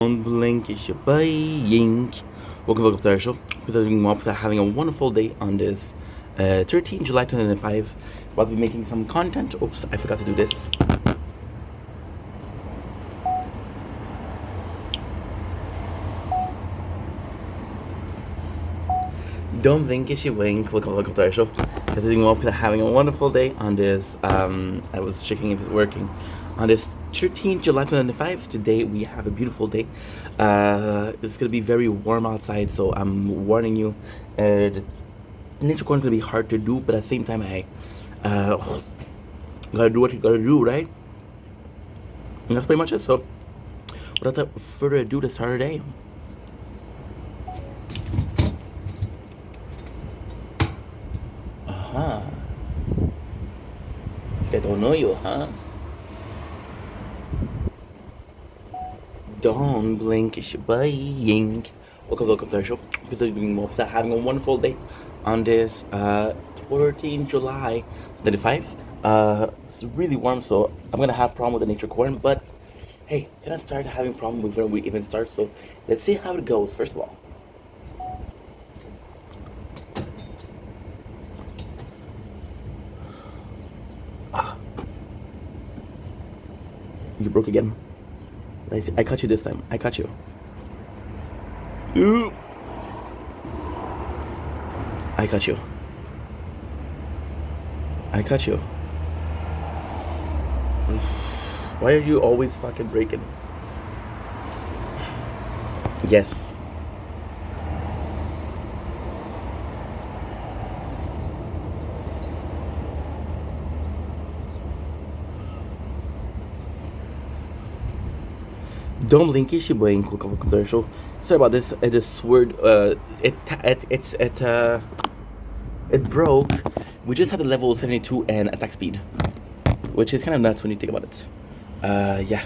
Don't blink, it's your boy Yink. Welcome to our show. We're doing up having a wonderful day on this 13 July 2005. About to be making some content. Oops, I forgot to do this. Don't blink, it's your wink. Welcome to our show. We're doing up having a wonderful day on this. I was checking if it's working. On this 13th July 2005, today we have a beautiful day. It's gonna be very warm outside, so I'm warning you. The nature corn is gonna be hard to do, but at the same time, I gotta do what you gotta do, right? And that's pretty much it. So, without further ado, let's start our day. Huh? I don't know you, huh? Don't blink, it's your boy Yink. Welcome to our show. Because we're doing more having a wonderful day on this 14 July 25. It's really warm, so I'm gonna have problem with the nature corn, but hey, gonna start having problem before we even start, so let's see how it goes first of all. You broke again. I caught you this time. I caught you. Ooh. I caught you. I caught you. Why are you always fucking breaking? Yes. Don't blink, it's your boy in welcome to our show. Sorry about this. This word. It broke. We just had a level 72 and attack speed, which is kind of nuts when you think about it. Yeah.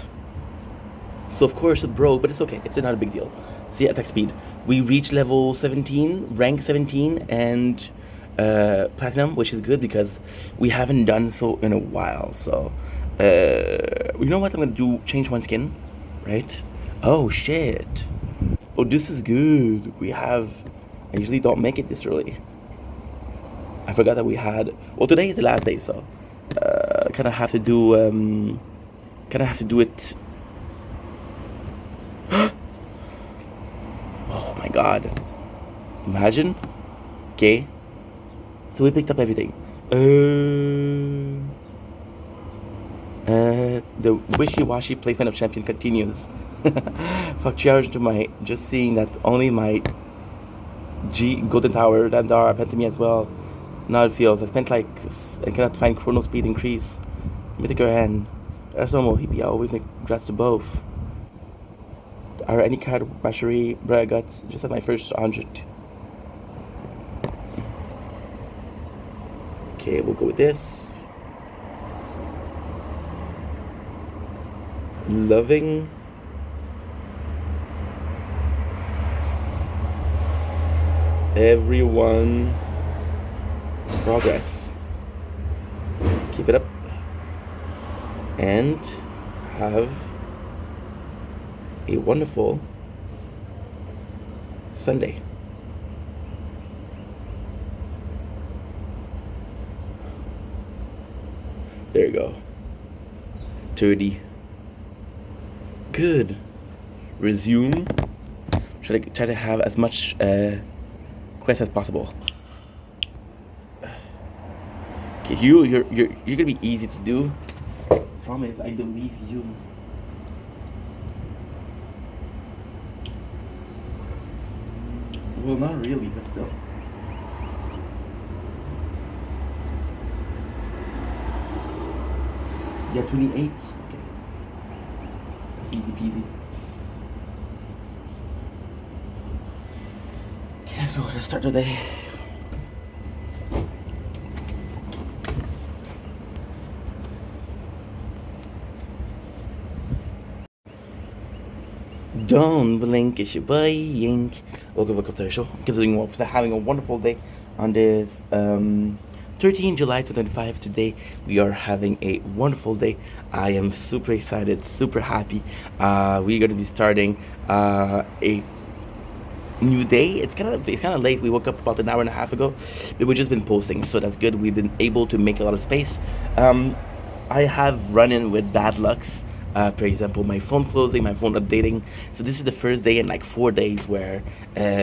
So of course it broke, but it's okay. It's not a big deal. See, attack speed. We reached level 17, rank 17, and platinum, which is good because we haven't done so in a while. So, you know what? I'm gonna do change one skin, right? Oh shit. Oh, this is good. We have. I usually don't make it this early. I forgot that we had. Well, today is the last day, so kind of have to do. Kind of have to do it. Oh my god! Imagine. Okay. So we picked up everything. The wishy-washy placement of champion continues. Fuck 3 hours into my just seeing that only my G Golden Tower Dandar happened to me as well. Now it feels I spent like I cannot find chrono speed increase. Mythic hand. There's no more hippie. I always make drafts to both. Are any card mastery Bra guts just at my first 100. Okay, we'll go with this. Loving. Everyone. Progress. Keep it up. And have a wonderful Sunday. There you go. 30. Good. Resume. Try to have as much quest as possible. Okay, you're gonna be easy to do. Promise, I believe you. Well, not really, but still. Yeah, 28. Okay. That's easy peasy. Okay, let's go. Let's start the day. Don't blink, it's your boy Yink. Welcome to the show. Having a wonderful day on this 13 July 2025. Today we are having a wonderful day. I am super excited, super happy. We're going to be starting a new day. It's kind of late. We woke up about an hour and a half ago, but we've just been posting, so that's good. We've been able to make a lot of space. I have run in with bad lucks. For example, my phone closing, my phone updating. So this is the first day in like 4 days where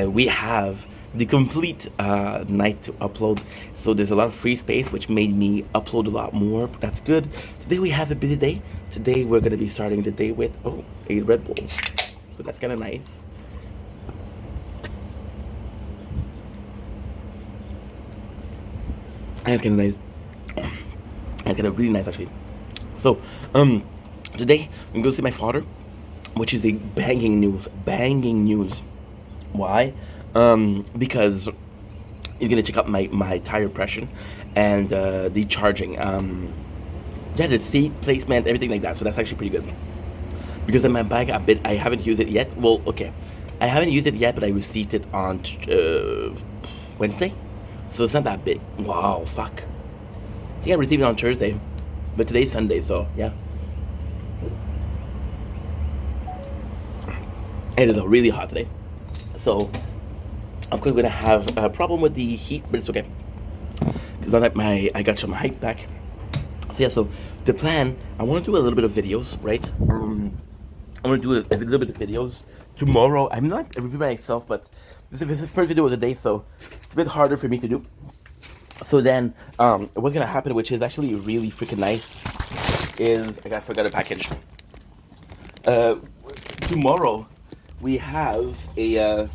we have the complete night to upload. So there's a lot of free space, which made me upload a lot more. But that's good. Today we have a busy day. Today we're gonna be starting the day with a Red Bull. So that's kind of nice. And it's kind of nice. It's kind of really nice actually. So today I'm gonna go see my father, which is a banging news. Banging news. Why? Because you're gonna check out my tire pressure and the charging. Yeah, the seat placement, everything like that. So that's actually pretty good. Because on my bike, I haven't used it yet. Well, okay, I haven't used it yet, but I received it on Wednesday, so it's not that big. Wow, fuck. I think I received it on Thursday, but today's Sunday, so yeah. It is really hot today, so of course we're gonna have a problem with the heat, but it's okay. Because now that I got some height back. So yeah, so the plan, I want to do a little bit of videos, right? I want to do a little bit of videos tomorrow. I'm not reviewing myself, but this is the first video of the day, so it's a bit harder for me to do. So then, what's gonna happen, which is actually really freaking nice, is I forgot a package. Tomorrow we have a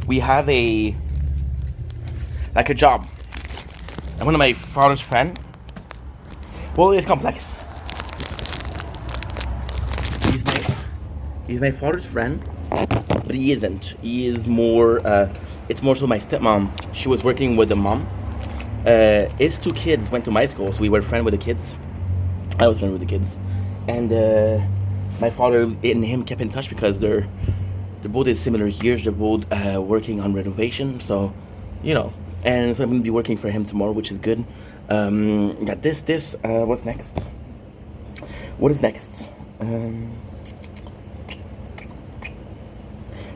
we have a like a job. And one of my father's friend. Well, it's complex. He's my father's friend, but he isn't. He is more. It's more so my stepmom. She was working with the mom. His two kids went to my school, so we were friends with the kids. I was friends with the kids, and my father and him kept in touch because they're both in similar years. They're both working on renovation, so you know. And so I'm gonna be working for him tomorrow, which is good. Got this. What's next? What is next?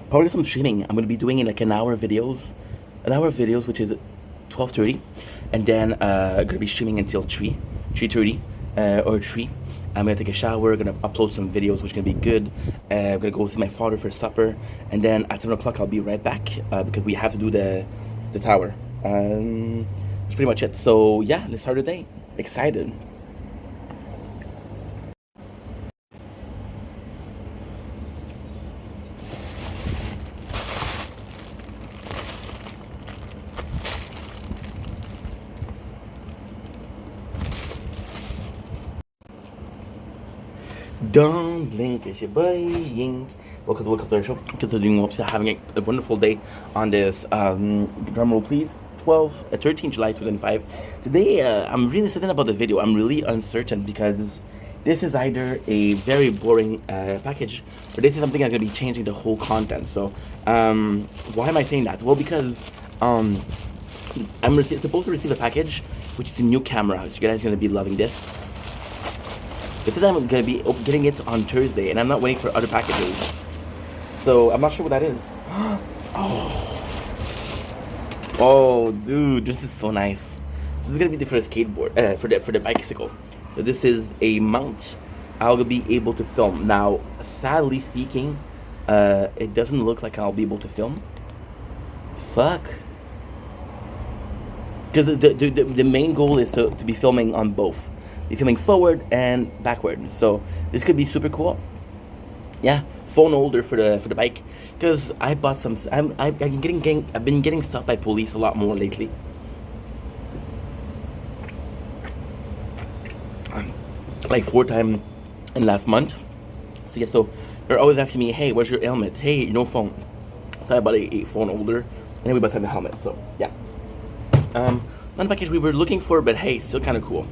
Probably some streaming. I'm gonna be doing in like an hour videos, which is 12:30, and then gonna be streaming until 3:30, or 3. I'm gonna take a shower, gonna upload some videos, which is gonna be good. I'm gonna go see my father for supper, and then at 7 o'clock I'll be right back because we have to do the tower. That's pretty much it. So yeah, let's start the day. Excited. Don't blink, it's your boy Ying. Welcome to the show. Considering hopes you're having a wonderful day on this drum roll please. 13 July 2005. Today I'm really certain about the video. I'm really uncertain because this is either a very boring package or this is something that's gonna be changing the whole content. So why am I saying that? Well, because I'm supposed to receive a package which is a new camera. So you guys are gonna be loving this. This is I'm gonna be getting it on Thursday, and I'm not waiting for other packages. So I'm not sure what that is. Oh, dude, this is so nice. This is gonna be for the skateboard, for the bicycle. So this is a mount I'll be able to film. Now, sadly speaking, it doesn't look like I'll be able to film. Fuck. Because the main goal is to be filming on both. Be filming forward and backward. So this could be super cool. Yeah, phone holder for the bike. Because I bought some. I've been getting stopped by police a lot more lately. Like 4 times in last month. So yeah, so they're always asking me, hey, where's your helmet? Hey, no phone. So I bought a phone holder, and then we both have a helmet. So yeah, not the package we were looking for, but hey, still kind of cool.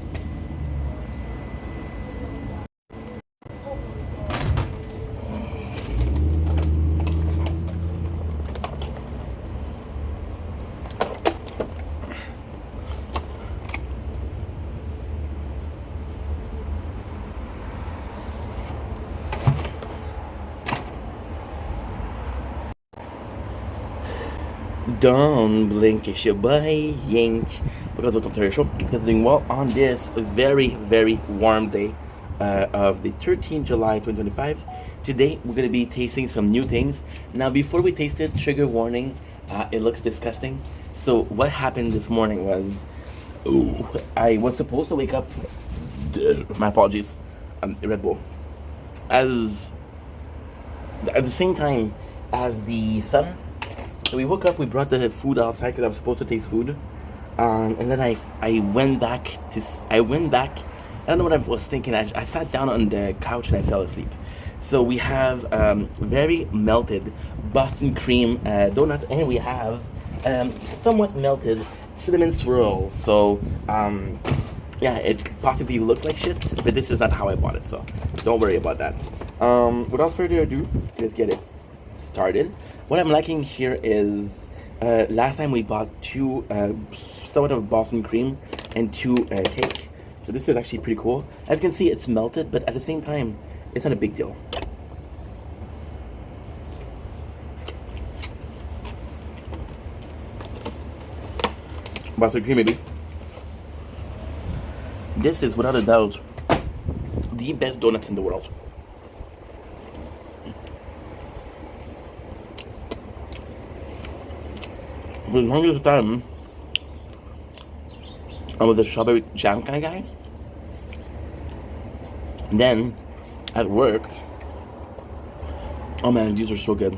Don't blink, it's your boy Yank. Because welcome to our show. Because doing well on this very, very warm day of the 13th July 2025. Today we're going to be tasting some new things. Now, before we taste it, trigger warning, it looks disgusting. So, what happened this morning was, I was supposed to wake up, my apologies, Red Bull, as at the same time as the sun. We woke up, we brought the food outside because I was supposed to taste food. And then I went back, I don't know what I was thinking. I sat down on the couch and I fell asleep. So we have very melted Boston cream donut, and we have somewhat melted cinnamon swirl. So, yeah, it possibly looks like shit, but this is not how I bought it, so don't worry about that. Without further ado, let's get it started. What I'm liking here is last time we bought two somewhat of Boston cream and two cake. So this is actually pretty cool. As you can see, it's melted, but at the same time, it's not a big deal. Boston cream, maybe. This is without a doubt the best donuts in the world. For the longest time, I was a strawberry jam kind of guy. And then, at work, oh man, these are so good.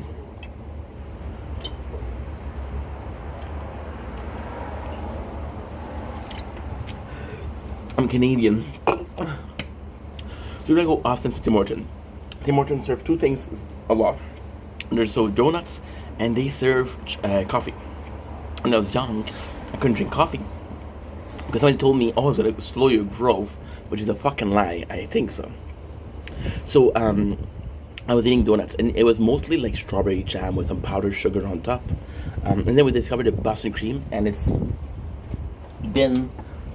I'm Canadian, so I go often to Tim Hortons. Tim Hortons serve two things a lot. They serve donuts and they serve coffee. When I was young, I couldn't drink coffee because somebody told me, "Oh, it's gonna slow your growth," which is a fucking lie. I think so. So I was eating donuts, and it was mostly like strawberry jam with some powdered sugar on top. And then we discovered the Boston cream, and it's been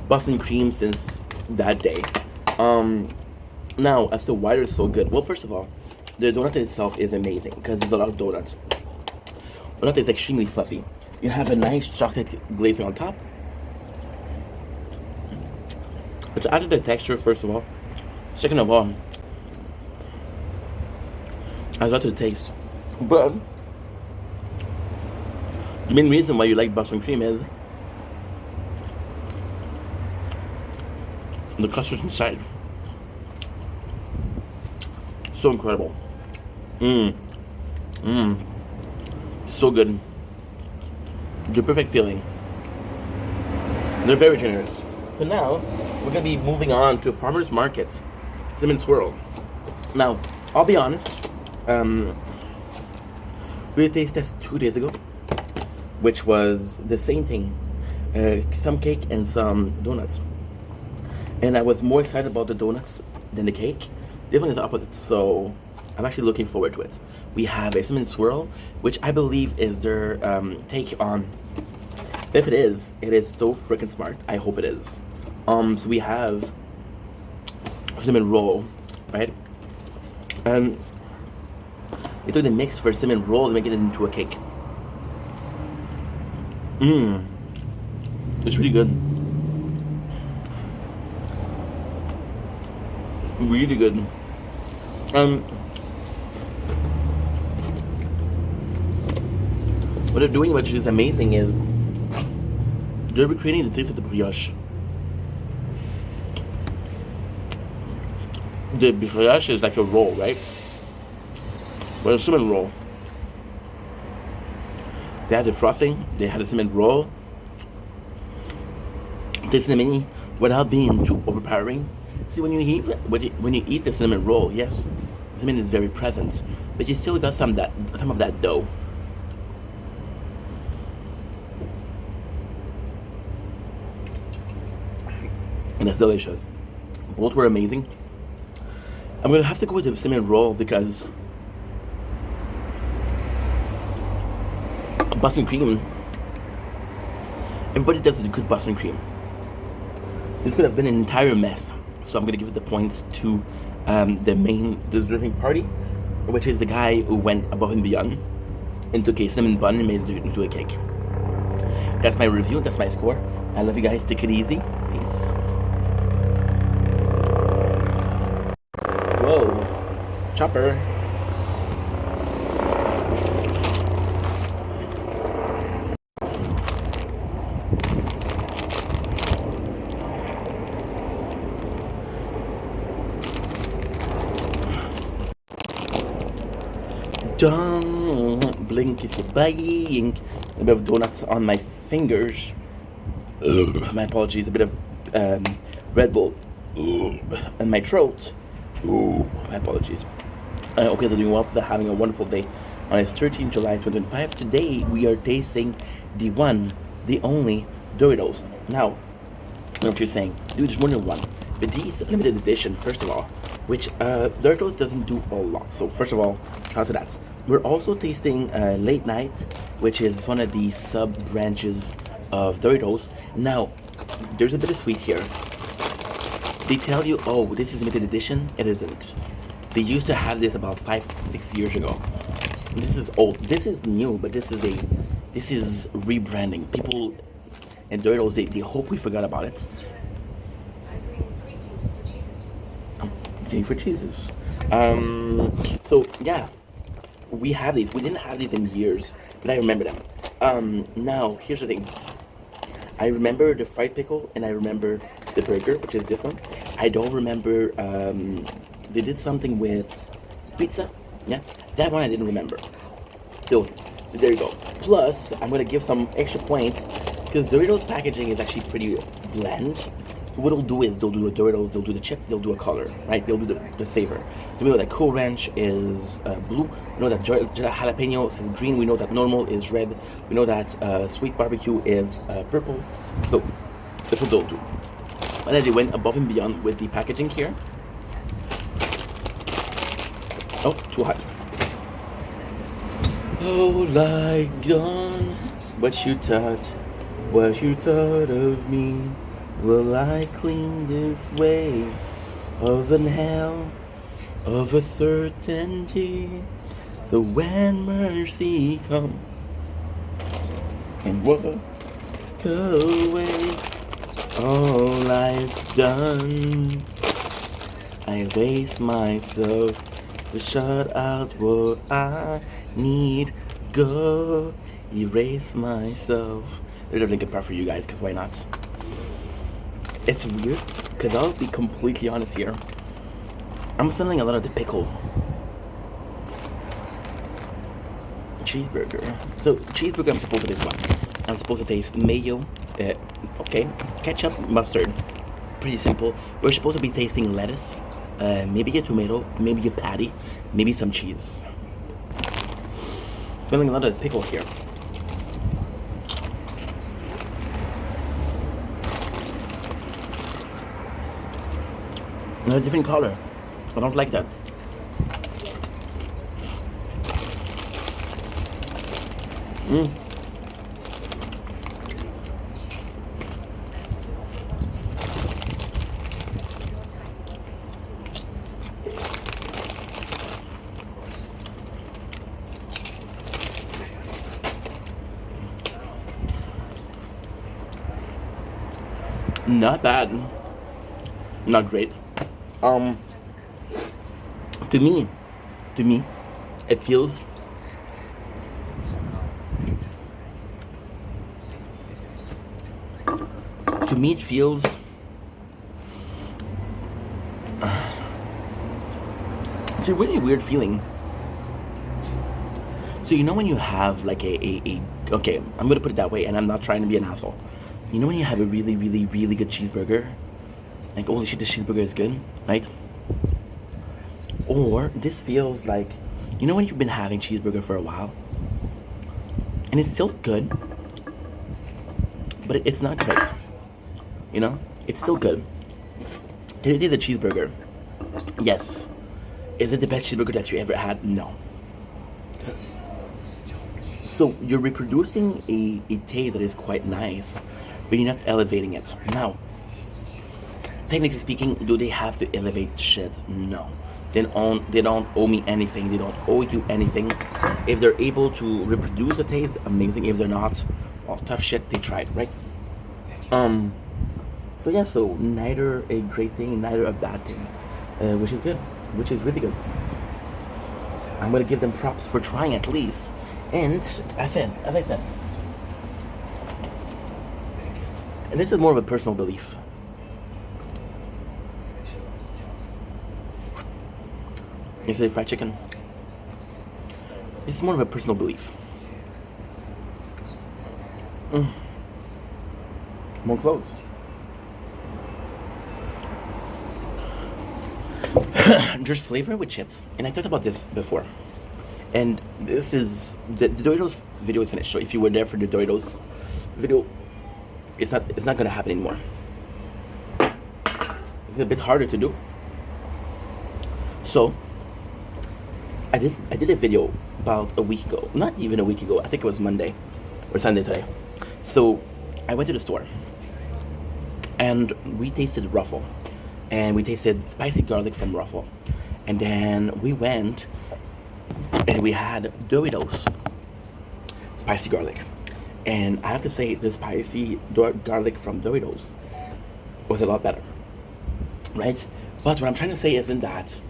Boston cream since that day. Now, as to why it's so good, well, first of all, the donut itself is amazing because there's a lot of donuts. Donut is extremely fluffy. You have a nice chocolate glazing on top. It's added the texture, first of all. Second of all, I love the taste. But the main reason why you like Boston cream is the custard inside. So incredible. So good. The perfect feeling. They're very generous. So now we're gonna be moving on to Farmers Market Cinnamon Swirl. Now, I'll be honest, we had tasted this 2 days ago, which was the same thing. Some cake and some donuts. And I was more excited about the donuts than the cake. This one is the opposite, so I'm actually looking forward to it. We have a cinnamon swirl, which I believe is their take on. If it is so freaking smart. I hope it is. So we have cinnamon roll, right? And they took the mix for cinnamon roll and make it into a cake. It's really good. Really good. What they're doing, which is amazing, is they're recreating the taste of the brioche. The brioche is like a roll, right? But a cinnamon roll. They had the frosting, they had a cinnamon roll. The cinnamon without being too overpowering. See, when you eat the cinnamon roll, yes, the cinnamon is very present, but you still got some of that dough. And that's delicious. Both were amazing. I'm gonna have to go with the cinnamon roll because Boston cream. Everybody does a good Boston cream. This could have been an entire mess. So I'm gonna give the points to the main deserving party, which is the guy who went above and beyond and took a cinnamon bun and made it into a cake. That's my review. That's my score. I love you guys. Take it easy. Peace. Whoa. Chopper. Dun, blink is buying. A bit of donuts on my fingers. My apologies. A bit of Red Bull in my throat. My apologies. Okay, they're doing well. They're having a wonderful day. On this 13th July 2025. Today we are tasting the one, the only Doritos. Now, I don't know what you're saying. Dude, there's more than one. But these limited edition, first of all, which Doritos doesn't do a lot. So first of all, shout out to that. We're also tasting Late Night, which is one of the sub-branches of Doritos. Now, there's a bit of sweet here. They tell you, oh, this is limited edition. It isn't. They used to have this about 5-6 years ago. This is old. This is new, but this is rebranding. People and Doritos, they hope we forgot about it. Waiting for Jesus. So yeah, we have these. We didn't have these in years, but I remember them. Now here's the thing. I remember the fried pickle, and I remember the burger, which is this one. I don't remember. They did something with pizza. Yeah, that one I didn't remember. So there you go. Plus, I'm gonna give some extra points because Doritos packaging is actually pretty bland. So what they'll do is they'll do the Doritos, they'll do the chip, they'll do a color, right? They'll do the flavor. So we know that Cool Ranch is blue. We know that jalapeno is green. We know that normal is red. We know that sweet barbecue is purple. So that's what they'll do. And then they went above and beyond with the packaging here. Oh, too hot. Oh, like gone, what you thought of me. Will I clean this way of an hell of a certainty? So when mercy comes and walk away, all I've done, I waste myself to shut out what I need. Go erase myself. There's a really good part for you guys, because why not? It's weird, because I'll be completely honest here. I'm smelling a lot of the pickle. Cheeseburger. So, cheeseburger, I'm supposed to taste what? I'm supposed to taste mayo, okay, ketchup, mustard. Pretty simple. We're supposed to be tasting lettuce, maybe a tomato, maybe a patty, maybe some cheese. Smelling a lot of the pickle here. A different color. I don't like that. Not bad. Not great. To me, it feels it's a really weird feeling. So you know when you have like a okay, I'm gonna put it that way, and I'm not trying to be an asshole. You know when you have a really, really, really good cheeseburger? Like, holy shit, this cheeseburger is good, right? Or this feels like, you know when you've been having cheeseburger for a while? And it's still good, but it's not great. You know? It's still good. It is a cheeseburger. Yes. Is it the best cheeseburger that you ever had? No. So you're reproducing a taste that is quite nice, but you're not elevating it. Now, technically speaking, do they have to elevate shit? No. They don't owe me anything. They don't owe you anything. If they're able to reproduce the taste, amazing. If they're not, all tough shit they tried, right? So yeah, so neither a great thing, neither a bad thing, which is good, which is really good. I'm gonna give them props for trying at least. And as I said, and this is more of a personal belief. You say fried chicken. It's more of a personal belief. More clothes. There's flavor with chips, and I talked about this before. And this is the Doritos video is finished. So if you were there for the Doritos video, it's not gonna happen anymore. It's a bit harder to do. So I did a video about a week ago, not even a week ago. I think it was Monday or Sunday today. So I went to the store, and we tasted Ruffle, and we tasted spicy garlic from Ruffle, and then we went and we had Doritos spicy garlic, and I have to say the spicy garlic from Doritos was a lot better, right? But what I'm trying to say isn't that.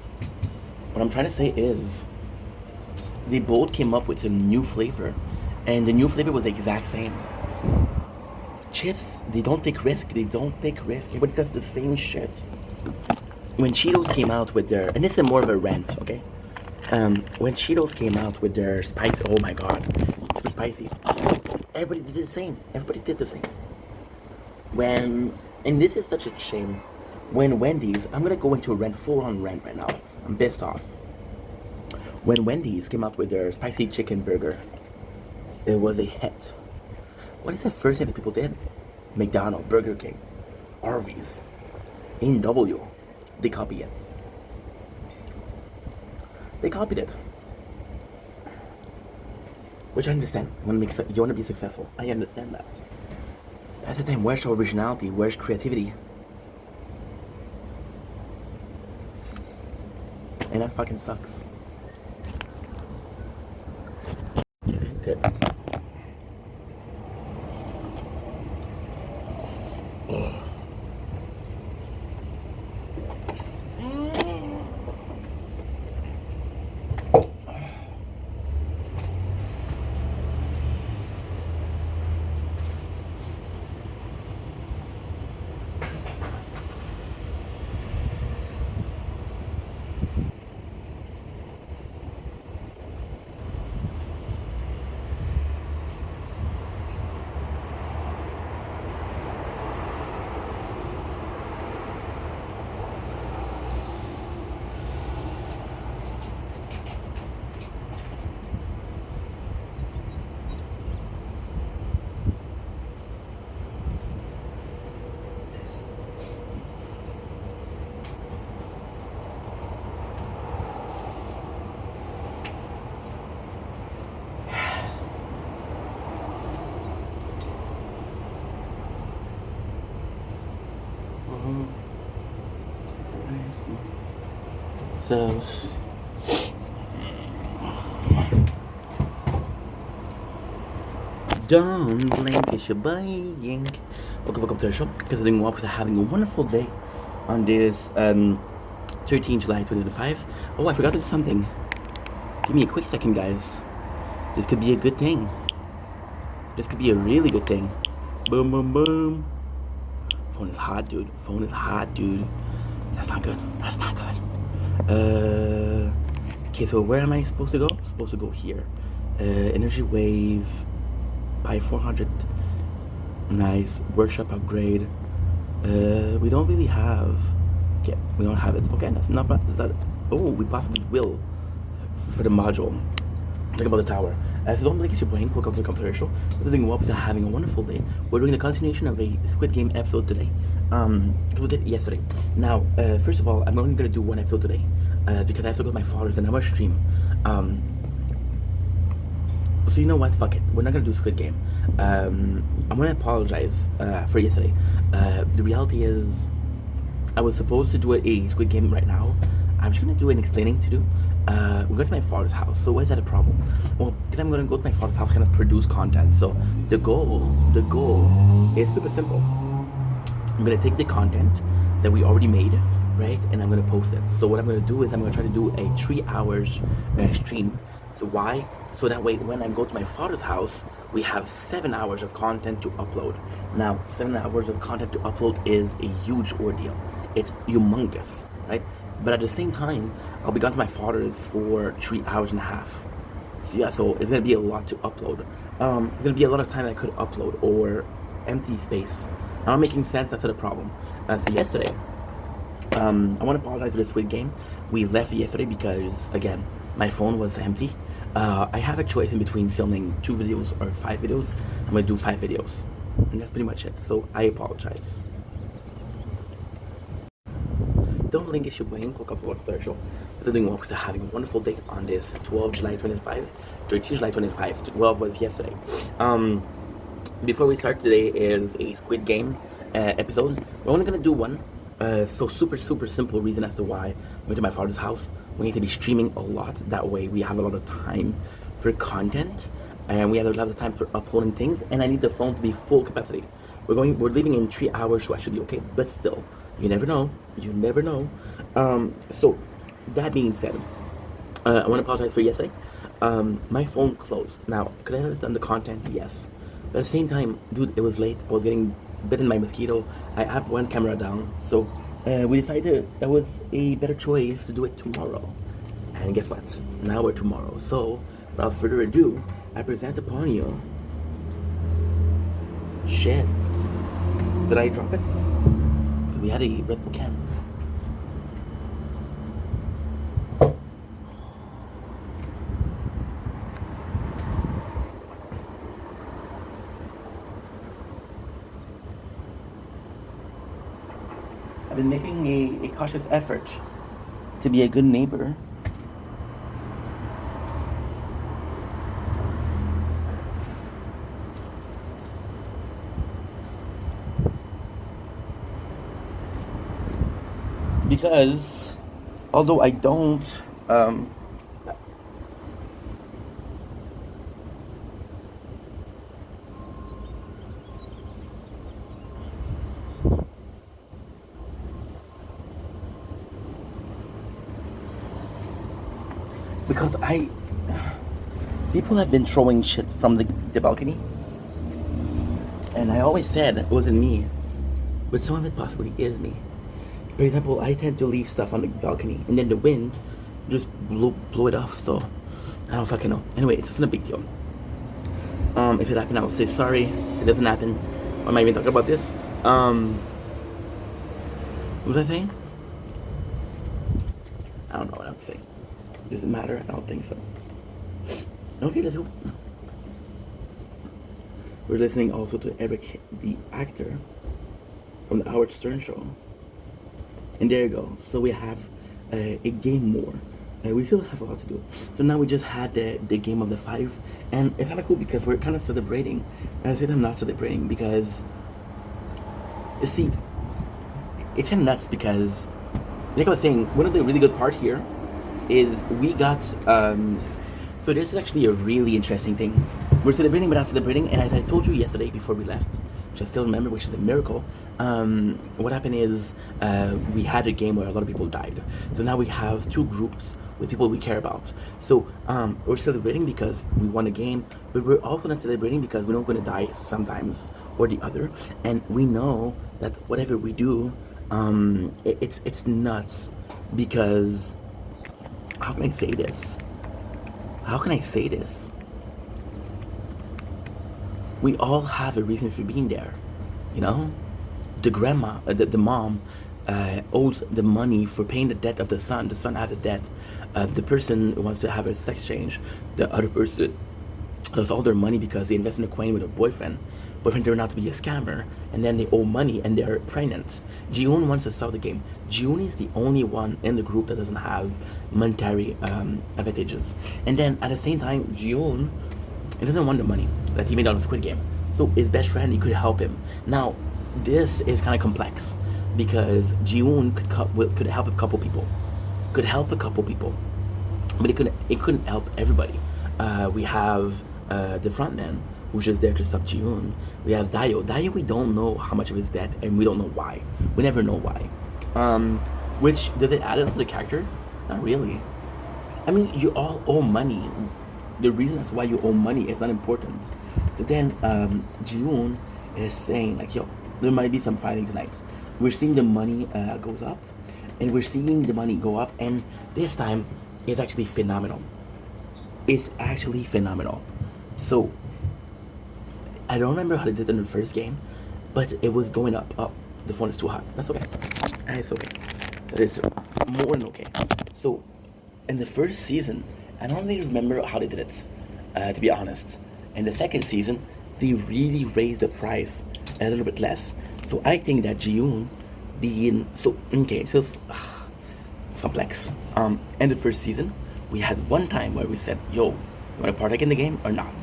What I'm trying to say is they both came up with a new flavor, and the new flavor was the exact same. Chips, they don't take risk. Everybody does the same shit. When Cheetos came out with their, and this is more of a rant, okay? When Cheetos came out with their spice, oh my god, super spicy. Everybody did the same. And this is such a shame. When Wendy's, I'm gonna go into a rant, full-on rant right now. I'm pissed off. When Wendy's came out with their spicy chicken burger, it was a hit. What is the first thing that people did? McDonald's, Burger King, Arby's, A&W. They copied it. Which I understand. You want to be successful. I understand that. That's the thing. Where's originality? Where's creativity? And that fucking sucks. Okay, good. So, don't blink if you're buying. Welcome to the shop. Because I'm doing well, because I'm having a wonderful day on this 13 July 2025. Oh, I forgot to do something. Give me a quick second, guys. This could be a good thing. This could be a really good thing. Boom, boom, boom. Phone is hot, dude. That's not good. Okay, so where am I supposed to go? Supposed to go here. Energy wave. Buy 400. Nice. Workshop upgrade. We don't really have. Okay, we don't have it. Okay, that's not bad. Oh, we possibly will for the module. Think about the tower. So don't blink if you're playing. Welcome to the show. We're doing well, having a wonderful day. We're doing the continuation of a Squid Game episode today. We did yesterday. Now, first of all, I'm only gonna do one episode today because I have to go to my father's and I'm gonna stream. So you know what? Fuck it. We're not gonna do Squid Game. I'm gonna apologize for yesterday. The reality is, I was supposed to do a Squid Game right now, I'm just gonna do an explaining to do. We're going to my father's house. So why is that a problem? Well, because I'm gonna go to my father's house, kind of produce content. So the goal is super simple. I'm gonna take the content that we already made, right, and I'm gonna post it. So what I'm gonna do is I'm gonna try to do a 3 hours stream. So why? So that way, when I go to my father's house, we have 7 hours of content to upload. Now, 7 hours of content to upload is a huge ordeal. It's humongous, right? But at the same time, I'll be gone to my father's for 3 hours and a half. So yeah, so it's gonna be a lot to upload. It's gonna be a lot of time I could upload or empty space. Not making sense. That's not a problem. So yesterday, I want to apologize for the Squid Game. We left yesterday because again, my phone was empty. I have a choice in between filming 2 videos or 5 videos. I'm gonna do 5 videos, and that's pretty much it. So I apologize. Don't link issue playing cook up work show. They're doing well because they're having a wonderful day on this 12 July 25, 13 July 25. 12 was yesterday. Before we start, today is a Squid Game episode. We're only gonna do one. So super simple reason as to why I went to my father's house. We need to be streaming a lot. That way we have a lot of time for content, and we have a lot of time for uploading things. And I need the phone to be full capacity. We're leaving in 3 hours, so I should be okay. But still, you never know. You never know. So that being said, I want to apologize for yesterday. My phone closed. Now, could I have done the content? Yes. But at the same time, dude, it was late. I was getting bitten by mosquito. I have one camera down. So we decided that was a better choice to do it tomorrow. And guess what? Now we're tomorrow. So, without further ado, I present upon you... Shit. Did I drop it? Because we had a Red Bull can. I've been making a cautious effort to be a good neighbor. Because, although I don't, because people have been throwing shit from the balcony, and I always said it wasn't me, but some of it possibly is me. For example, I tend to leave stuff on the balcony, and then the wind just blow it off. So I don't fucking know. Anyways, it's not a big deal. If it happened, I will say sorry. If it doesn't happen, why am I even talking about this? What was I saying? I don't know what I'm saying. Does it matter? I don't think so. Okay, let's go. We're listening also to Eric, the actor from the Howard Stern show. And there you go. So we have a game more. We still have a lot to do. So now we just had the game of the 5. And it's kind of cool because we're kind of celebrating. And I said I'm not celebrating because... See, it's kind of nuts because... Like I was saying, one of the really good part here is we got... So this is actually a really interesting thing. We're celebrating but not celebrating. And as I told you yesterday before we left, which I still remember, which is a miracle, what happened is we had a game where a lot of people died. So now we have 2 groups with people we care about. So we're celebrating because we won a game, but we're also not celebrating because we know we're going to die sometimes or the other. And we know that whatever we do, it's nuts because... How can I say this? We all have a reason for being there, you know? The grandma, the mom, owes the money for paying the debt of the son. The son has a debt. The person wants to have a sex change. The other person lost all their money because they invested in a coin with a boyfriend. Boyfriend turned out to be a scammer, and then they owe money and they're pregnant. Jihoon wants to stop the game. Jihoon is the only one in the group that doesn't have monetary advantages. And then at the same time, Jihoon, he doesn't want the money that he made on the Squid Game. So his best friend, he could help him. Now, this is kind of complex because Jihoon could help a couple people. could help a couple people, but it couldn't help everybody. We have the front man who's just there to stop Jihoon. We have Dio. Dio, we don't know how much of his debt, and we don't know why. We never know why. Which does it add up to the character? Not really. I mean, you all owe money. The reason as why you owe money is not important. So then, Jihoon is saying like, "Yo, there might be some fighting tonight." We're seeing the money goes up, and we're seeing the money go up, and this time it's actually phenomenal. It's actually phenomenal. So I don't remember how they did it in the first game, but it was going up. Oh, the phone is too hot. That's okay. It's okay. That is more than okay. So in the first season, I don't really remember how they did it, to be honest. In the second season, they really raised the price a little bit less. So I think that Jihoon being so okay, so it's complex. In the first season, we had one time where we said, "Yo, you want to partake in the game or not?"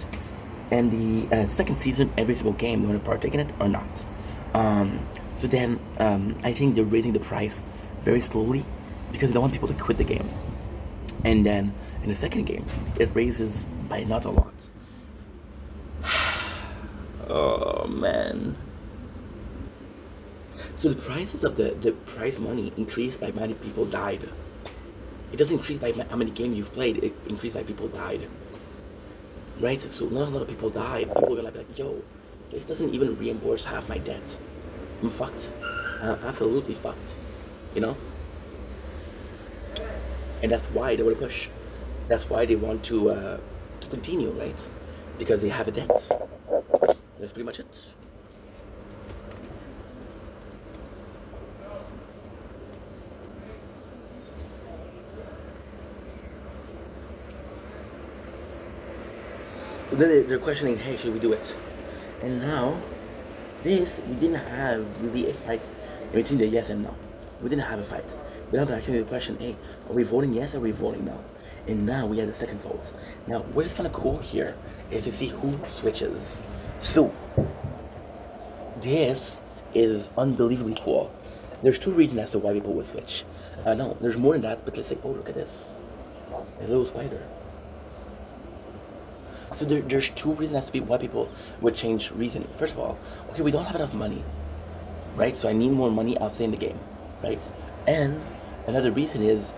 And the second season, every single game, you want to partake in it or not? So then, I think they're raising the price very slowly because they don't want people to quit the game. And then in the second game, it raises by not a lot. Oh man. So the prices of the prize money increased by how many people died. It doesn't increase by how many games you've played, it increased by people died. Right? So not a lot of people died. People are gonna be like, "Yo, this doesn't even reimburse half my debts. I'm fucked. I'm absolutely fucked." You know? And that's why they want to push. That's why they want to continue, right? Because they have a debt. That's pretty much it. Then they're questioning, "Hey, should we do it?" And now, this we didn't have really a fight in between the yes and no. We didn't have a fight. We're not asking the question, "Hey, are we voting yes or are we voting no?" And now we have the second vote. Now, what is kind of cool here is to see who switches. So, this is unbelievably cool. There's two reasons as to why people would switch. No, there's more than that, but let's say, oh, look at this. A little spider. So there's two reasons as to why people would change reasoning. First of all, okay, we don't have enough money, right? So I need more money outside the game, right? And another reason is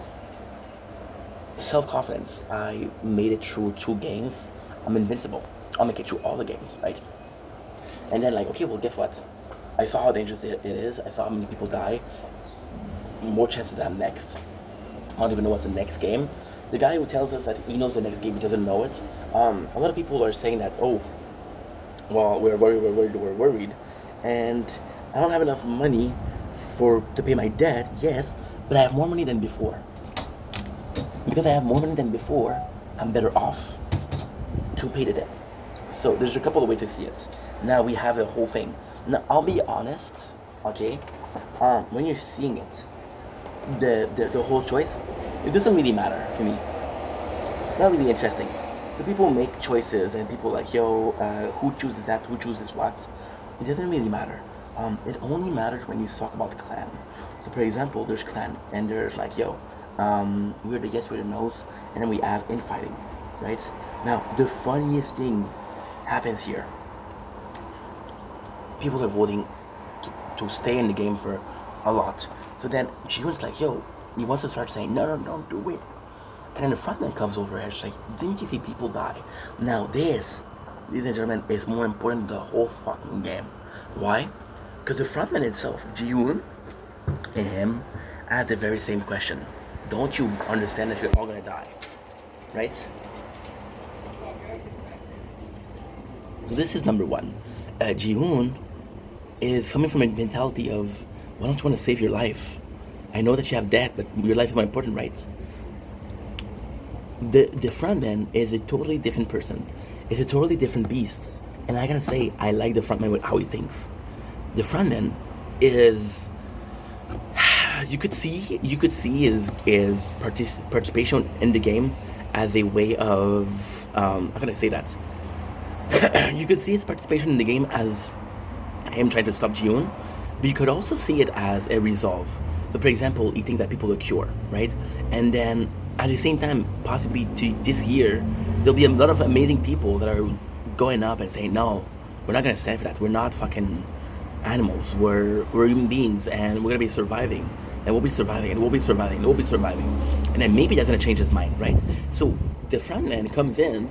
self-confidence. I made it through 2 games. I'm invincible. I'll make it through all the games, right? And then like, okay, well, guess what? I saw how dangerous it is. I saw how many people die. More chances that I'm next. I don't even know what's the next game. The guy who tells us that he knows the next game, he doesn't know it. A lot of people are saying that, oh, well, we're worried, and I don't have enough money to pay my debt. Yes, but I have more money than before. Because I have more money than before, I'm better off to pay the debt. So there's a couple of ways to see it. Now we have the whole thing. Now I'll be honest, okay? When you're seeing it, the whole choice, it doesn't really matter to me. Not really interesting. So people make choices and people like, yo, who chooses that, who chooses what? It doesn't really matter. It only matters when you talk about the clan. So for example, there's clan and there's like, yo, we're the yes, we're the no's, and then we have infighting, right? Now, the funniest thing happens here. People are voting to stay in the game for a lot. So then Jihoon's like, yo, he wants to start saying, no, don't do it. And then the frontman comes over here, she's like, didn't you see people die? Now this, ladies and gentlemen, is more important than the whole fucking game. Why? Because the frontman itself, Jihoon, and him, asked the very same question. Don't you understand that you're all gonna die? Right? So this is number one. Jihoon is coming from a mentality of, why don't you want to save your life? I know that you have debt, but your life is more important, right? The frontman is a totally different person. It's a totally different beast. And I gotta say, I like the frontman with how he thinks. The frontman is, you could see his participation in the game as a way of, how can I say that? You could see his participation in the game as him trying to stop Jihoon, but you could also see it as a resolve. So, for example, he thinks that people are cure, right? And then at the same time, possibly to this year, there'll be a lot of amazing people that are going up and saying, no, we're not gonna stand for that. We're not fucking animals. We're human beings, and we're gonna be surviving, and we'll be surviving, and we'll be surviving, and we'll be surviving, and then maybe that's gonna change his mind, right? So the frontman comes in,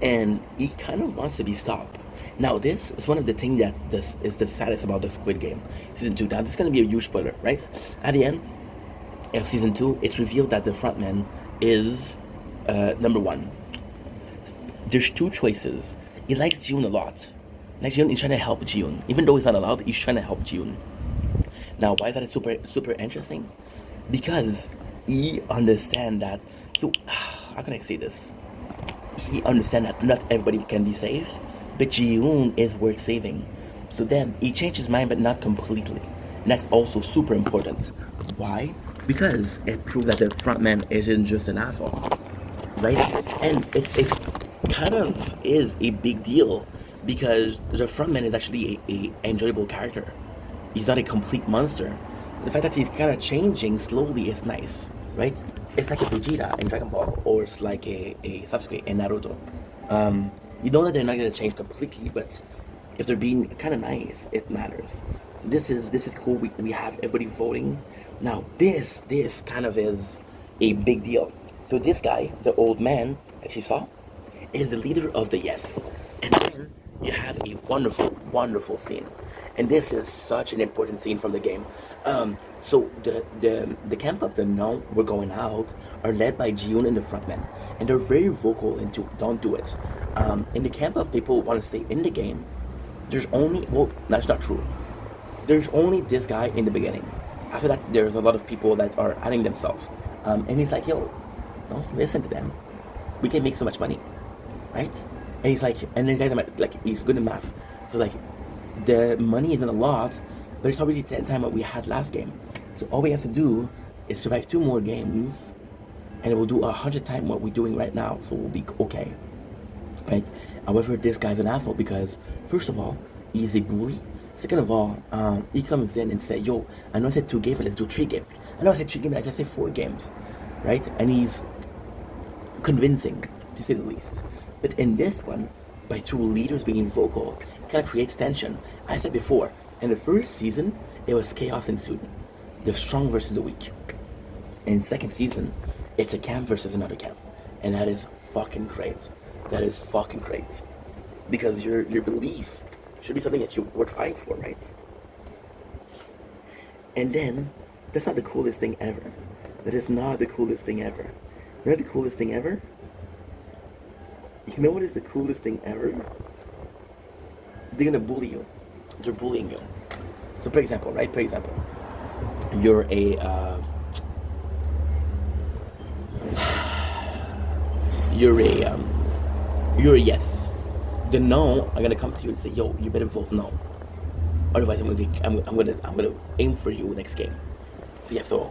and he kind of wants to be stopped. Now this is one of the things that this is the saddest about the Squid Game season 2. Now this is gonna be a huge spoiler, right? At the end of season 2, it's revealed that the frontman is number one. There's two choices. He likes June a lot. Like June, he's trying to help June. Even though he's not allowed, he's trying to help June. Now, why is that super interesting? Because he understand that. So, how can I say this? He understand that not everybody can be saved, but June is worth saving. So then he changed his mind, but not completely. And that's also super important. Why? Because it proves that the frontman isn't just an asshole, right? And it kind of is a big deal because the frontman is actually a enjoyable character. He's not a complete monster. The fact that he's kind of changing slowly is nice, right? It's like a Vegeta in Dragon Ball, or it's like a Sasuke in Naruto. You know that they're not gonna change completely, but if they're being kind of nice, it matters. So this is cool. We have everybody voting. Now this kind of is a big deal. So this guy, the old man that you saw, is the leader of the Yes. And then you have a wonderful scene. And this is such an important scene from the game. So the camp of the No, we're going out, are led by Jiun and the frontman. And they're very vocal into don't do it. In the camp of people who want to stay in the game, there's only, well, that's not true. There's only this guy in the beginning. After that, there's a lot of people that are adding themselves. And he's like, yo, don't listen to them. We can make so much money, right? And he's like, and then the guy, like, he's good in math. So, like, the money isn't a lot, but it's already 10 times what we had last game. So all we have to do is survive 2 more games, and it will do 100 times what we're doing right now. So we'll be okay, right? However, this guy's an asshole because, first of all, he's a bully. Second of all, he comes in and says, yo, I know I said 2 games, but let's do 3 games. I know I said 3 games, but I said 4 games, right? And he's convincing, to say the least. But in this one, by 2 leaders being vocal, it kind of creates tension. I said before, in the first season, it was chaos ensued. The strong versus the weak. In second season, it's a camp versus another camp. And that is fucking great. That is fucking great. Because your belief should be something that you're worth fighting for, right? And then, that's not the coolest thing ever. That is not the coolest thing ever. You know the coolest thing ever? You know what is the coolest thing ever? They're gonna bully you. They're bullying you. So, for example, right? For example, you're a you're a yes. The no are gonna come to you and say, "Yo, you better vote no, otherwise I'm gonna aim for you next game." So yeah, so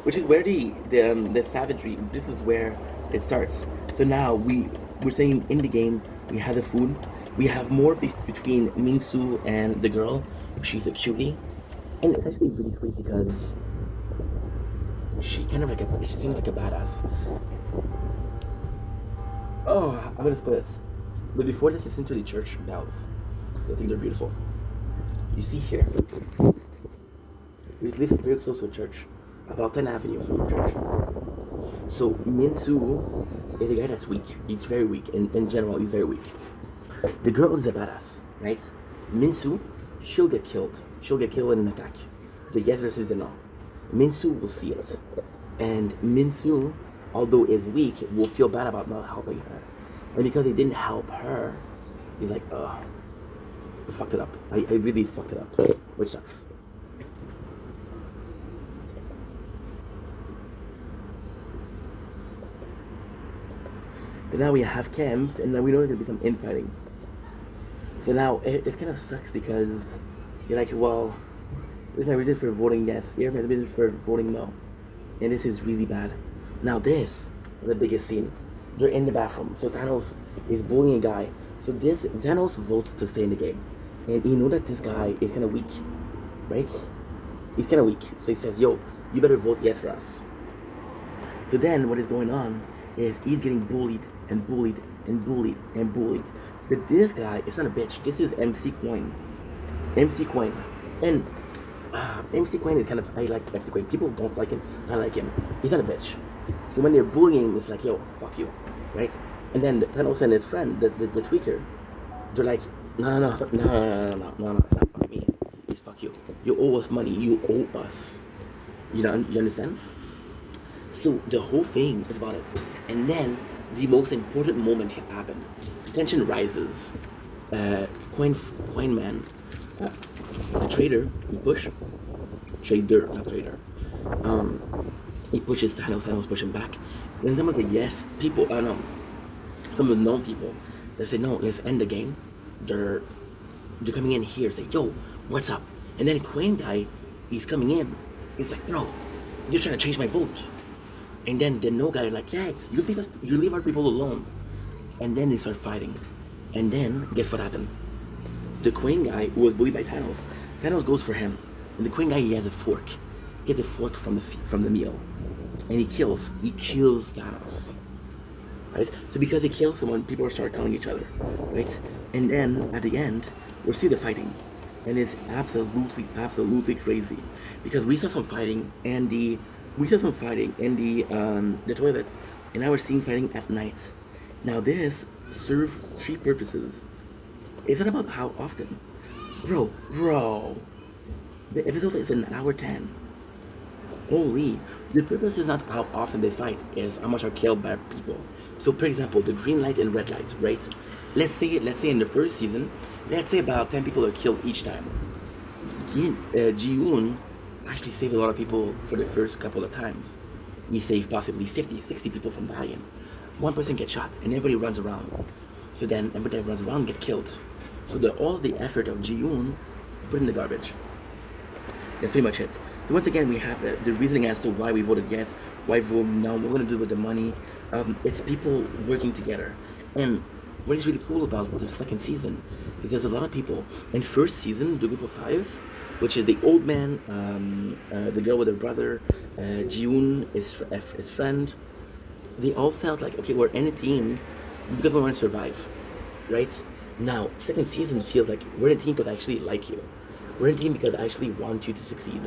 which is where the savagery. This is where it starts. So now we're saying in the game we have the food. We have more between Minsu and the girl. She's a cutie, and it's actually really sweet because she's kind of like a badass. Oh, I'm gonna split it. But before this, listen to the church bells. I think they're beautiful. You see here, we live very close to a church, about 10 Avenue from the church. So Minsu is a guy that's weak. He's very weak. In general, he's very weak. The girl is a badass, right? Minsu, she'll get killed. She'll get killed in an attack. The yes versus the no. Minsu will see it. And Minsu, although is weak, will feel bad about not helping her. And because he didn't help her, he's like, ugh, I fucked it up. I really fucked it up. Which sucks. But now we have camps, and now we know there's gonna be some infighting. So now it kind of sucks because you're like, well, there's my reason for voting yes. Here's my reason for voting no. And this is really bad. Now this is the biggest scene. They're in the bathroom. So Thanos is bullying a guy. So Thanos votes to stay in the game. And you know that this guy is kind of weak, right? He's kind of weak. So he says, yo, you better vote yes for us. So then what is going on is he's getting bullied and bullied and bullied and bullied. But this guy is not a bitch. This is MC Coin. MC Coin. And MC Coin is kind of, I like MC Coin. People don't like him. I like him. He's not a bitch. So when they're bullying him, it's like, yo, fuck you. Right? And then Thanos and his friend, the tweaker, they're like, no, it's not fuck me. It's fuck you. You owe us money. You owe us. You understand? So the whole thing is about it. And then the most important moment happened. Tension rises. Coin Man, the trader, he pushes. Trader, not trader. He pushes Thanos pushes him back. And some of the yes people, some of the known people, they say, no, let's end the game. They're coming in here, say, yo, what's up? And then Coin guy, he's coming in. He's like, bro, you're trying to change my vote. And then the no guy like, yeah, you leave our people alone. And then they start fighting. And then guess what happened? The Coin guy who was bullied by Thanos goes for him. And the Coin guy, he has a fork. He gets a fork from the meal. And he kills Thanos. Right? So because he kills someone, people start killing each other. Right? And then at the end, we'll see the fighting. And it's absolutely crazy. Because we saw some fighting in the toilet. And now we're seeing fighting at night. Now this serves three purposes. It's not about how often. Bro. The episode is an hour 10. Holy. The purpose is not how often they fight, is how much are killed by people. So for example, the green light and red light, right? Let's say in the first season, let's say about 10 people are killed each time. Ji-Yoon actually saved a lot of people for the first couple of times. He saved possibly 50, 60 people from dying. One person gets shot and everybody runs around. So then everybody that runs around get killed. So all the effort of Ji-Yoon put in the garbage. That's pretty much it. So once again, we have the reasoning as to why we voted yes, why vote no, what we're going to do with the money. It's people working together. And what is really cool about the second season is there's a lot of people. In first season, the group of 5, which is the old man, the girl with her brother, Ji-Yoon, his friend, they all felt like, okay, we're in a team because we want to survive, right? Now, second season feels like we're in a team because I actually like you. We're in a team because I actually want you to succeed,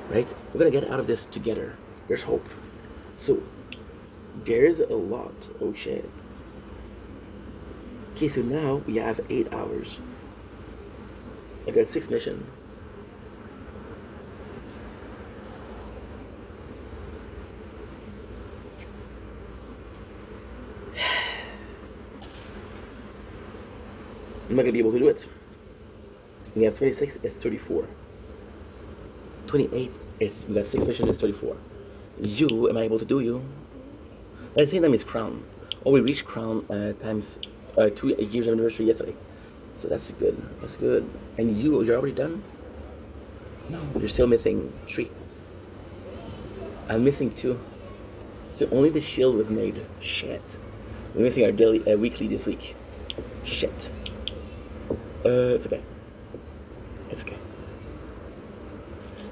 right? We're gonna get out of this together. There's hope. So, there's a lot. Oh shit. Okay, so now we have 8 hours. I got 6 missions. I'm not gonna be able to do it. We have 26, it's 34. 28 is, we got 6 missions, it's 34. You, am I able to do you? At the same time, it's Crown. Oh, we reached Crown times 2 years anniversary yesterday. So that's good. That's good. And you're already done? No, you're still missing 3. I'm missing 2. So only the shield was made. Shit. We're missing our daily, weekly this week. Shit. It's okay. It's okay.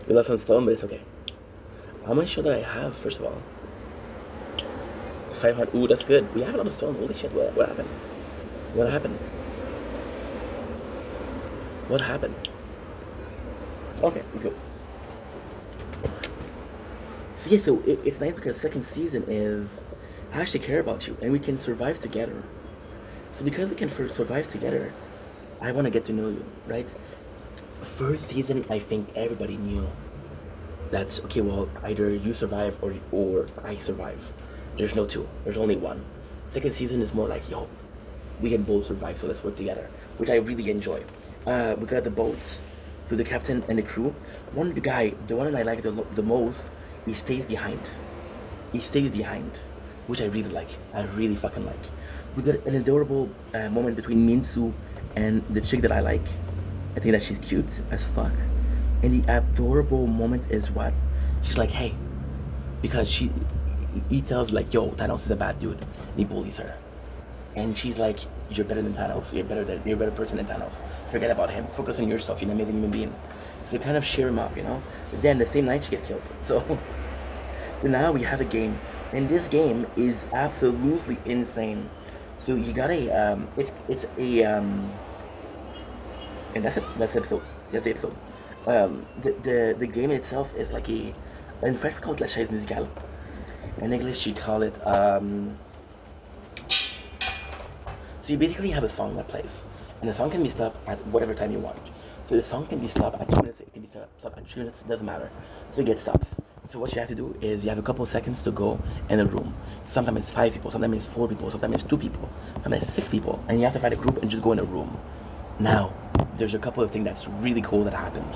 We left on stone, but it's okay. How much shield did I have, first of all? 500. Ooh, that's good. We have a lot of stone. Holy shit, what happened? What happened? What happened? Okay, let's go. So yeah, so it's nice because second season is I actually care about you and we can survive together. So because we can survive together, I want to get to know you, right? First season, I think everybody knew that's okay. Well, either you survive or I survive. There's no two. There's only one. Second season is more like, yo, we can both survive, so let's work together, which I really enjoy. We got the boat, so the captain and the crew. The one that I like the most, he stays behind. He stays behind, which I really like. I really fucking like. We got an adorable moment between Minsu and the chick that I like. I think that she's cute as fuck. And the adorable moment is what? She's like, hey, because he tells like, yo, Thanos is a bad dude. And he bullies her. And she's like, you're better than Thanos. You're a better person than Thanos. Forget about him. Focus on yourself. You're an amazing human being. So kind of cheer him up, you know. But then the same night she gets killed. So, so now we have a game, and this game is absolutely insane. So you got it's a and that's it. That's the episode. That's the episode. The game itself is like in French we call it la chaise musicale. In English you call it so you basically have a song that plays, and the song can be stopped at whatever time you want. So the song can be stopped at 2 minutes, it can be stopped at 3 minutes, it doesn't matter. So it gets stopped. So what you have to do is you have a couple of seconds to go in a room. Sometimes it's 5 people, sometimes it's 4 people, sometimes it's 2 people, sometimes it's 6 people, and you have to find a group and just go in a room. Now, there's a couple of things that's really cool that happens.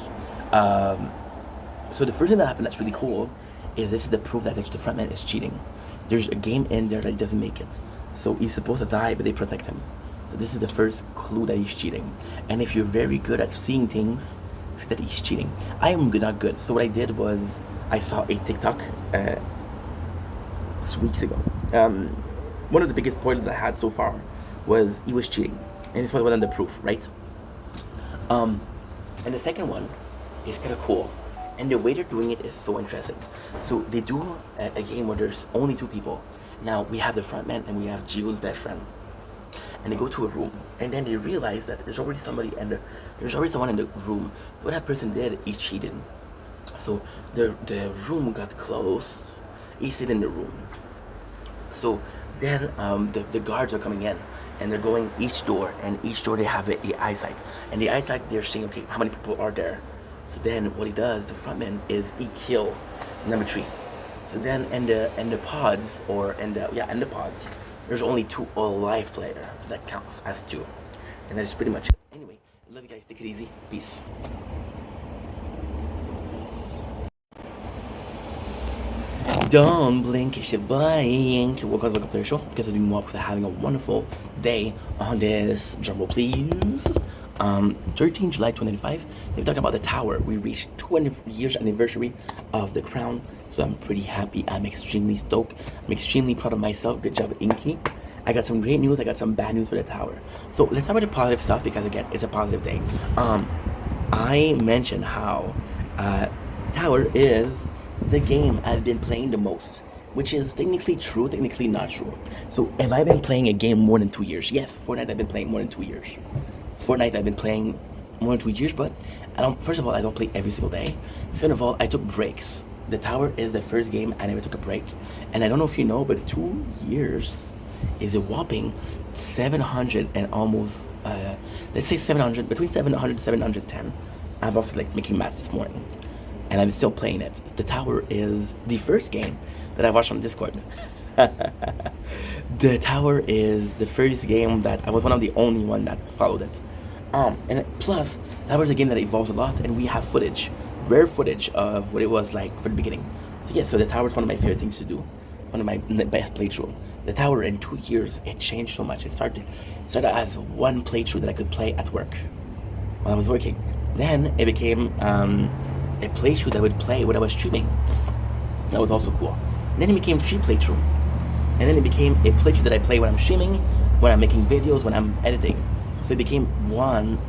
So the first thing that happened that's really cool is this is the proof that the frontman is cheating. There's a game in there that he doesn't make it. So he's supposed to die, but they protect him. So this is the first clue that he's cheating. And if you're very good at seeing things, see that he's cheating. I am not good. So what I did was I saw a TikTok weeks ago. One of the biggest spoilers I had so far was he was cheating. And this was one of the proof, right? And the second one is kind of cool. And the way they're doing it is so interesting. So they do a game where there's only 2 people. Now we have the front man and we have Jiwoon's best friend. And they go to a room, and then they realize that there's already somebody and there's already someone in the room. So what that person did, he cheated. So the room got closed. He stayed in the room. So then the guards are coming in, and they're going each door, and each door they have the eyesight. And the eyesight, they're saying, okay, how many people are there? So then what he does, the frontman, is he kill number 3. So then in the pods, in the pods, there's only 2 alive player that counts as 2. And that is pretty much it. Anyway, love you guys, take it easy, peace. Don't blink, it's your blink. Welcome to the show. Because I'm doing well for having a wonderful day on this. Drumroll, please. 13 July 2025. We're talking about the tower. We reached 20 years anniversary of the crown. So I'm pretty happy. I'm extremely stoked. I'm extremely proud of myself. Good job, Inky. I got some great news. I got some bad news for the tower. So let's start with the positive stuff because again, it's a positive day. I mentioned how tower is the game I've been playing the most, which is technically true, technically not true. So have I been playing a game more than 2 years? Yes, Fortnite I've been playing more than 2 years. Fortnite I've been playing more than 2 years, but first of all, I don't play every single day. Second of all, I took breaks. The tower is the first game I never took a break. And I don't know if you know, but 2 years is a whopping 700 and almost, let's say 700, between 700 and 710. I've also like making maths this morning. And I'm still playing it. The tower is the first game that I watched on Discord. The tower is the first game that I was one of the only one that followed it. And plus, that was a game that evolves a lot, and we have footage, rare footage of what it was like for the beginning. So yeah, so the tower is one of my favorite things to do, one of my best playthrough. The tower in 2 years, it changed so much. It started as one playthrough that I could play at work while I was working. Then it became a playthrough that I would play when I was streaming. That was also cool. And then it became 3 playthrough. And then it became a playthrough that I play when I'm streaming, when I'm making videos, when I'm editing. So it became one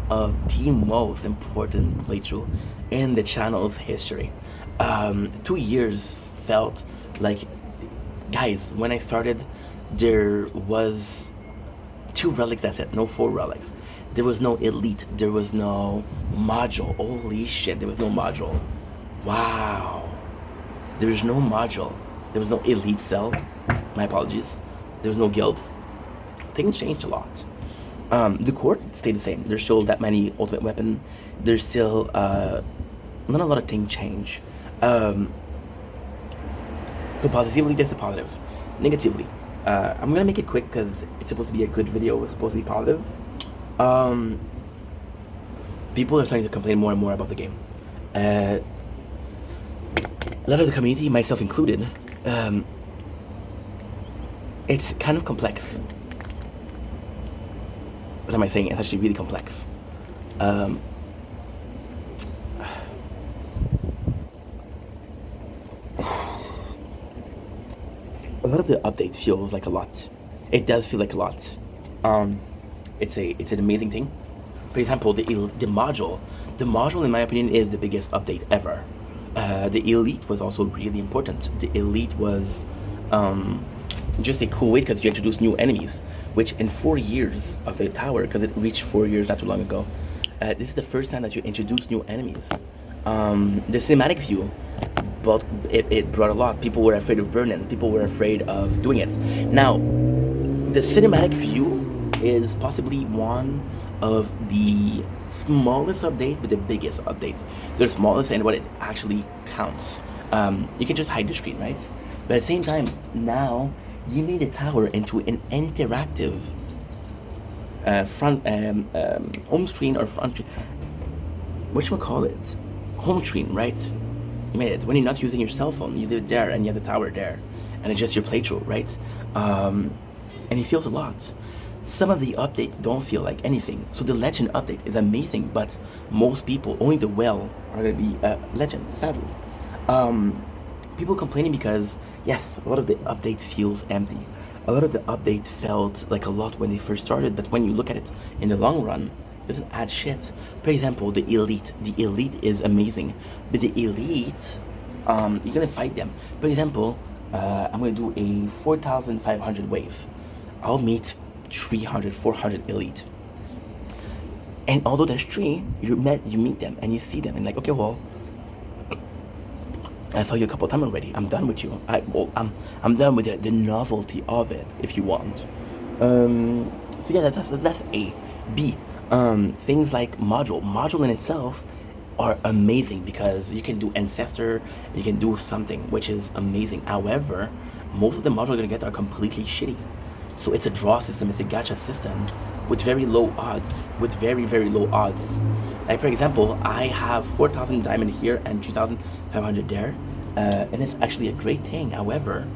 of the most important playthrough in the channel's history. 2 years felt like, guys, when I started, there was 2 relics, that's it, no 4 relics. There was no elite, there was no module. Holy shit, there was no module. Wow. There was no module. There was no elite cell. My apologies. There was no guild. Things changed a lot. The court stayed the same. There's still that many ultimate weapon. There's still not a lot of things change. So positively, that's a positive. Negatively, I'm gonna make it quick because it's supposed to be a good video. It's supposed to be positive. People are starting to complain more and more about the game. A lot of the community, myself included, it's kind of complex. What am I saying? It's actually really complex. A lot of the update feels like a lot. It does feel like a lot. It's an amazing thing. For example, the module, The module, in my opinion, is the biggest update ever. The Elite was also really important. The Elite was just a cool way because you introduce new enemies, which in 4 years of the tower, because it reached 4 years not too long ago, this is the first time that you introduce new enemies. The cinematic view, but it brought a lot. People were afraid of burn-ins. People were afraid of doing it. Now, the cinematic view is possibly one of the smallest update, but the biggest update. They're the smallest and what it actually counts. You can just hide the screen, right? But at the same time, now you made the tower into an interactive front home screen or front. What should we call it? Home screen, right? You made it when you're not using your cell phone. You leave it there, and you have the tower there, and it's just your playthrough, right? And it feels a lot. Some of the updates don't feel like anything. So the legend update is amazing, but most people, only the well, are gonna be legend. Sadly, people complaining because yes, a lot of the update feels empty. A lot of the update felt like a lot when they first started, but when you look at it in the long run, it doesn't add shit. For example, the Elite. The Elite is amazing, but the Elite, you're gonna fight them. For example, I'm gonna do a 4,500 wave. I'll meet 300, 400 Elite. And although there's 3, you meet them and you see them and like, okay, well, I saw you a couple times already. I'm done with you. I'm done with the novelty of it, if you want. So yeah, that's A. B. Things like module in itself are amazing because you can do ancestor, you can do something which is amazing. However, most of the modules you're gonna get are completely shitty. So it's a draw system, it's a gacha system with very low odds, with very, very low odds. Like for example, I have 4,000 diamond here and 3,500 there, and it's actually a great thing. However,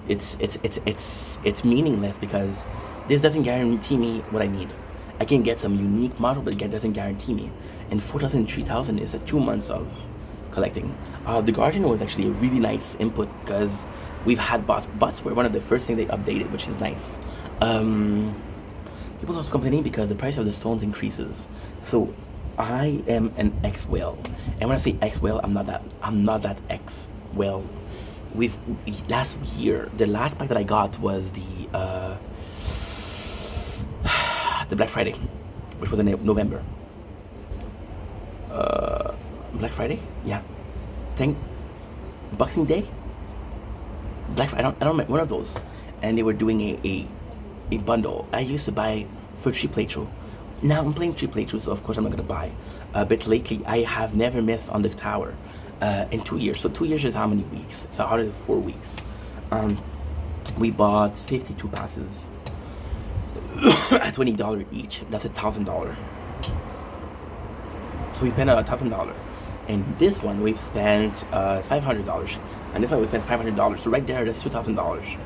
it's meaningless because this doesn't guarantee me what I need. I can get some unique model, but it doesn't guarantee me. And 4,000 and 3,000 is 2 months of collecting. The Guardian was actually a really nice input because we've had bots. Bots were one of the first things they updated, which is nice. People are also complaining because the price of the stones increases. So I am an X whale, and when I say X whale, I'm not that X whale. Last year, the last pack that I got was the Black Friday, which was in November. Black Friday, yeah. Boxing Day. I don't remember, one of those, and they were doing a bundle. I used to buy for 3 playthrough. Now I'm playing 3 playthroughs, so of course I'm not gonna buy. But lately I have never missed on the tower in 2 years. So 2 years is how many weeks? It's 104 weeks. We bought 52 passes at $20 each. That's $1,000. So we spent $1,000. And this one we've spent $500. And this one we spent $500. So right there, that's $2,000,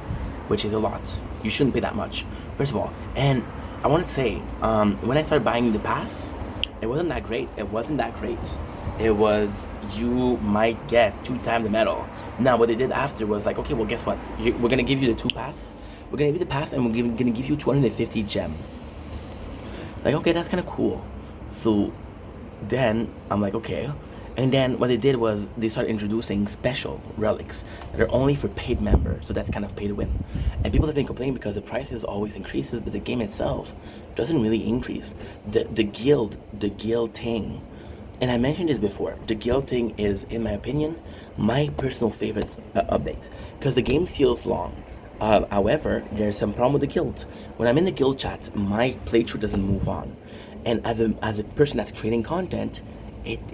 which is a lot. You shouldn't pay that much, first of all. And I want to say, when I started buying the pass, it wasn't that great. It was, you might get 2 times the medal. Now what they did after was like, okay, well guess what? We're gonna give you the 2 pass. We're gonna give you the pass, and we're gonna give you 250 gem. Like, okay, that's kind of cool. So then I'm like, okay. And then what they did was they started introducing special relics that are only for paid members. So that's kind of pay to win. And people have been complaining because the prices always increases, but the game itself doesn't really increase. The guild thing, and I mentioned this before, the guild thing is, in my opinion, my personal favorite update because the game feels long. However, there's some problem with the guild. When I'm in the guild chat, my playthrough doesn't move on, and as a person that's creating content,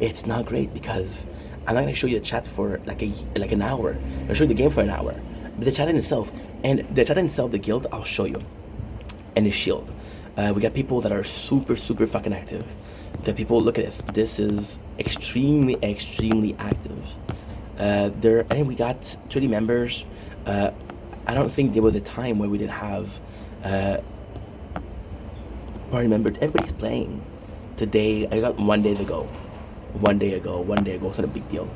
it's not great because I'm not gonna show you the chat for like an hour. I'll show you the game for an hour, but the chat in itself, the guild, I'll show you, and the shield. We got people that are super fucking active. We got people. Look at this. This is extremely active. And we got 30 members. I don't think there was a time where we didn't have party members. Everybody's playing. Today, I got 1 day ago. It's not a big deal.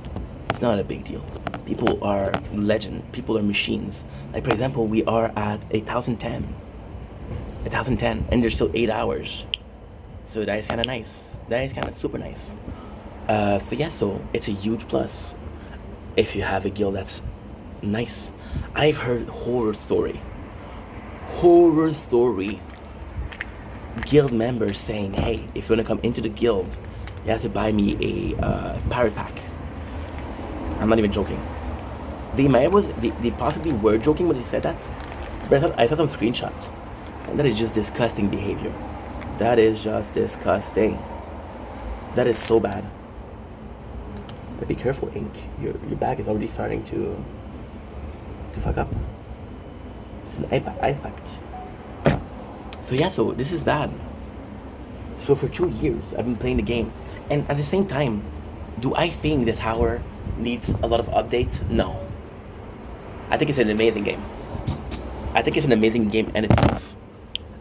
It's not a big deal. People are legend. People are machines. Like for example, we are at 1,010, and there's still 8 hours. So that is kind of nice. That is kind of super nice. So yeah, so it's a huge plus if you have a guild that's nice. I've heard horror story guild members saying, hey, if you want to come into the guild, you have to buy me a pirate pack. I'm not even joking. They possibly were joking when they said that, but I saw some screenshots, and that is just disgusting behavior. That is just disgusting. That is so bad. But be careful, Ink. Your back is already starting to fuck up. It's an ice pact. So yeah, so this is bad. So for 2 years, I've been playing the game, and at the same time, do I think this tower needs a lot of updates? No. I think it's an amazing game. I think it's an amazing game in itself.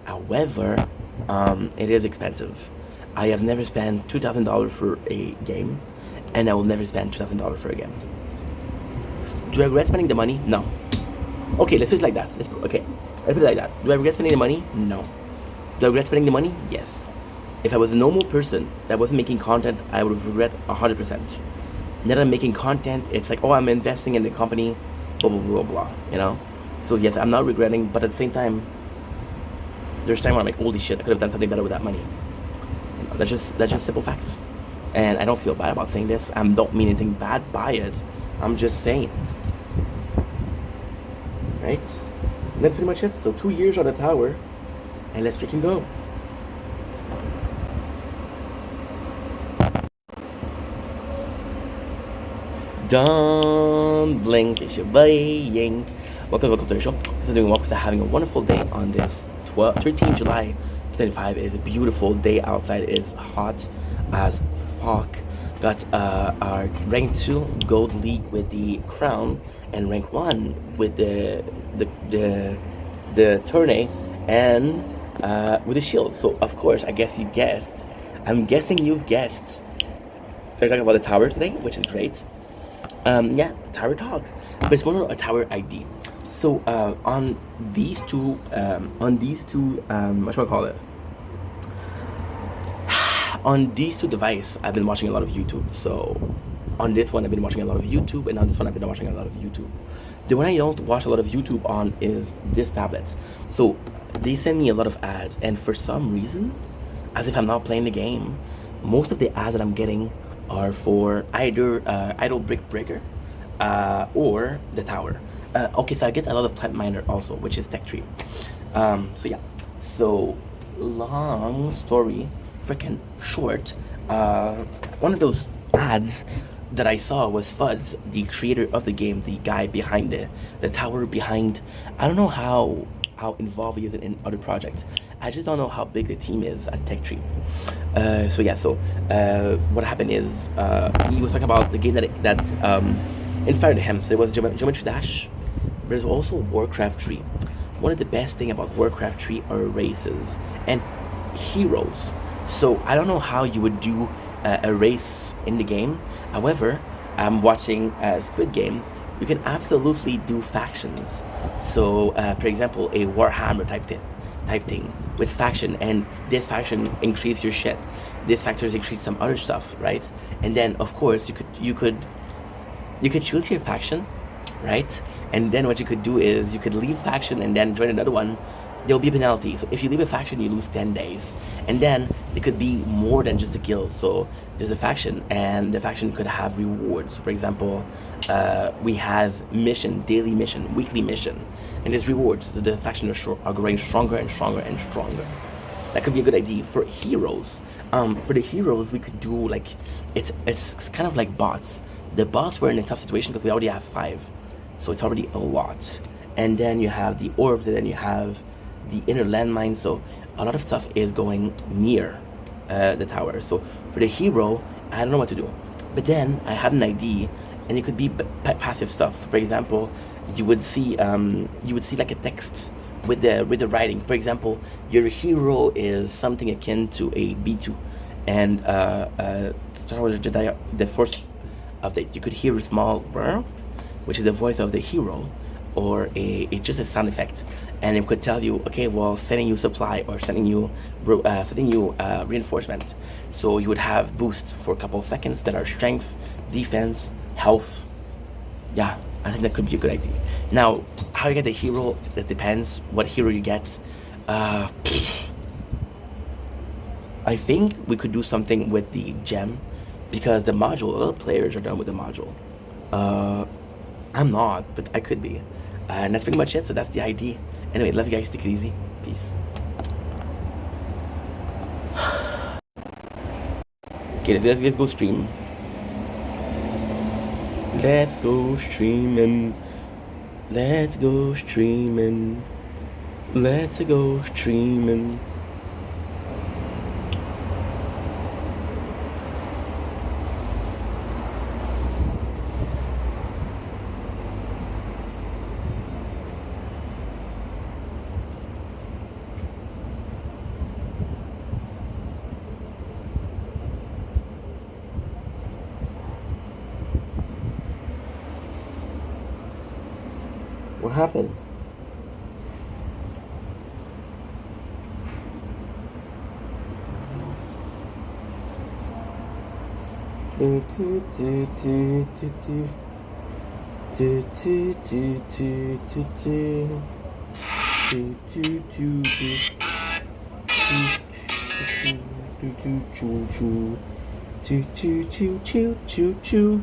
However, it is expensive. I have never spent $2,000 for a game, and I will never spend $2,000 for a game. Do I regret spending the money? No. Okay, let's do it like that. Let's put it like that. Do I regret spending the money? No. Do I regret spending the money? Yes. If I was a normal person that wasn't making content, I would regret 100%. Now that I'm making content, it's like, oh, I'm investing in the company, blah, blah, blah, blah, you know? So yes, I'm not regretting, but at the same time, there's time when I'm like, holy shit, I could have done something better with that money. You know, that's just simple facts. And I don't feel bad about saying this. I don't mean anything bad by it. I'm just saying. Right? And that's pretty much it. So 2 years on the tower, and let's freaking go. Don't blink if you're buying. Welcome to the show. I'm doing well because I'm having a wonderful day on this 13 July 2025. It is a beautiful day outside. It is hot as fuck. Got our rank 2 gold league with the crown and rank 1 with the tourney and with the shield. So of course, I guess you guessed. I'm guessing you've guessed. So we're talking about the tower today, which is great. Yeah, tower talk, but it's more a tower ID. So on these two, what should I call it? On these two devices, I've been watching a lot of YouTube. So on this one, I've been watching a lot of YouTube, and on this one, I've been watching a lot of YouTube. The one I don't watch a lot of YouTube on is this tablet. So they send me a lot of ads, and for some reason, as if I'm not playing the game, most of the ads that I'm getting are for either Idle Brick Breaker or the tower. Okay, so I get a lot of Plant Miner also, which is Tech Tree. So yeah, so long story, freaking short. One of those ads that I saw was Fuds, the creator of the game, the guy behind the tower behind. I don't know how involved he is in other projects. I just don't know how big the team is at Tech Tree. So yeah, so what happened is he was talking about the game that inspired him. So it was Geometry Dash. There's also Warcraft 3. One of the best thing about Warcraft 3 are races and heroes. So I don't know how you would do a race in the game. However, I'm watching Squid Game. You can absolutely do factions. So, for example, a Warhammer type thing with faction, and this faction increase your shit. This factors increase some other stuff, right? And then, of course, you could choose your faction, right? And then what you could do is you could leave faction and then join another one. There'll be a penalty. So if you leave a faction, you lose 10 days. And then it could be more than just a guild. So there's a faction, and the faction could have rewards. For example, we have daily mission, weekly mission, and there's rewards. So the factions are growing stronger and stronger and stronger. That could be a good idea for heroes. For the heroes, we could do like it's kind of like bots. The bots were in a tough situation because we already have 5, so it's already a lot. And then you have the orbs, and then you have the inner landmine. So a lot of stuff is going near the tower. So for the hero, I don't know what to do. But then I had an idea, and it could be passive stuff. For example, you would see like a text with the writing. For example, your hero is something akin to a B2, and Star Wars Jedi, the Force update. You could hear a small which is the voice of the hero, or just a sound effect, and it could tell you, okay, well, sending you supply or sending you reinforcement. So you would have boosts for a couple of seconds that are strength, defense, health. Yeah, I think that could be a good idea. Now, how you get the hero, that depends what hero you get. Uh, I think we could do something with the gem, because the module, a lot of players are done with the module. I'm not, but I could be. And that's pretty much it, so that's the ID. Anyway, love you guys, take it easy. Peace. Okay, let's go stream. Let's go streaming. Let's go streaming. Let's go streaming. What happened? Do do do do do do. Do do do do do do. Do do do do. Do do choo choo. Choo choo choo choo choo choo.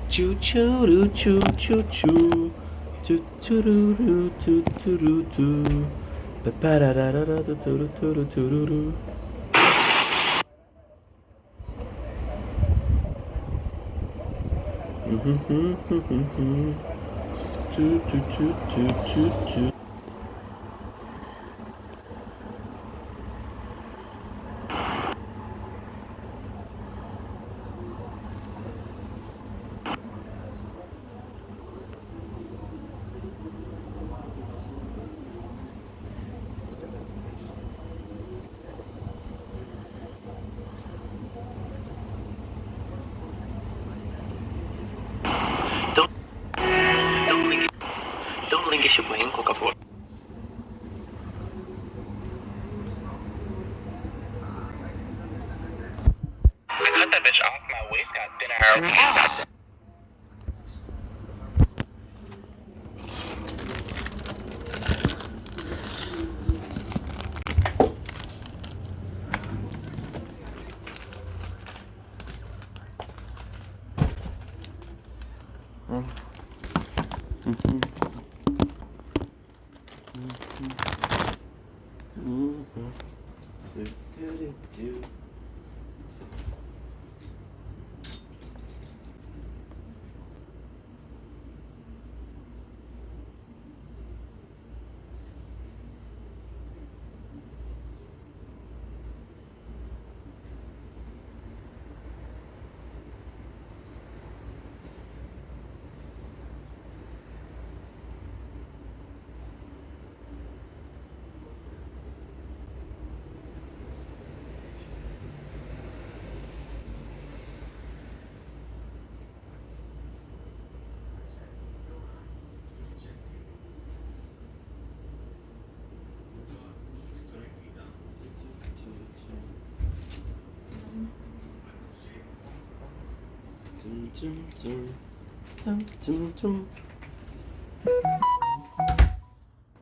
Choo choo doo choo choo choo. Choo choo doo doo doo doo doo doo. Ba ba da da da da da doo doo doo doo doo doo. Choo choo choo choo choo choo. Don't link esse banho, por favor. I cut that bitch off my waist, got dinner.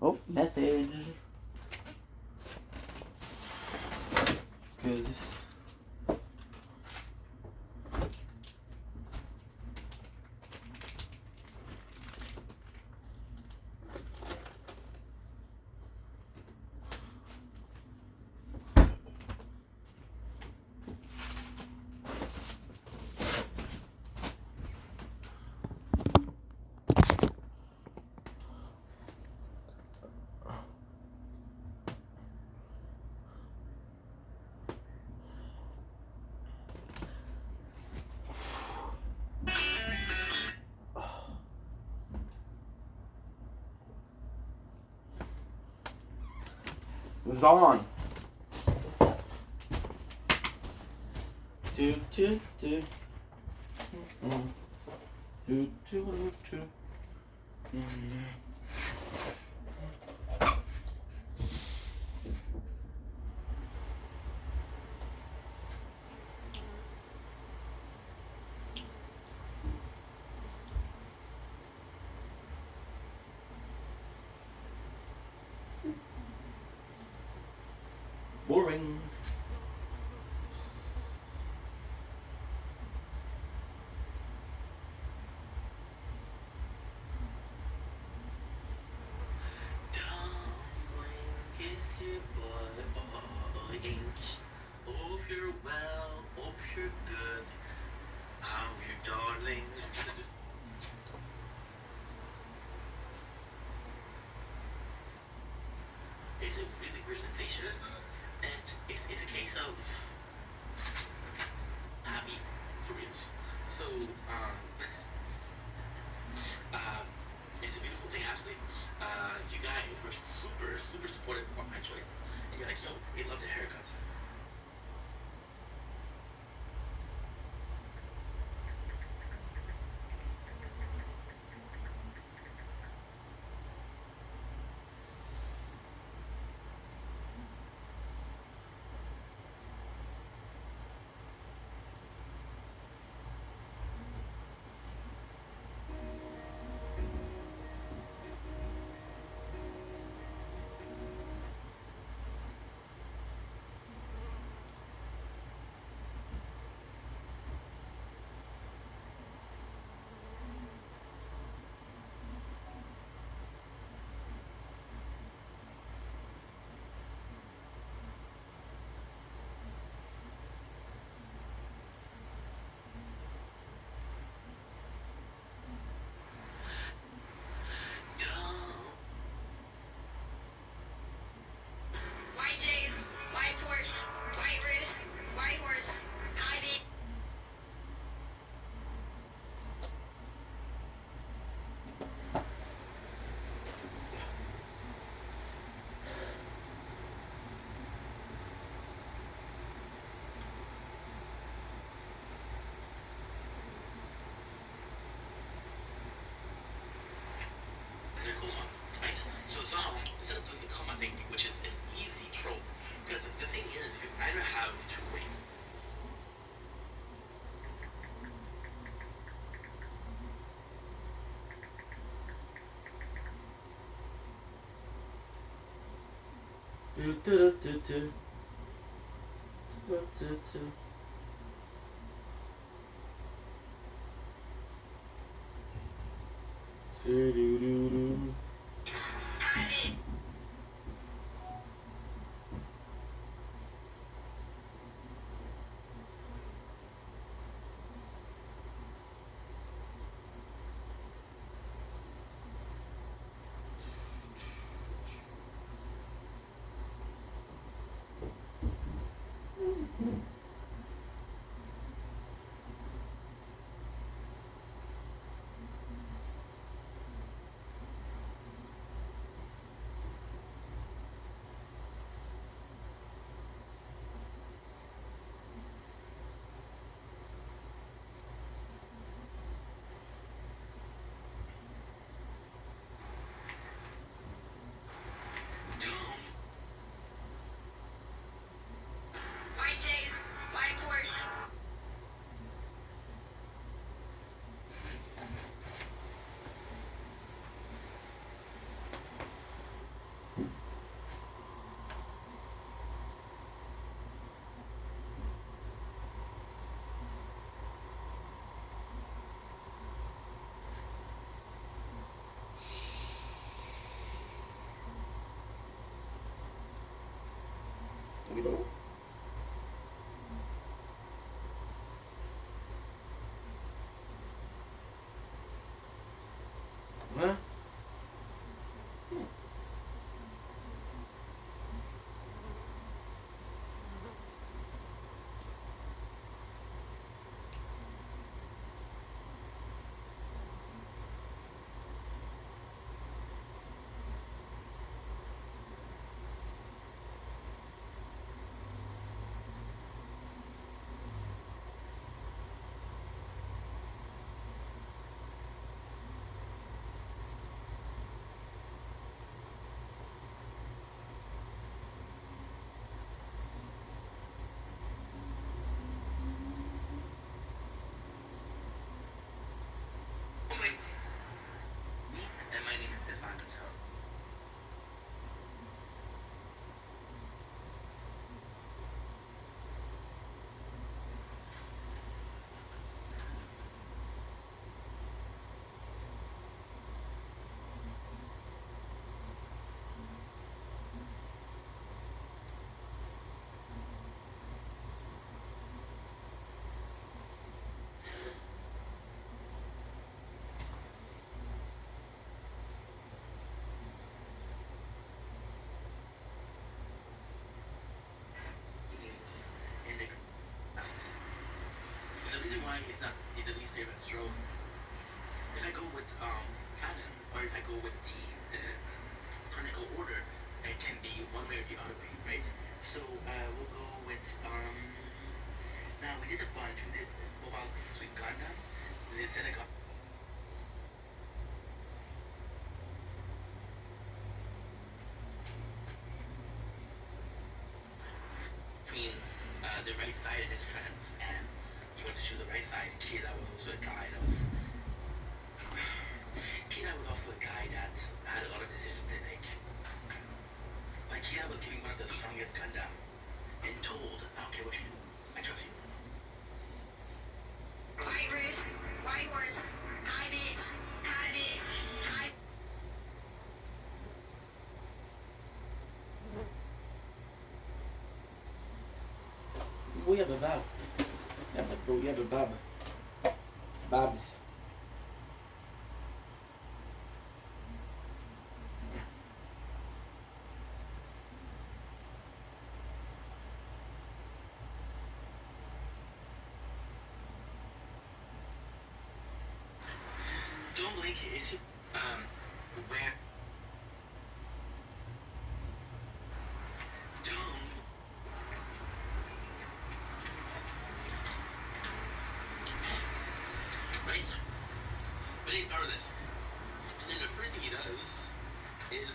Oh, message. Good. It's all on. Do do do. Do do do. Boring. Kiss your boy, hope you're well, hope you're good. How you darling? It's a really presentation, and it's a case of happy for reals. So, uh, it's a beautiful thing, actually. You guys were super, super supportive of my choice. And you're like, yo, we love the haircut. White Jays, white Porsche, white Roos, white horse, Ivy. They're coma, right? So Zom, instead of doing the coma thing, which is an easy trope, because the thing is, you either have two ways. favorite. So if I go with canon, or if I go with the chronological order, it can be one way or the other way, right? So we'll go with now we did a bunch. We did Mobile Suit Gundam, the Seneca. Between the right side and his friends, and you went to choose the right side. Kira was also a guy that was. Kira was also a guy that had a lot of decisions to make. Like Kira was giving one of the strongest Gundam, and told, "I don't care what you do, I trust you." White Ruth, White Horse, hi bitch, hi bitch, hi. We have a Bab. Yeah, but bro, we have a Bab. Babs. Don't blink is where don't right? But he's part of this. And then the first thing he does is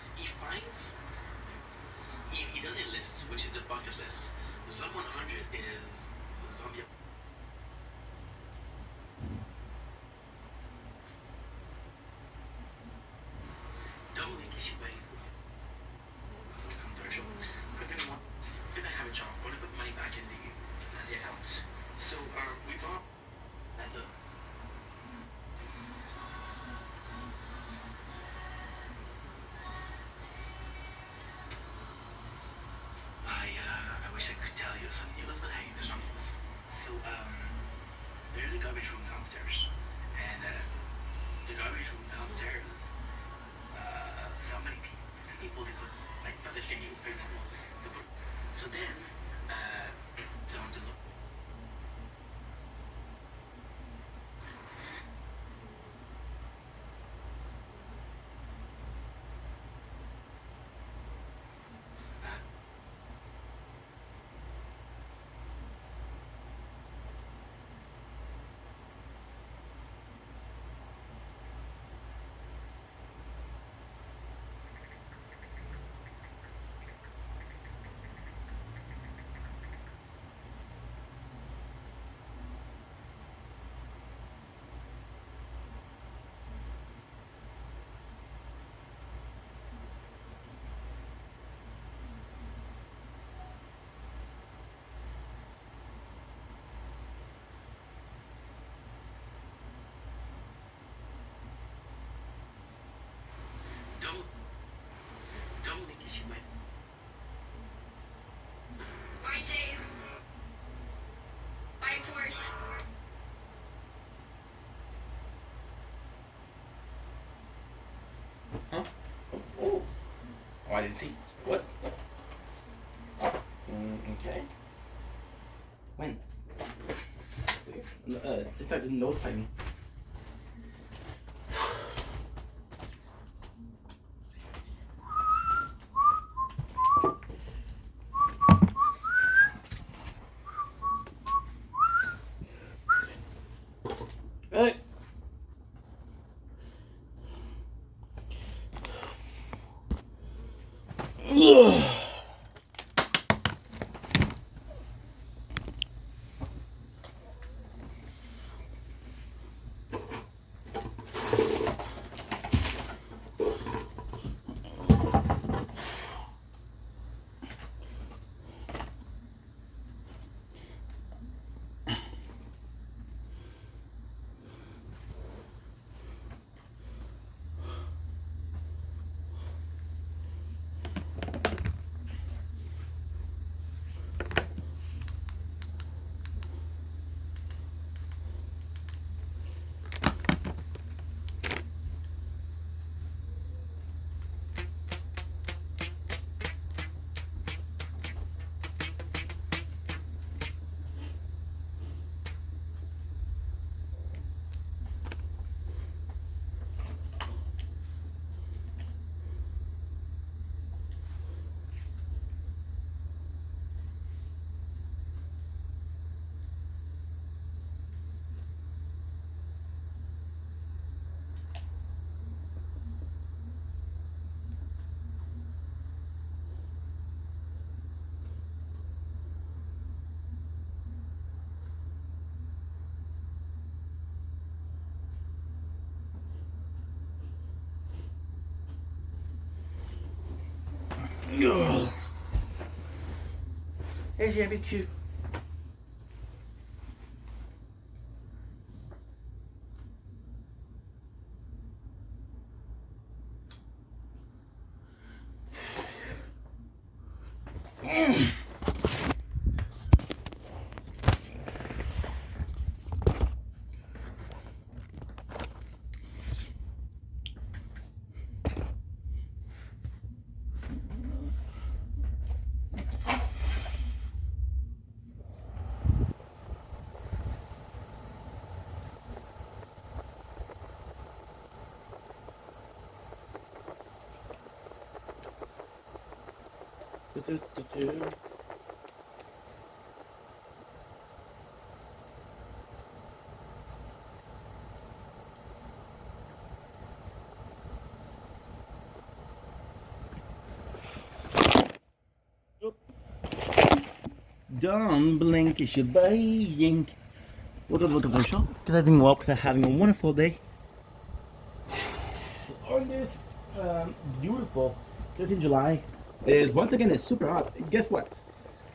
he does a list, which is a bucket list. Zone 100 is zombie. Don't blink is way. Commercial. Because then if I have a job, I want to put money back in the account. So we bought at the I wish I could tell you some news, but hey, there's no news. So there's a garbage room downstairs, and the garbage room downstairs, some people they put like something you can use, for example, they put. So then someone to look. Don't think she might. White J's, White Porsche. Huh? Oh. Oh, I didn't see. What? Okay. When? In fact, didn't notify me. Hey. Ugh. Ugh. Hey, j'ai cute. Don't blink, it's your baying. Welcome to the show. Because I've been well, because I'm having a wonderful day. On this beautiful 13th July. It is, once again, it's super hot. Guess what?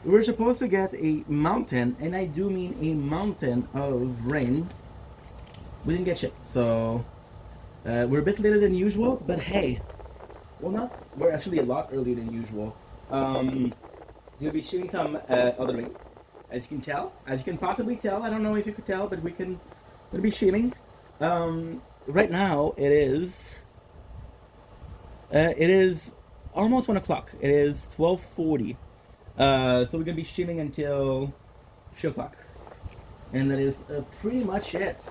We were supposed to get a mountain, and I do mean a mountain of rain. We didn't get shit, so we're a bit later than usual, but hey, well, not, we're actually a lot earlier than usual. We'll be shooting some other rain, as you can tell, as you can possibly tell. I don't know if you could tell, but we'll be streaming. Right now it is almost 1 o'clock. It is 12:40. So we're gonna be streaming until 3 o'clock, and that is pretty much it.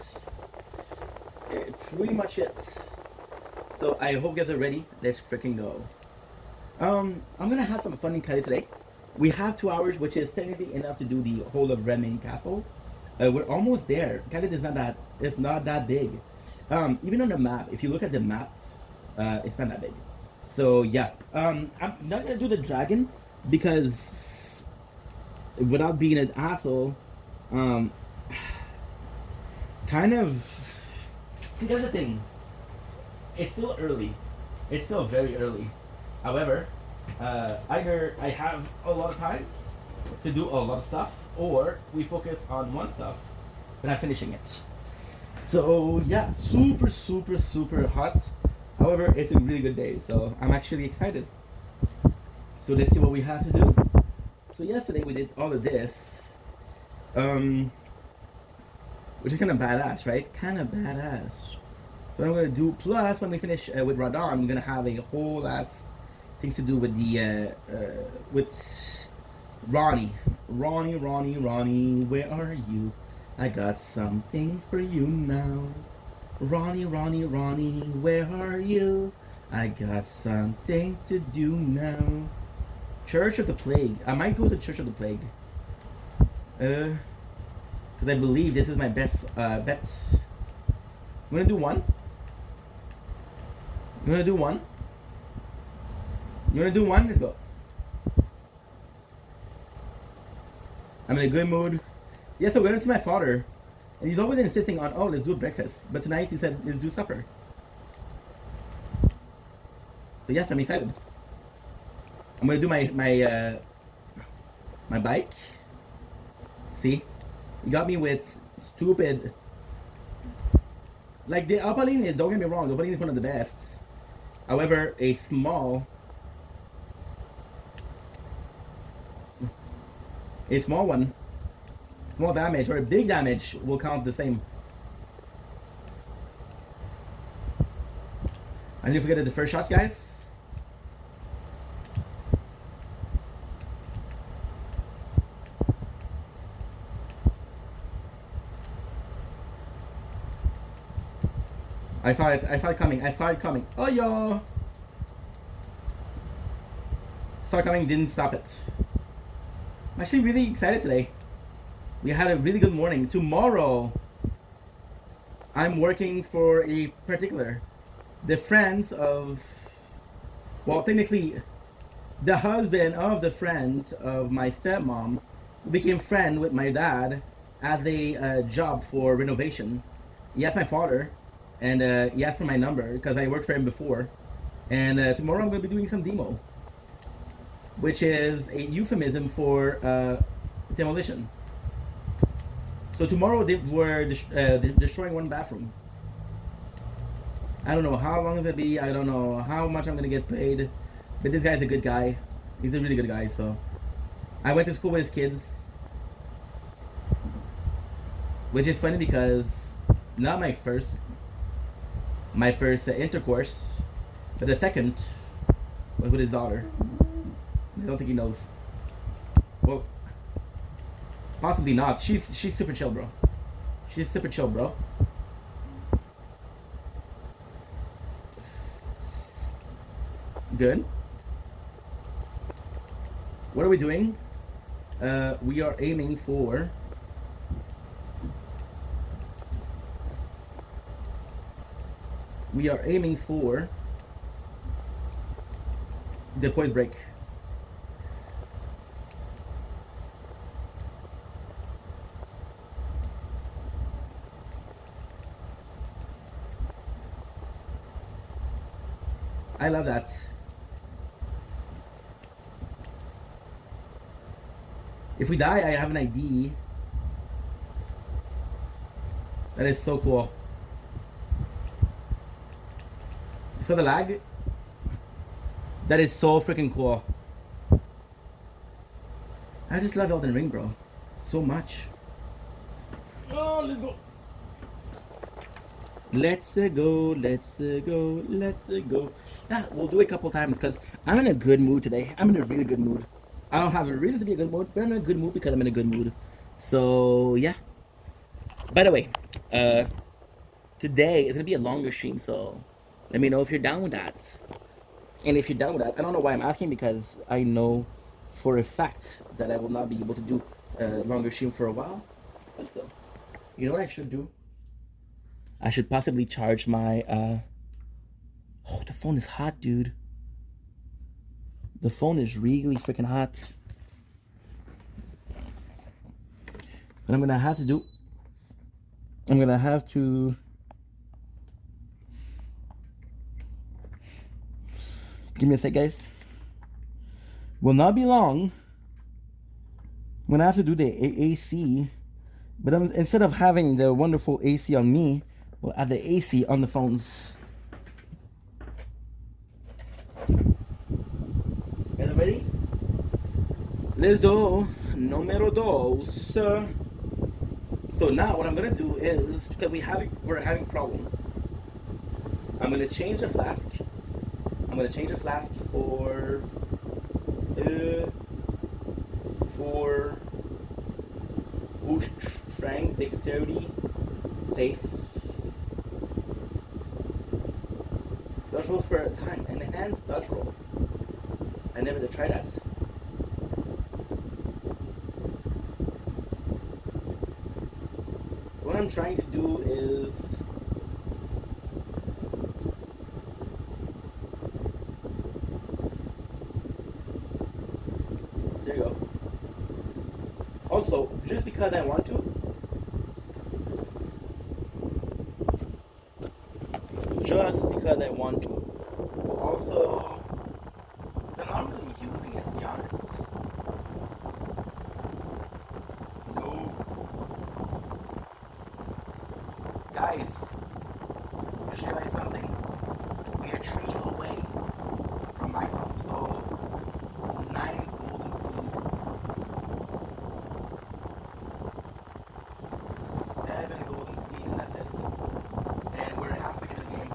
Pretty much it. So I hope you guys are ready. Let's freaking go. I'm gonna have some fun in Cali today. We have 2 hours, which is technically enough to do the whole of Remain Castle. We're almost there. Cali is not that big. Even on the map, if you look at the map, it's not that big. So yeah, I'm not gonna do the dragon because without being an asshole, kind of. See, that's the thing. It's still early. It's still very early. However, either I have a lot of time to do a lot of stuff, or we focus on one stuff, but not finishing it. So yeah, super hot. However, it's a really good day, so I'm actually excited. So let's see what we have to do. So yesterday we did all of this, which is kind of badass, right? Kind of badass. So I'm gonna do, plus when we finish with Radon, I'm gonna have a whole ass things to do with the with Ronnie, where are you? I got something for you now. Ronnie, where are you? I got something to do now. Church of the Plague. I might go to Church of the Plague. Because I believe this is my best bet. I'm gonna do one. You wanna do one? You wanna do one? Let's go. I'm in a good mood. Yeah, so we're gonna see my father. And he's always insisting on, oh, let's do breakfast. But tonight he said, let's do supper. So yes, I'm excited. I'm gonna do my bike. See? You got me with stupid. Like the Alpine is, don't get me wrong, the Alpine is one of the best. However, a small one, small damage or a big damage will count the same. I didn't forget the first shots, guys. I saw it coming. Oh yo! Saw it coming, didn't stop it. I'm actually really excited today. We had a really good morning. Tomorrow, I'm working for a particular, the friends of, well, technically, the husband of the friend of my stepmom became friend with my dad as a job for renovation. He asked my father, and he asked for my number because I worked for him before. And tomorrow I'm going to be doing some demo. which is a euphemism for demolition. So tomorrow they were destroying one bathroom. I don't know how long it'll be. I don't know how much I'm gonna get paid, but this guy's a good guy. He's a really good guy. So I went to school with his kids, which is funny because not my first intercourse, but the second was with his daughter. I don't think he knows. Well, possibly not. She's super chill, bro. She's super chill, bro. Good. What are we doing? We are aiming for the point break. I love that. If we die, I have an ID. That is so cool. You saw the lag? That is so freaking cool. I just love Elden Ring, bro. So much. Oh, let's go. Let's go, let's go, let's go. Yeah, we'll do it a couple times because I'm in a good mood today. I'm in a really good mood. I don't have a reason to be in a good mood, but I'm in a good mood because I'm in a good mood. So, yeah. By the way, today is going to be a longer stream, so let me know if you're down with that. And if you're down with that, I don't know why I'm asking because I know for a fact that I will not be able to do a longer stream for a while. But still, you know what I should do? I should possibly charge my, oh, the phone is hot, dude. The phone is really freaking hot. What I'm gonna have to do, I'm gonna have to give me a sec, guys. Will not be long. I'm gonna have to do the AC, but instead of having the wonderful AC on me, we'll have the AC on the phones. Guys, ready? Let's do numero dos. So now what I'm gonna do is because we're having problem. I'm gonna change the flask. I'm gonna change the flask for boost strength, dexterity, faith. Dodge rolls for a time. Enhanced dodge roll. I never did try that. What I'm trying to do is there you go. Also, just because I want to, also, I'm not really using it to be honest. No. Guys, just realized something. We are tree away from my phone, so 9 golden seed. 7 golden seed, and that's it. And we're halfway through the game.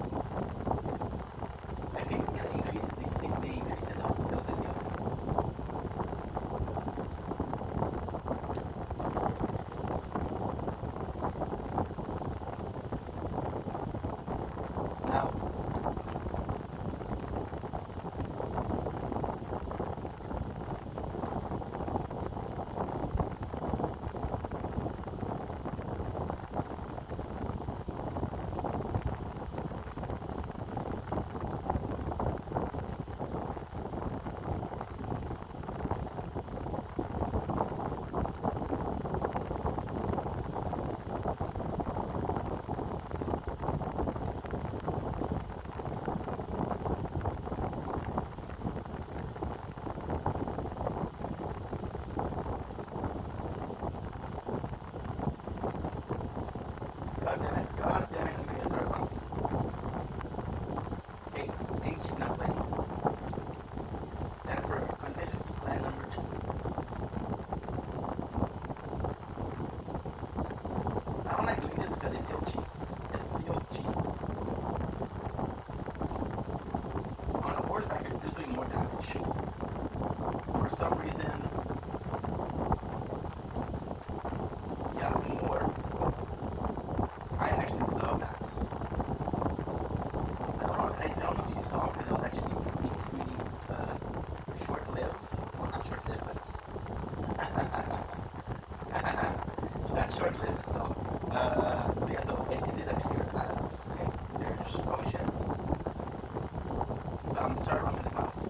start off in his mouth.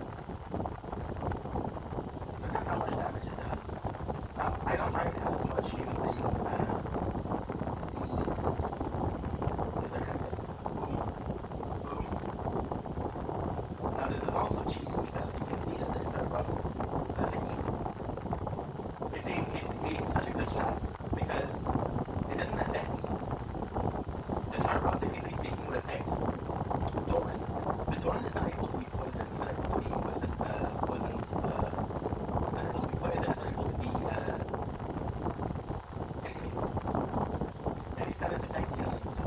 Look at how much damage it does. Now, I don't mind as much using these. These are kind of good. Boom, boom. Now, this is also cheating because you can see that it's very rough. The technique. It's such a good shot because it doesn't affect me. The smart rough, technically speaking, would affect Doran. But Doran is not able to be poisoned. He's not able to be poisoned. Not able to be poisoned. Not able to be anything. And his status effect is not able to.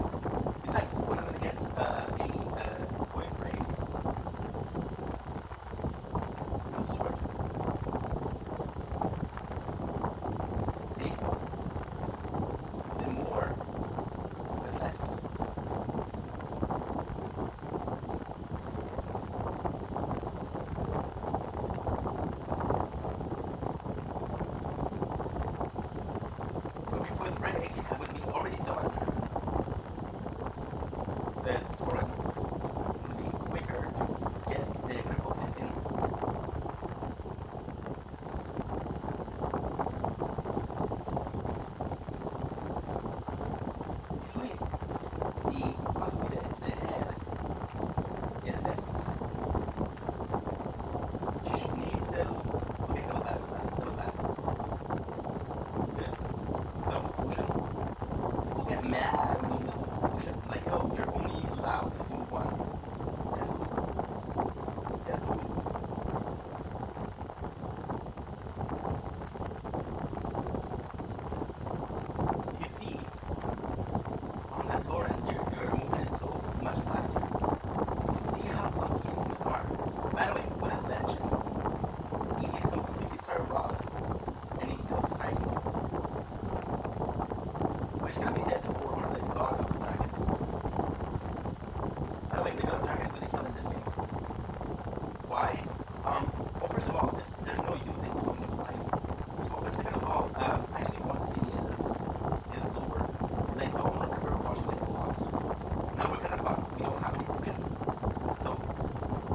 Besides, when I'm gonna get a poison break, that was short. See? Then more, but less. When we poison break, I would be already summoned. The Torrent would be quicker to get the critical hit in. Usually, possibly the head, yeah, the best needs to. Okay, that was bad. Good. Double potion. People get mad when you use double potion. Like, oh, you're only allowed to do one. That's cool. That's cool. You can see on the torrent, your movement is so much faster. You can see how clunky you are. By the way, what a legend. He is completely Scarab, and he's still fighting. Which can be said for one of the god of dragons. By the way, the god of dragons is going to kill in this game. Why? Well, first of all, there's no use in killing them alive. First of all, but second of all, actually what C is lower. And I don't remember watching it once. Now we're kind of fucked. We don't have any potion. So,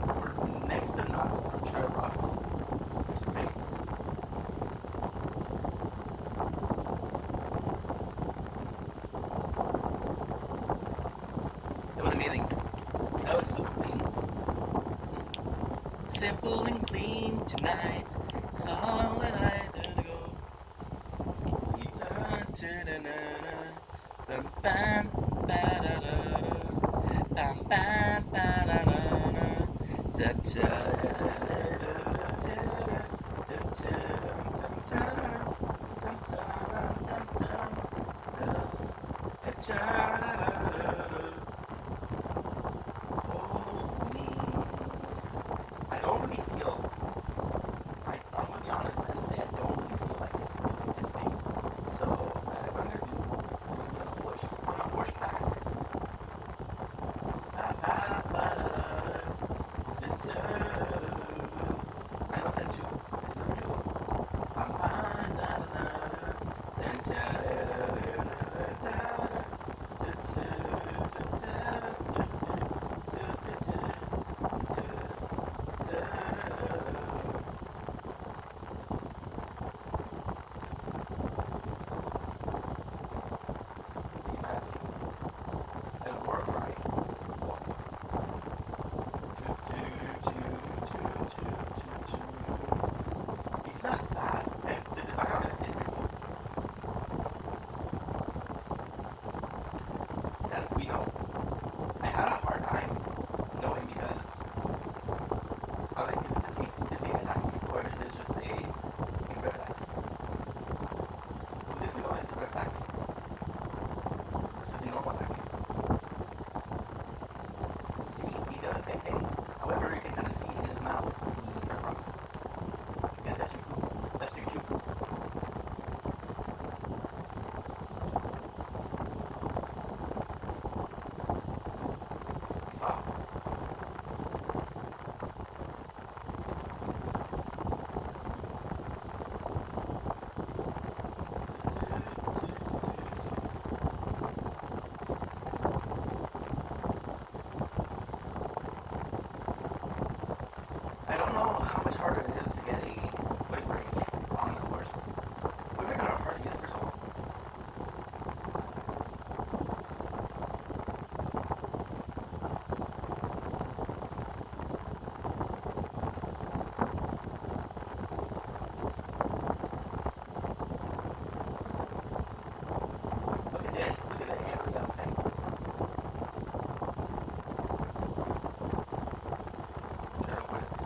we're next to not try rough. Which is great. That was amazing. That was super clean. Simple and clean tonight. It's all that I do to go. Bam bam ba da da da. Bam bam ba da da da. Da da I don't really feel. I'm gonna be honest and say I don't really feel like it's doing anything. So what I'm gonna do, I'm gonna be on a horseback. Ba ba ba da da da da. how much harder it is to get a weight break on a horse. Weight break are hard to get, first of all. Look at this. Look at the area of fence. Try to avoid it.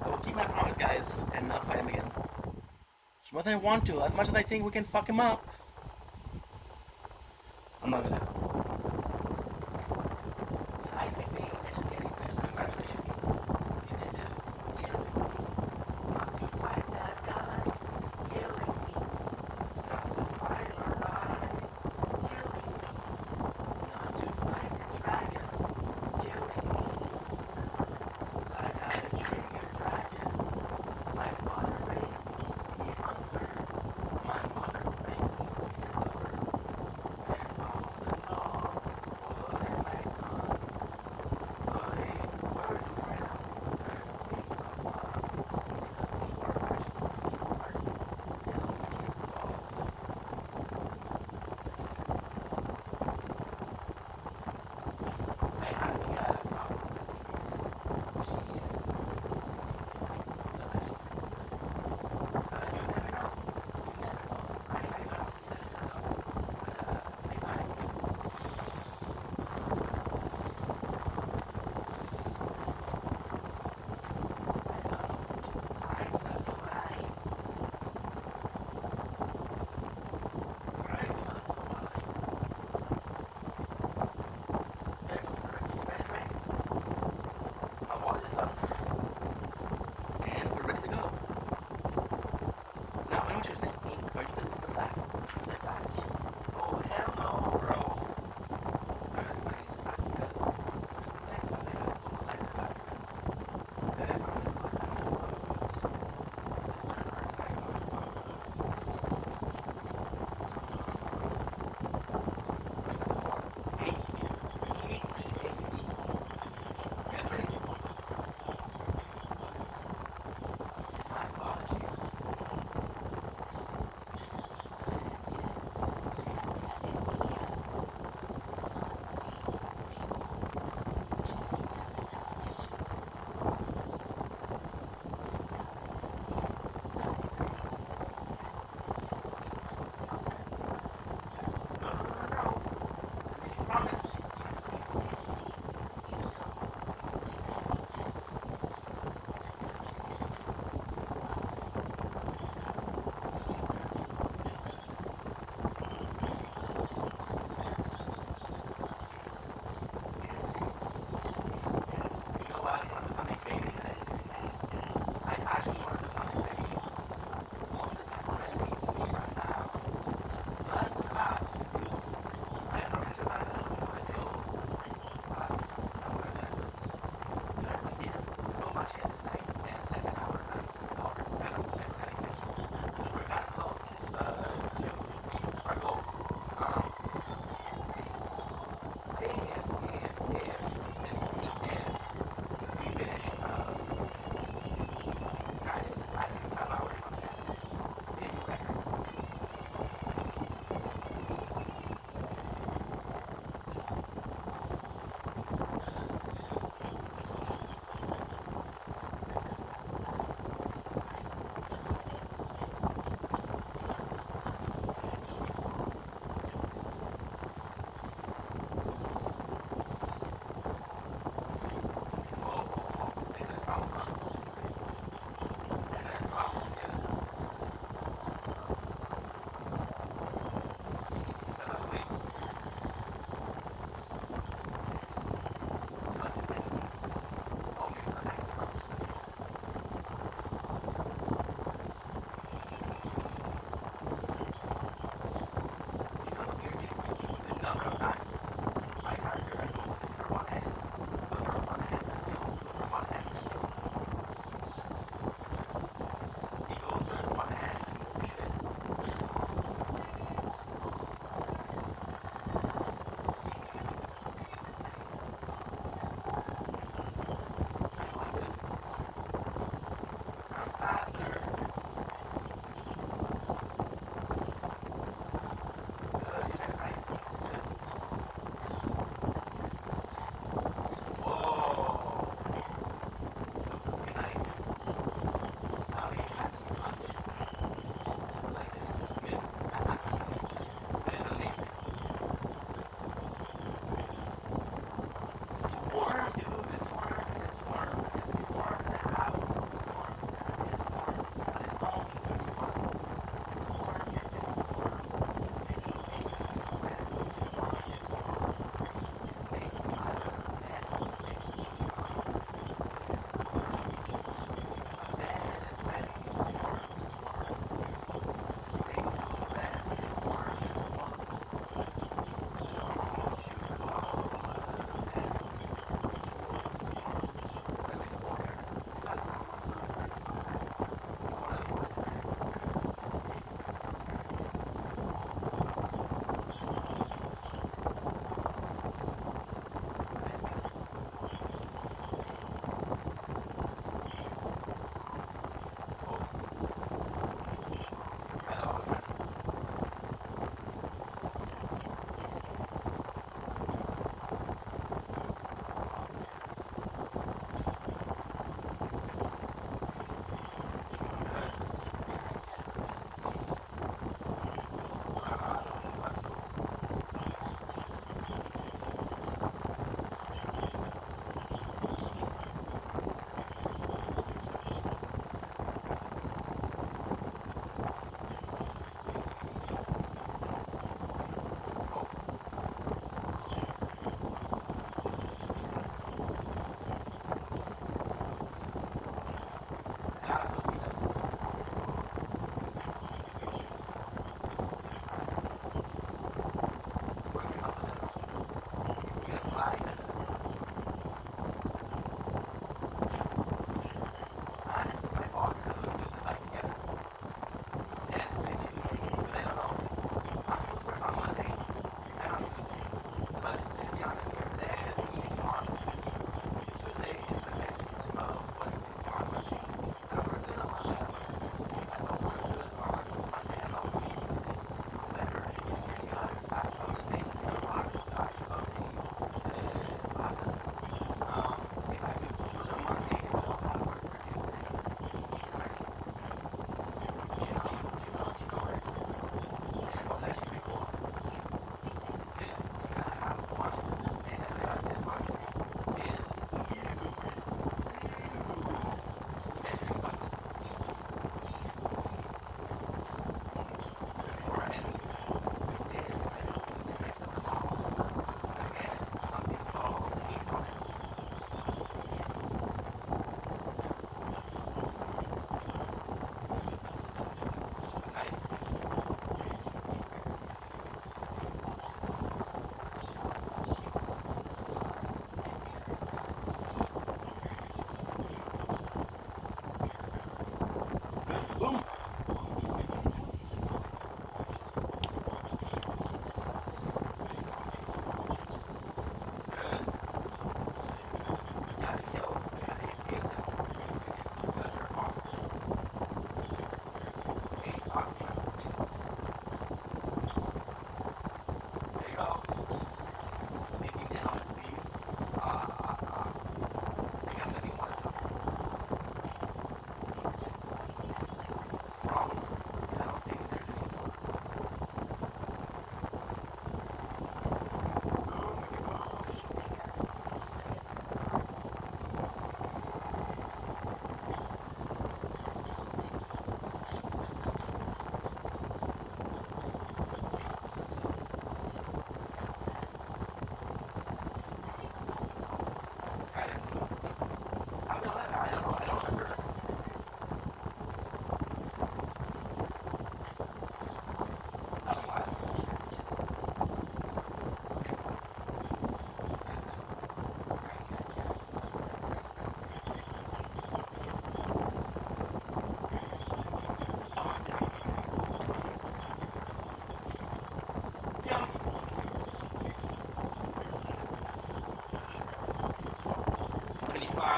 I will keep my promise, guys, and not fight him again. As much as I want to, as much as I think we can fuck him up, I'm not gonna. I think I should get a congratulations because this is killing me. Not to fight that guy, killing me. Not to fight alive, killing me. Not to fight the dragon, killing me. Like how to train your dragon. My father raised me to be a hunter. My mother raised me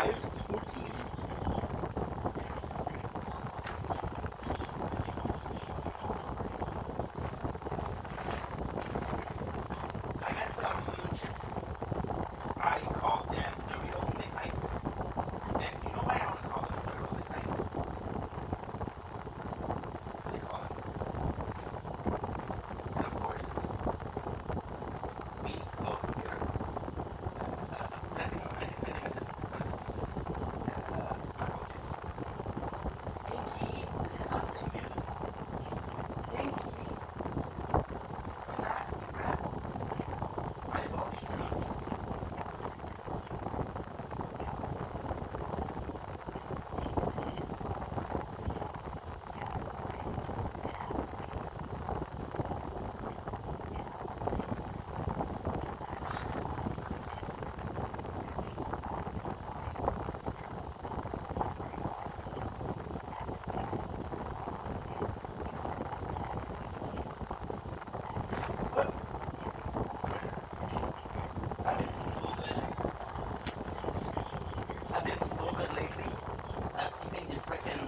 5 to 14. I got some little chips. I call them Doritos Midnights. And you know why I don't call them Doritos Midnights? What do they call them? And of course, we close the computer. I think I just my apologies. Yankee, disgusting, dude. Yankee, it's a nasty breath. My apologies, true. I've been so good. I've been so good lately at keeping the freaking.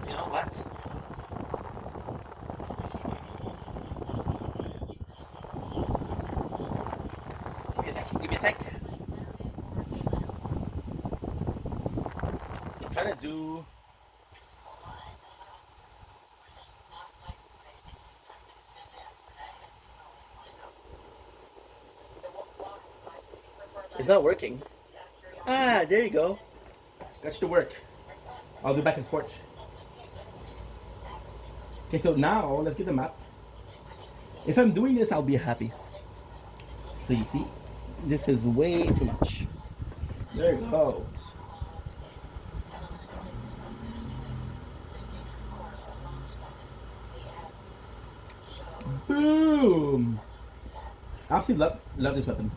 You know what? Give me a sec. Give me a sec. I'm trying to do. It's not working. Ah, there you go. Got you to work. I'll do back and forth. Okay, so now let's get the map. If I'm doing this, I'll be happy. So you see, this is way too much. There you go. Boom! Absolutely love this weapon.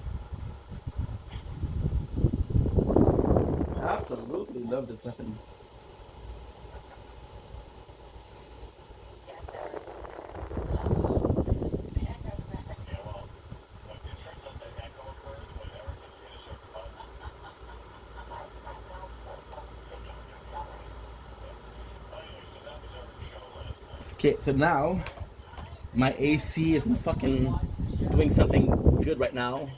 Absolutely love this weapon. Okay, so now my AC is fucking doing something good right now.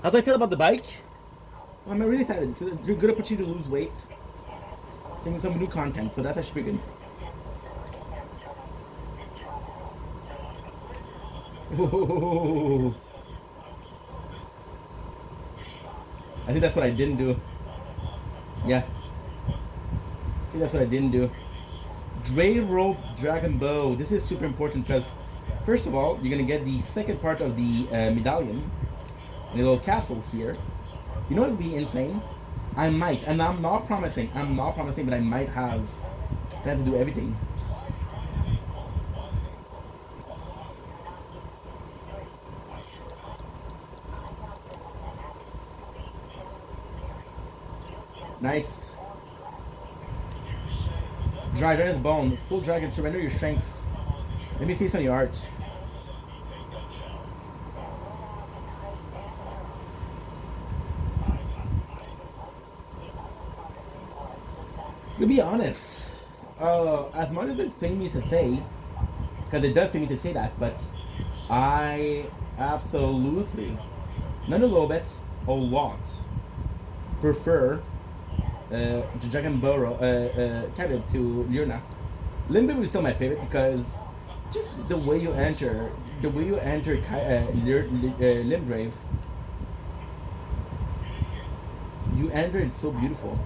How do I feel about the bike? I'm really excited. It's a good opportunity to lose weight. Taking some new content, so that's actually pretty good. Ooh. I think that's what I didn't do. Yeah. I think that's what I didn't do. Dre Rope Dragon Bow. This is super important because, first of all, you're gonna get the second part of the medallion in a little castle here. You know what would be insane? I might, and I'm not promising, but I might have time to do everything. Nice. Dry Dragon's Bone. Full Dragon, surrender your strength. Let me feast on your art. To be honest, as much as it's paying me to say, because it does pay me to say that, but I absolutely, none a little bit, a lot, prefer Dragon Burrow character to Lurna. Limbo is still my favorite because just the way you enter, Limgrave, you enter it so beautiful.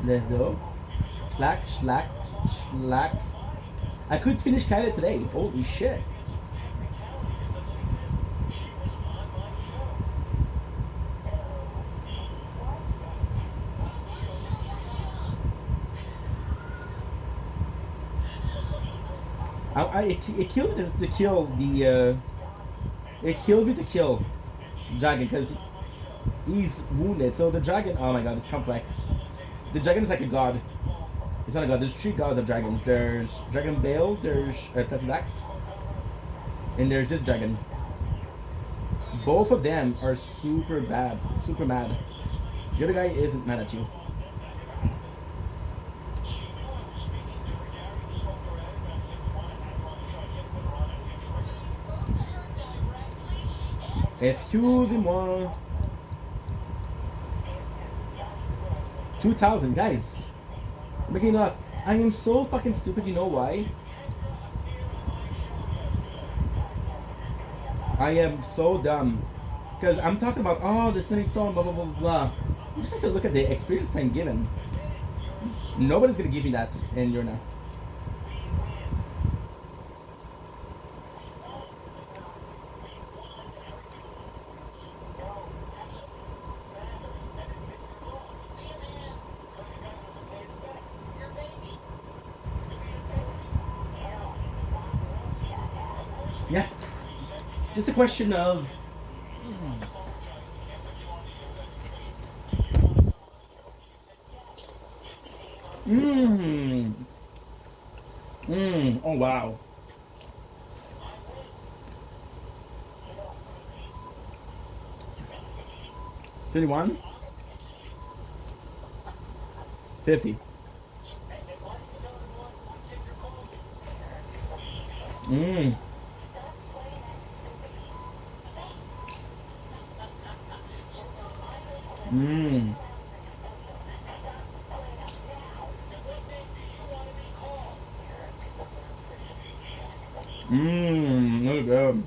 Let's go. Slack. I could finish Kylie today. Holy shit. It kills it to kill the It kills me to kill dragon because he's wounded. So the dragon, oh my god, it's complex. The dragon is like a god. It's not a god. There's three gods of dragons. There's Dragon Bale, there's Tesseract, and there's this dragon. Both of them are super bad, super mad. The other guy isn't mad at you. Excusez-moi. 2,000, guys. I'm making a lot. I am so fucking stupid, you know why? I am so dumb. Because I'm talking about, oh, the Smithing Stone, blah, blah, blah, blah. You just have to look at the experience plan given. Nobody's going to give you that in your now. Yeah. Just a question of... Oh, wow. $21? $50. Mmm. Mmm. Mmm. Look good.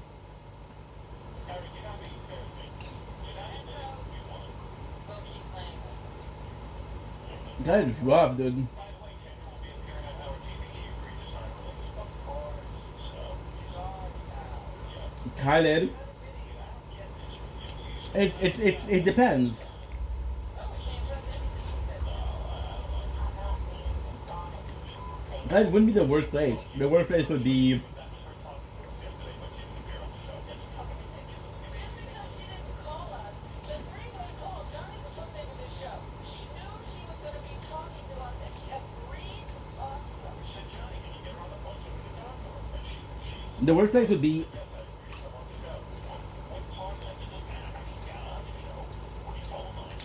That is rough, dude. Khaled. It depends. That wouldn't be the worst place. The worst place would be... The worst place would be...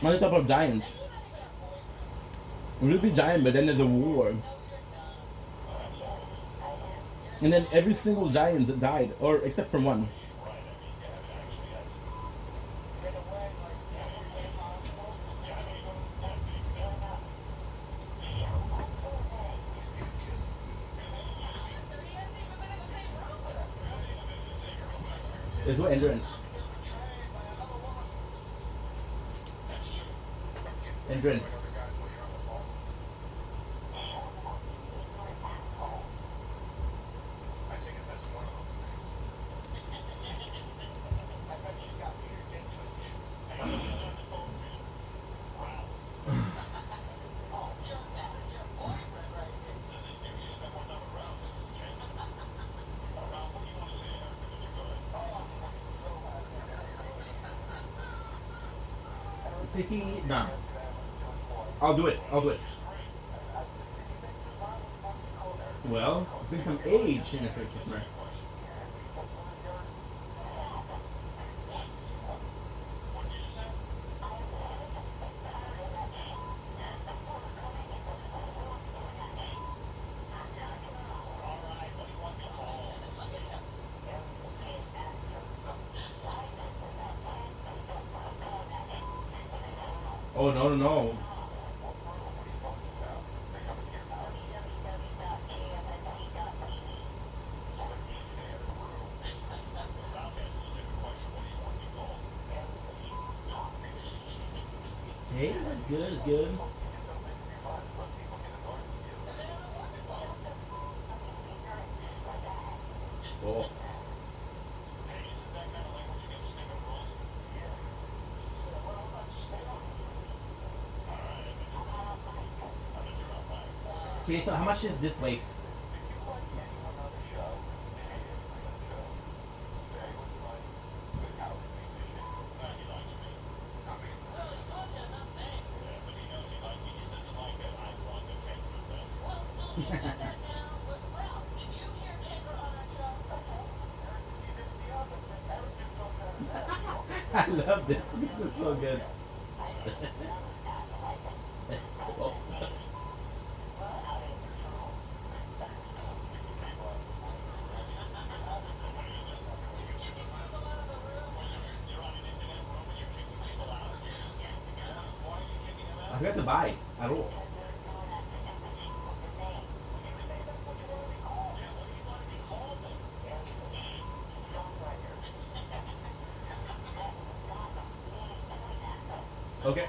on the top of giants. It would be giant, but then there's a war. And then every single giant died, or except for one. There's no endurance. Endurance. Nah. I'll do it. I'll do it. Well, bring some age in a second. Oh, no, no, no. Okay, that's good, that's good. Oh. Okay, so how much is this wave? I love this. This is so good. I forgot to buy at all. Okay.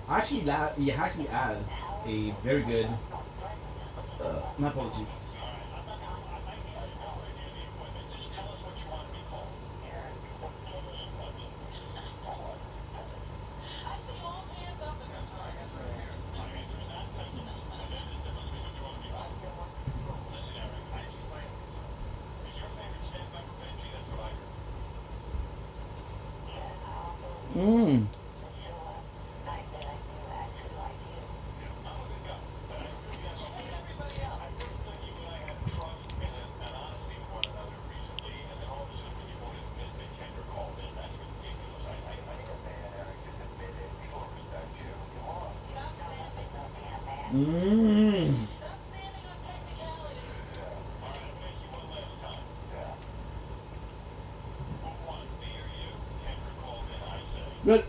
Actually, he actually has a very good. My apologies. Mmm. Mmm. Good.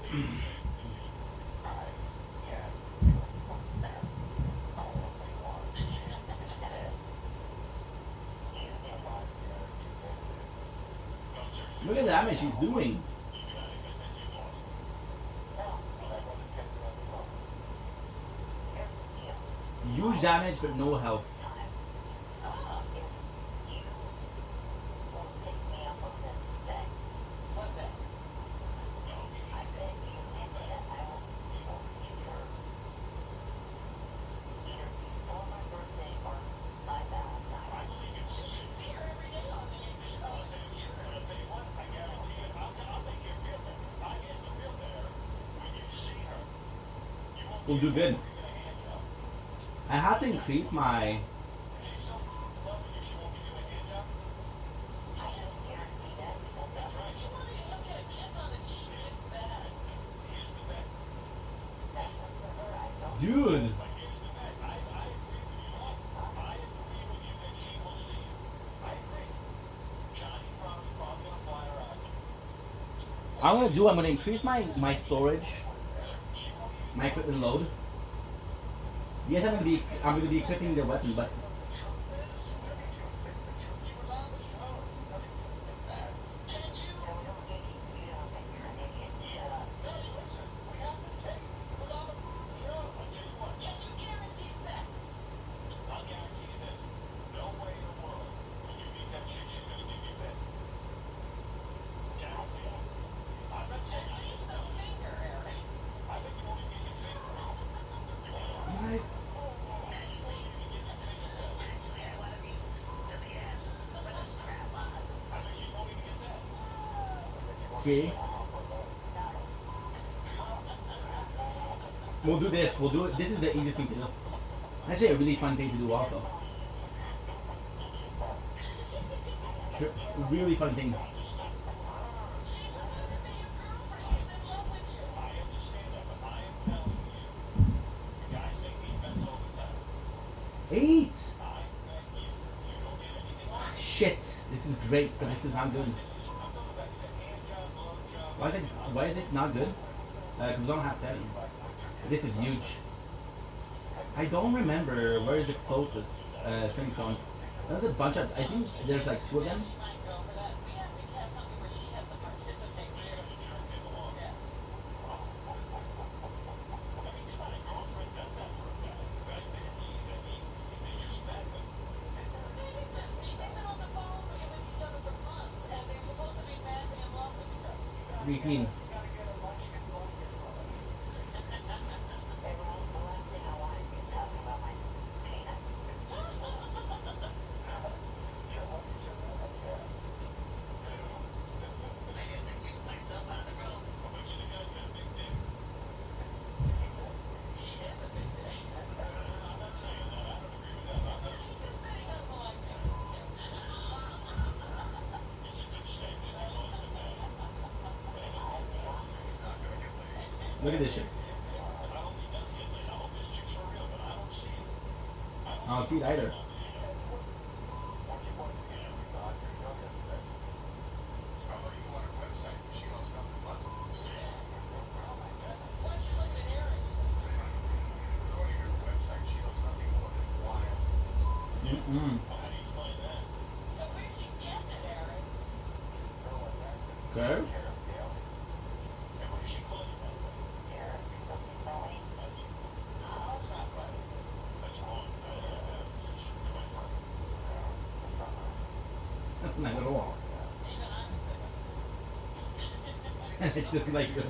Look at the damage he's doing. Huge damage but no health. Will do good. I have to increase my. Dude. I'm gonna increase my storage, my equipment load. Yes, I'm gonna be equipping the weapon, but nice. Okay. We'll do this. We'll do it. This is the easiest thing to do. Actually, a really fun thing to do also. Sure. Really fun thing. Eight. Shit. This is great, but this is not good. Why is it not good? Because we don't have 7. This is huge. I don't remember where is the closest thing zone. There's a bunch of. I think there's like 2 of them. Clean. Look at this shit. I don't see it either. Mm-mm. Okay. Not at all. I just like the.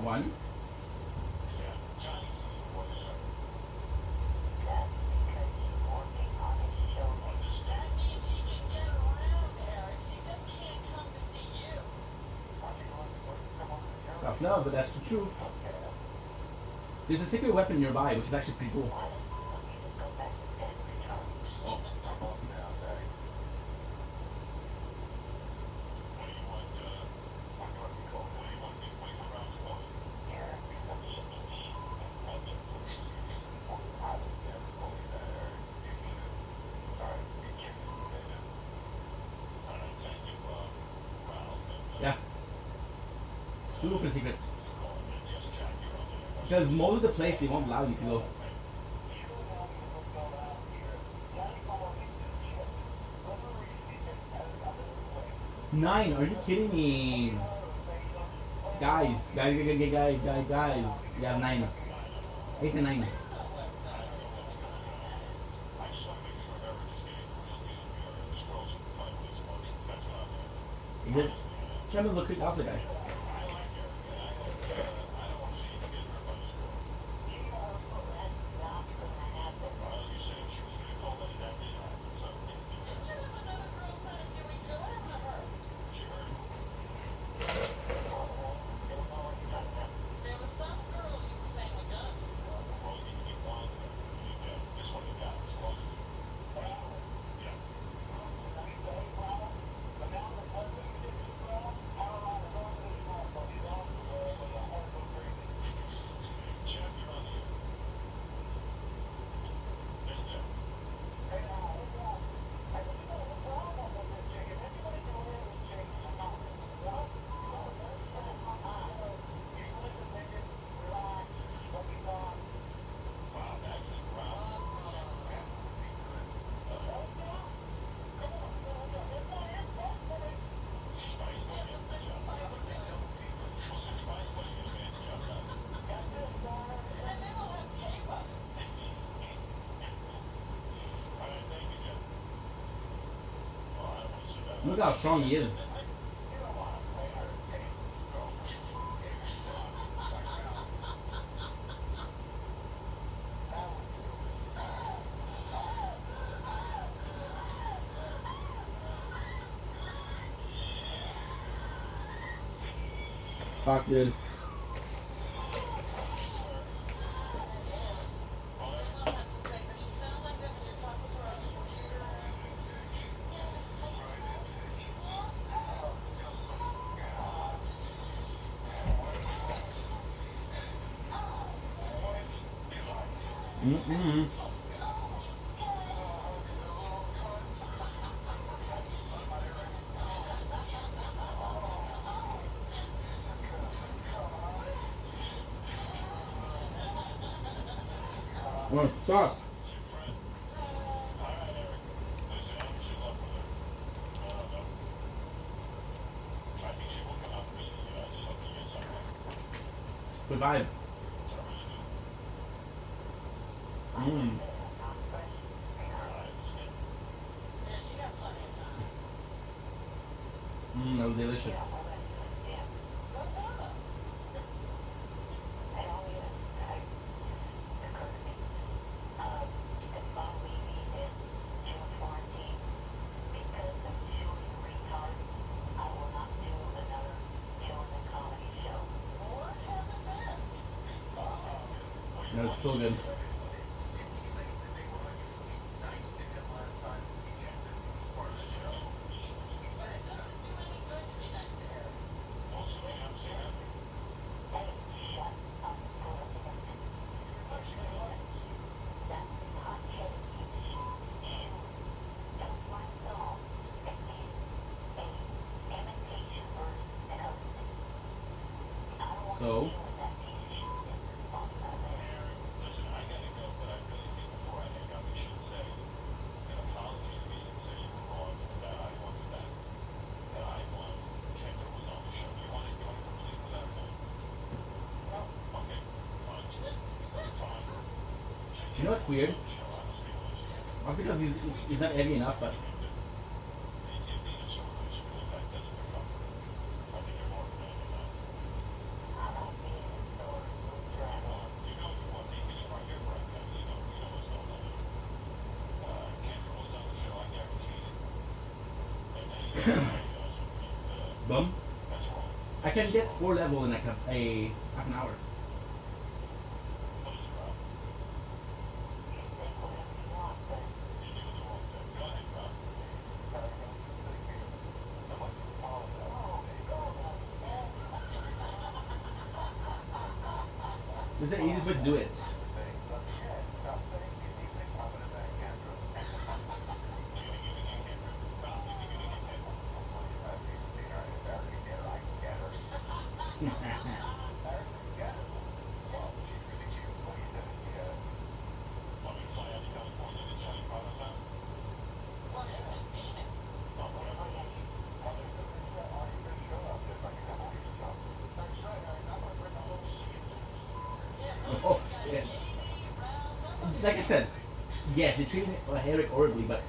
One. Tough love, but that's the truth. There's a secret weapon nearby, which is actually pretty cool. Oh. Yeah. Super secret. Because most of the place they won't allow you to go. Nine? Are you kidding me? Guys. Yeah, 9. 8 and 9. Is it? Trying to look at the guy. Look how strong he is. Fuck, dude. Mm-mm. Well, stop. Survive. That was delicious. it's so good. So, you know what's weird? Not because he's not heavy enough, but bum. I can get 4 level in like a half an hour. This is the easiest way to do it. Oh, yes. Like I said, yes, they treated Eric horribly, but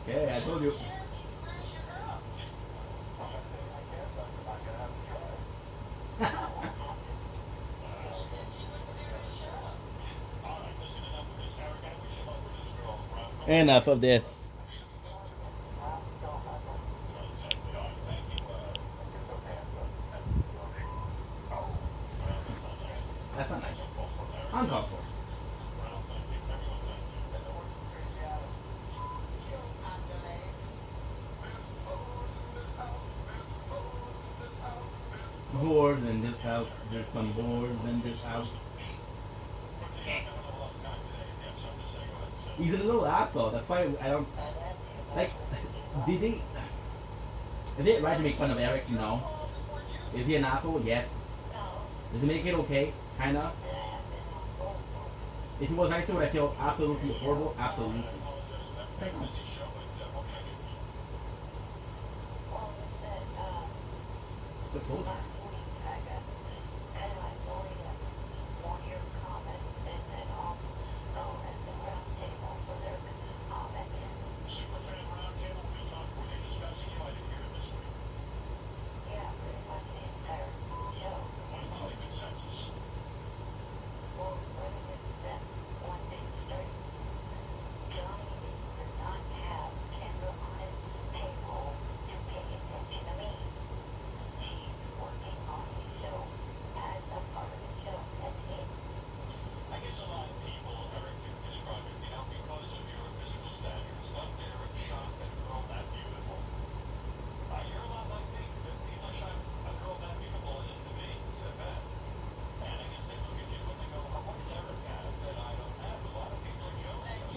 okay, I told you. Enough of this. That's not nice. Uncalled for. Boards in this house. There's some boards in this house. He's a little asshole. That's why I don't like. Did they? Is it right to make fun of Eric? No. Is he an asshole? Yes. Does it make it okay? Kinda. If he was nicer, would I feel absolutely horrible? Absolutely. But I don't. It's a soldier.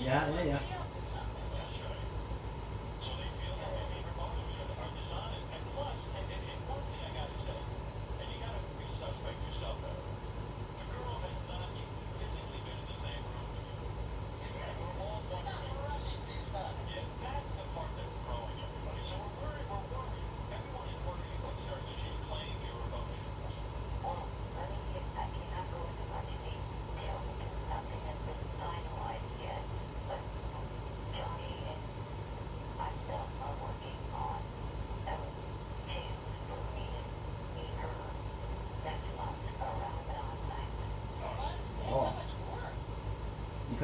Yeah.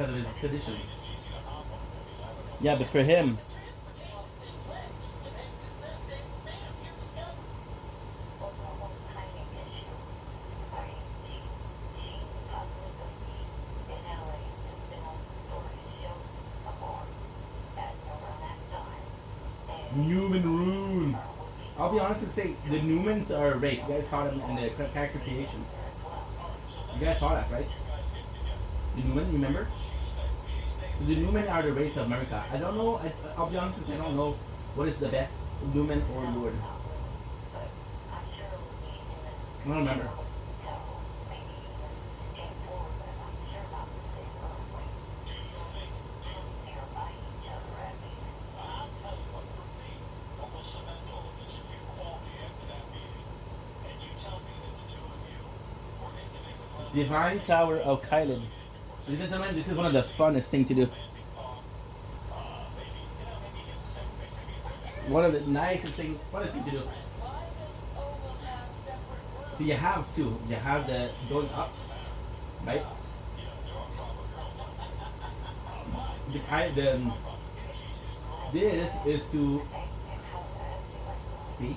because of his sedition. Yeah, but for him, Newman Rune. I'll be honest and say the Newmans are a race. You guys saw them in the character creation. You guys saw that, right? The Newman, remember? So the Newman are the race of America. I don't know. I'll be honest and say I don't know what is the best, Newman or Lord. I don't remember. Divine Tower of Kylan. Ladies and gentlemen, this is one of the funnest things to do. One of the nicest things, funnest thing to do. So you have two. You have the going up, right? This is to see.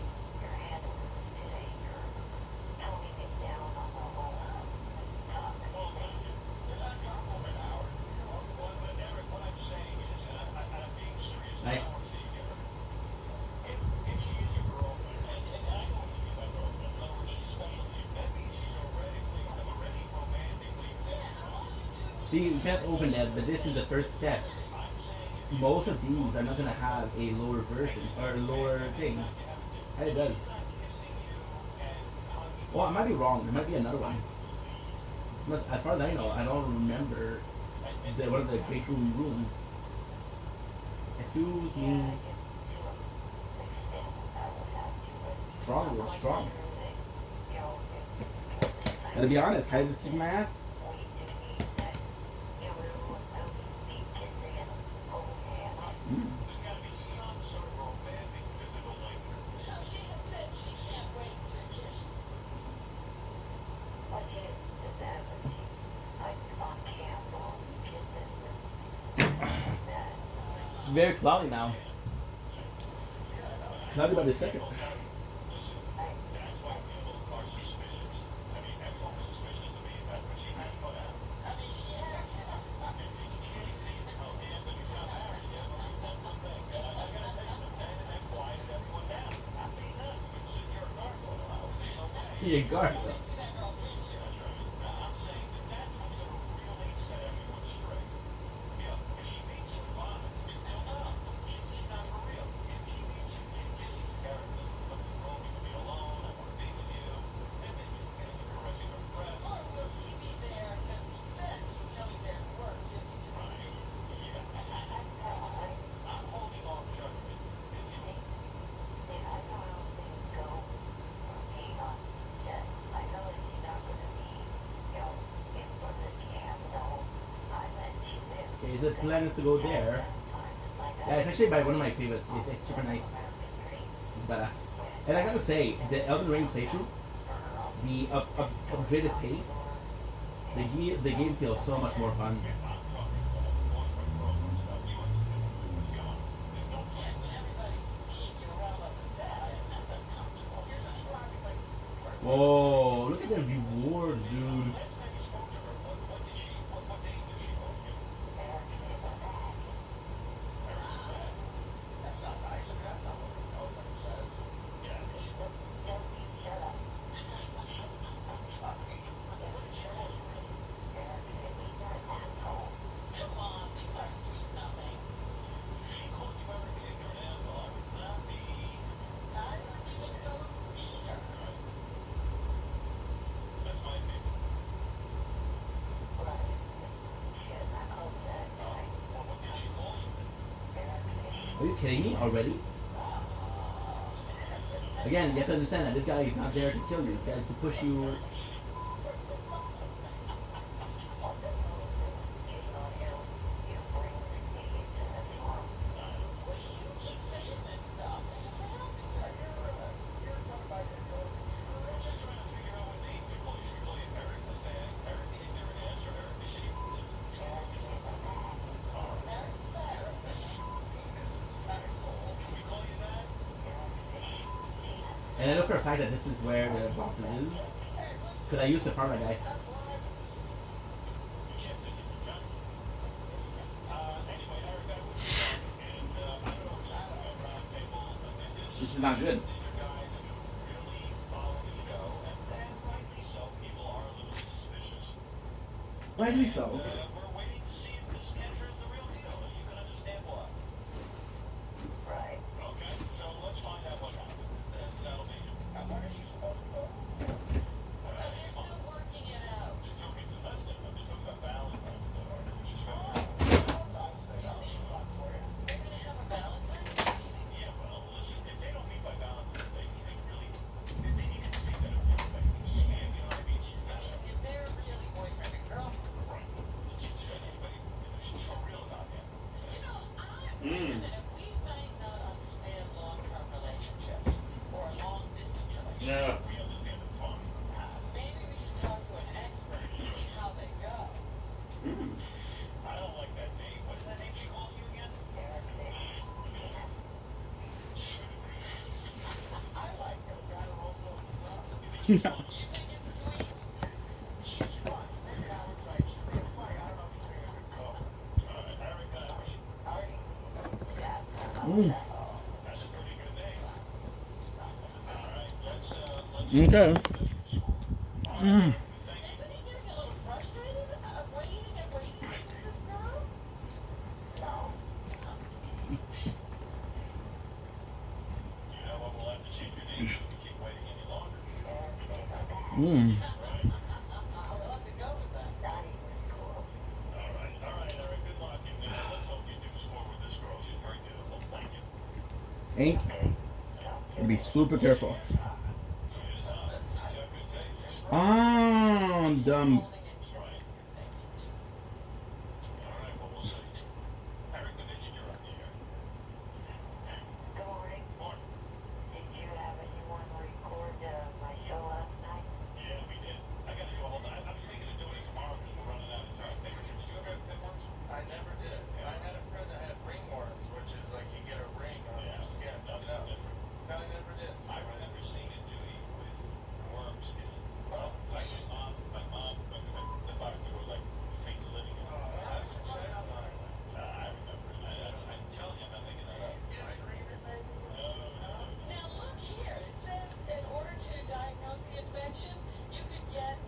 Nice. See, you can't open that, but this is the first step. Most of these are not gonna have a lower version or a lower thing. And it does. Well, I might be wrong. There might be another one. As far as I know, I don't remember one of the Great Room. Excuse me. Strong. And to be honest, can I just kick my ass? It's very cloudy now. Cloudy by the second. Yeah, guard. Okay, the plan is to go there. Yeah, it's actually by one of my favorites. It's super nice. It's badass. And I gotta say, the Elden Ring playthrough, the upgraded pace, the game feels so much more fun. Whoa, look at the rewards, dude. Are you kidding me already? Again, you have to understand that this guy is not there to kill you. He's there to push you. And I know for a fact that this is where the Boston is. Because I used to farm that guy. This is not good. Rightly so. Mm. Yeah. Mm. Mm. Okay. Mm. Mm. Ain't. Be super careful. Ah, I'm dumb.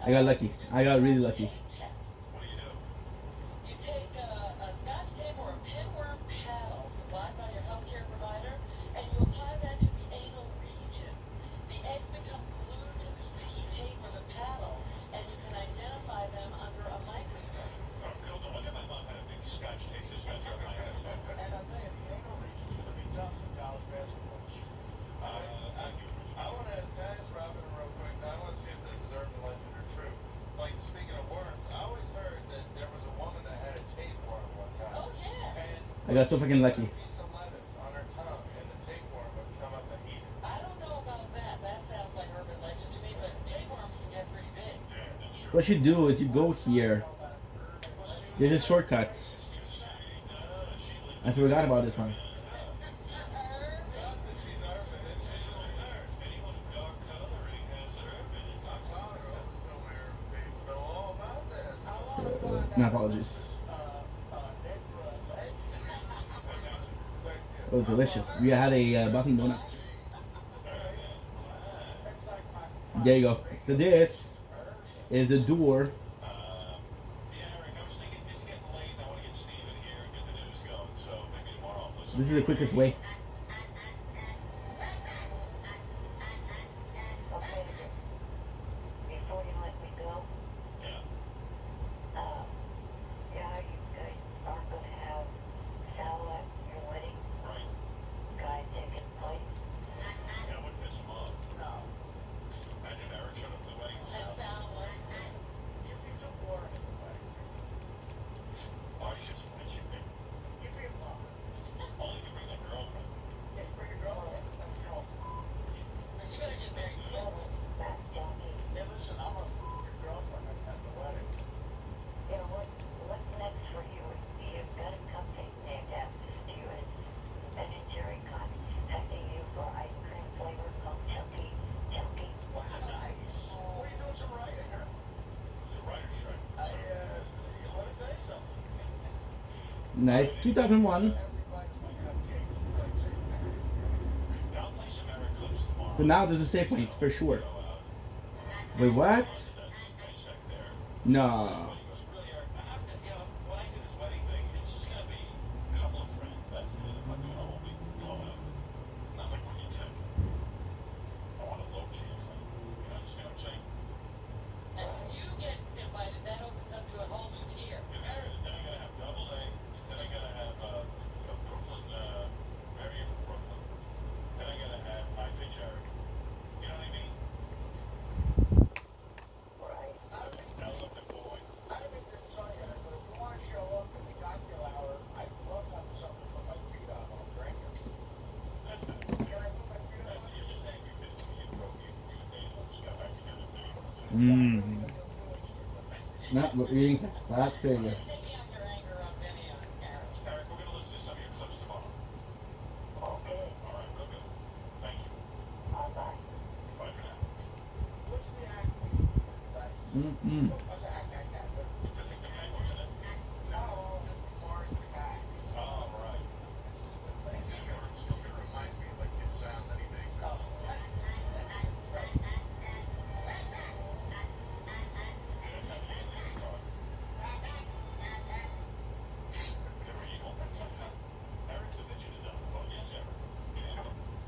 I got lucky. I got really lucky. You take a Scotch tape or a pinworm paddle supplied by your healthcare provider, and you apply that to the anal region. The eggs become glued to the sticky tape or the paddle, and you can identify them under a microscope. And I'll tell you, the anal region is going to be tough for college basketball. I want to ask Dennis Robin real quick. I want to see if this is urban legend or true. Like, speaking of worms, I always heard that there was a woman that had a tapeworm one time. Oh, yeah. And I got so fucking lucky. a piece of lettuce on her tongue, and the tapeworm would come up and eat it. I don't know about that. That sounds like urban legend to me, but tapeworms can get pretty big. What you do is you go here. There's a shortcut. I forgot about this one. My apologies. It was delicious. We had a Boston Donuts. There you go. So this is the door. This is the quickest way. Before you let me go, yeah, you guys aren't going to have Sal at your wedding. Right. Guy taking place. Yeah, I wouldn't miss him off. No. Imagine Eric showed up to the wedding. That Sal was. You'd be so boring at the wedding. Oh, you should switch it. Give me a ball. Only you bring the girlfriend. Nice. 2001. So now there's a save point for sure. Wait, what? No. Mmm. Not eating such fat thing. Mm-mm.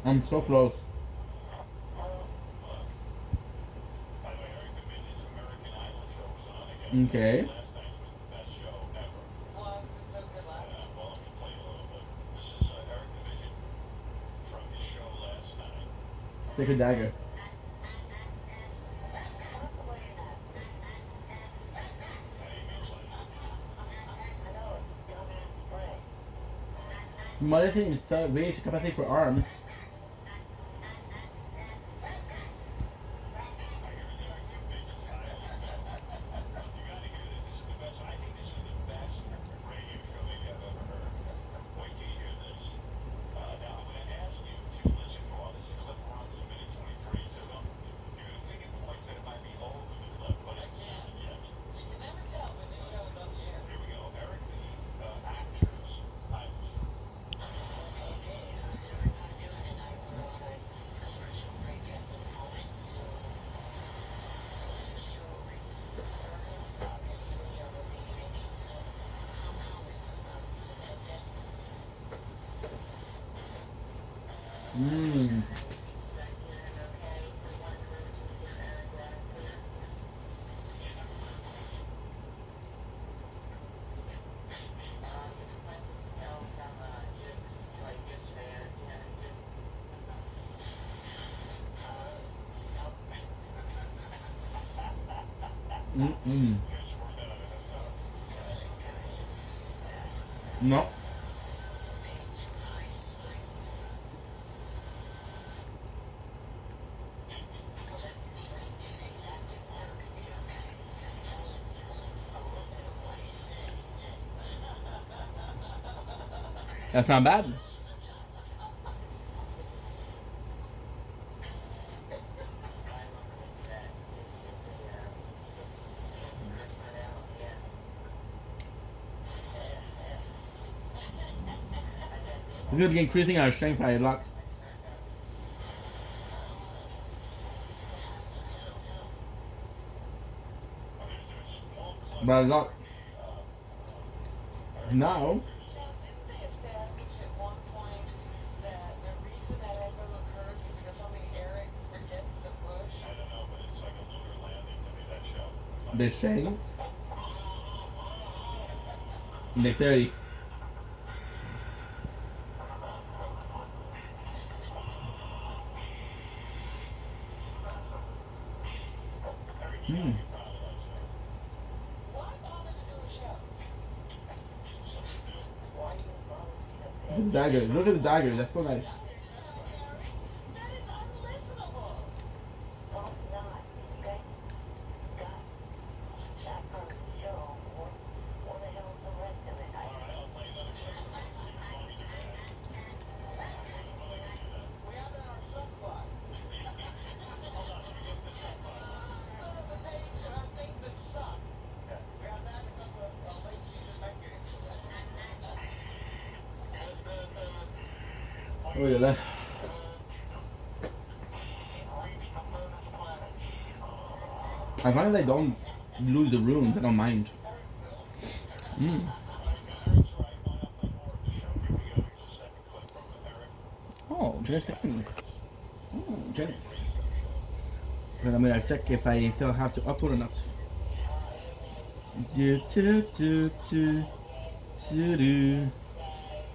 I'm so close. Okay. Sacred Dagger. Mother thing is raise capacity for arm. Mmm. Mm-mm. No. That's not bad. It's gonna be increasing our strength by a lot. By a lot. Now, the strength. Dexterity. Hmm. Look at the dagger. Look at the dagger. That's so nice. Oh yeah, that. I find they don't lose the runes. I don't mind. Mm. Oh, Janice Stephanie. Oh, Janice. But I'm gonna check if I still have to upload or not. Do, do, do, do, do, do.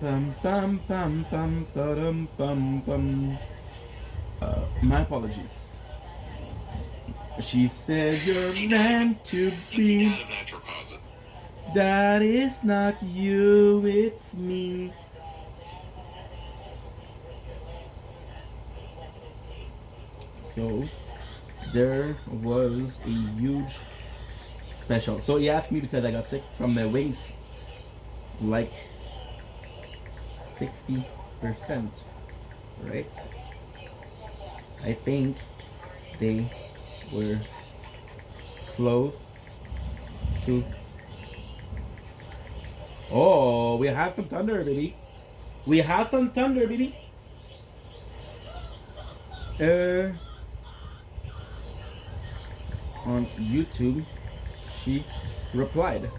Bum, bum, bum, bum, ba-dum, bum, bum. My apologies. She said you're meant to be. Out of natural causes. That is not you, it's me. So there was a huge special. So he asked me because I got sick from the wings, like 60%, right? I think they were close to. Oh, we have some thunder, baby. We have some thunder, baby. On YouTube, she replied.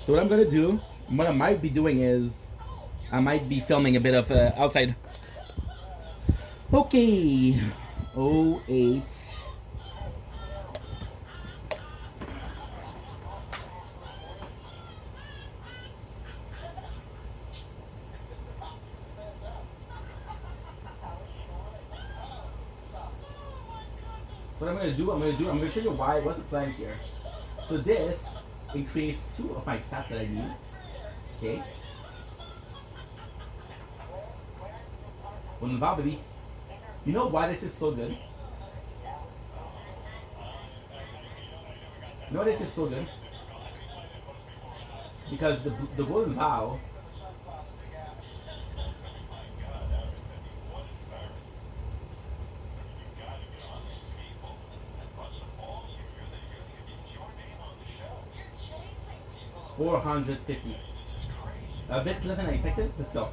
So what I'm gonna do, what I might be doing is, I might be filming a bit of outside. Okay, 08. So what I'm gonna show you why, what's the plan here. So this increased 2 of my stats that I need. Okay. Well, now, baby, you know why this is so good? You know why this is so good? Because the golden vow. $450. A bit less than I expected, but still.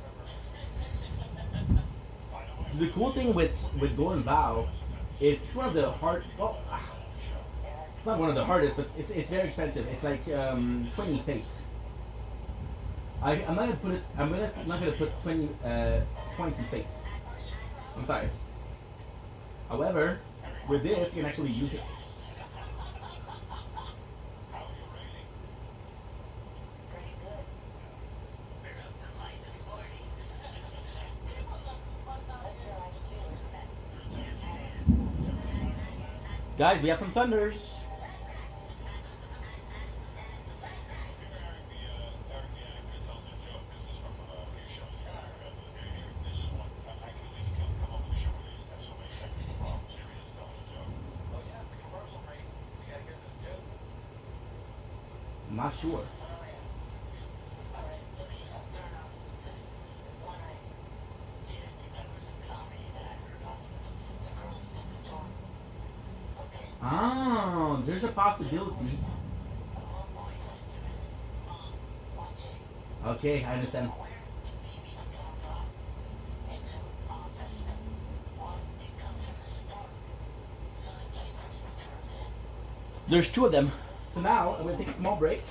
The cool thing with Golden Vow is it's one of the hard. Well, it's not one of the hardest, but it's very expensive. It's like 20 fates. I'm not gonna put it. I'm not gonna put 20 points in fates. I'm sorry. However, with this you can actually use it. Guys, we have some thunders. I'm not sure. Oh, there's a possibility. Okay, I understand. There's 2 of them. So now I'm gonna take a small break.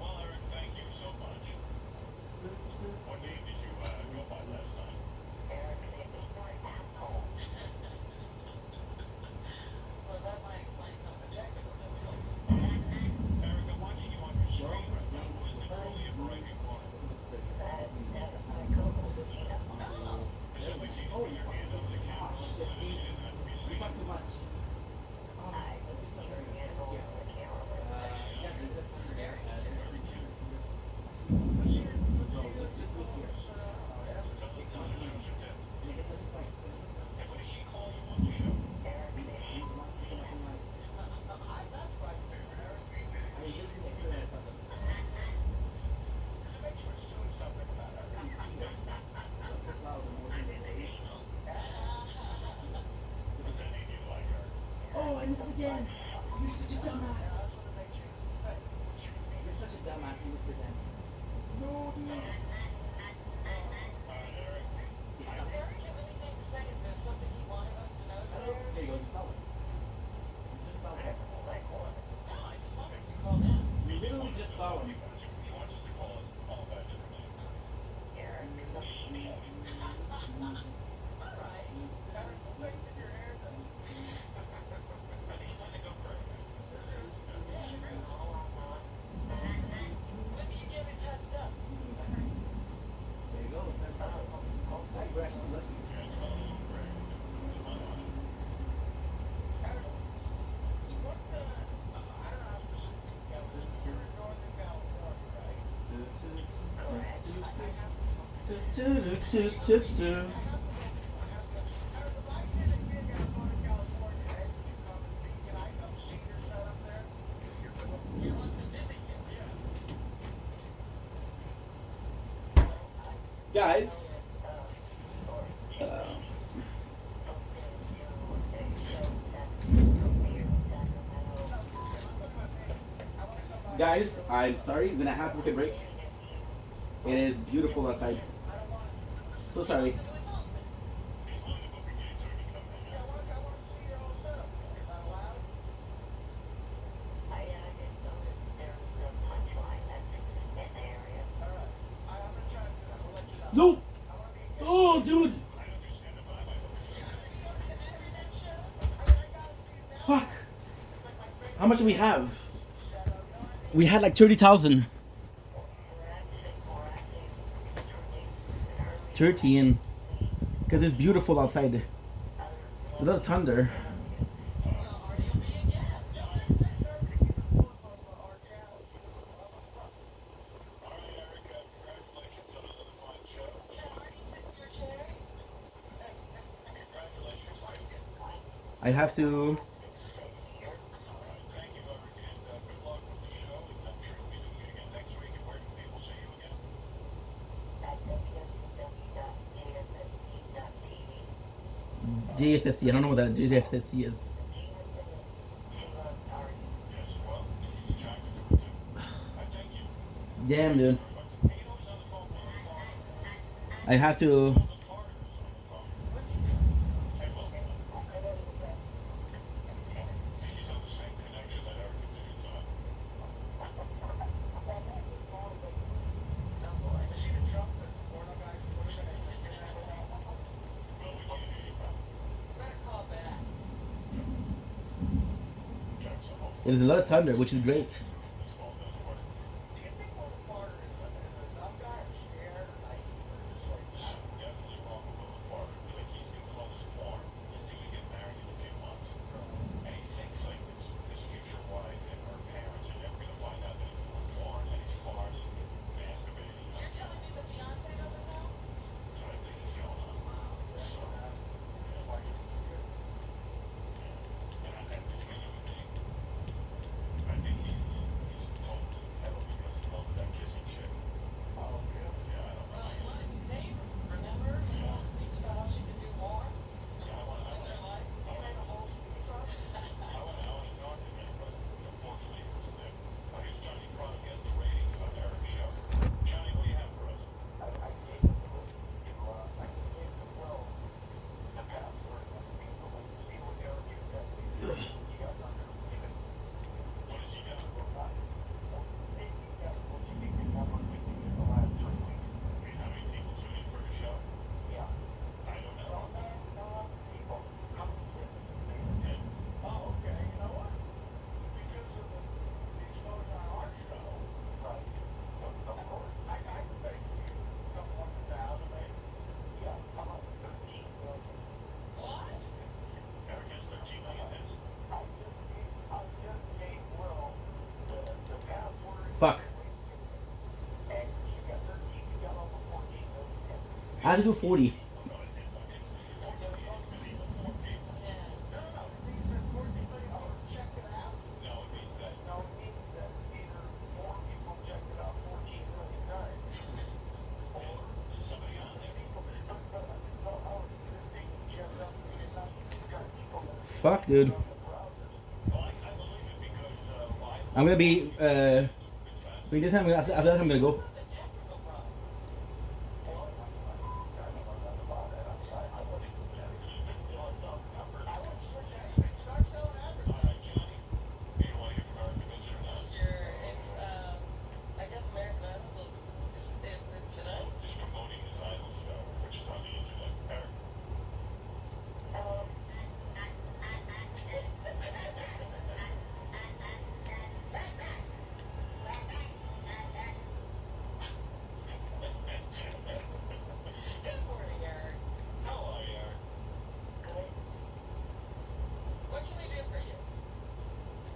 Well, Eric, thank you so much. What name did you go by last time? Well, that might explain some of the technical difficulties. Eric, I'm watching you on your screen I missed again. You're such a dumbass. You're such a dumbass. You missed again. No, dude. There you go. You saw it. You just saw it. You literally just saw him. There you go. We're actually lucky. Guys, I'm sorry. I'm gonna have to take a break. It is beautiful outside. So sorry. No! Oh, dude! Fuck! How much do we have? We had like 30,000. 13. Because it's beautiful outside. A little thunder. I have to. JFSC. I don't know what that JFSC is. Damn, dude. I have to. It is a lot of thunder, which is great. Fuck. I have to do 40. Fuck, dude. I'm gonna be. I mean, this time after that I'm gonna go. I guess American Idol is tonight. He's promoting his idol show, which is on the internet. Good morning, Eric. How are you, Eric? Good. What can we do for you?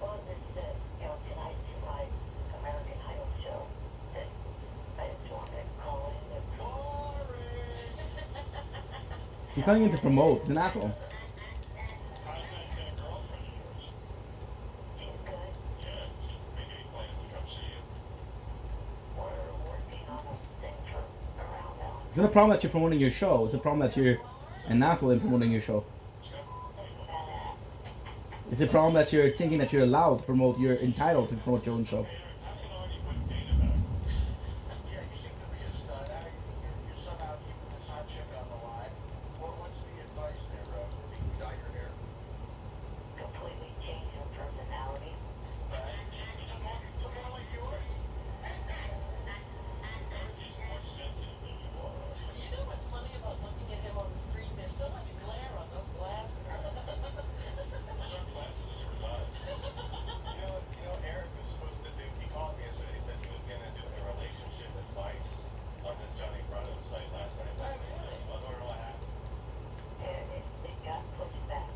Well, this tonight's my American Idol show. I just want to call in the He's calling in to promote. He's an asshole. It's not a problem that you're promoting your show. It's a problem that you're an asshole in promoting your show. It's a problem that you're thinking that you're allowed to promote. You're entitled to promote your own show. Yeah, you seem to be a stud. You're somehow keeping this hot chick on the line. What's the advice there, Ruby? Dye your hair? Completely change your personality. Right? Someone like yours? You know what's funny about looking at him on the street? There's so much glare on those glasses. Eric was supposed to do, he called me yesterday, he said he was going to do a relationship advice on this Johnny Brother site last night. I wonder what happened. It got pushed back.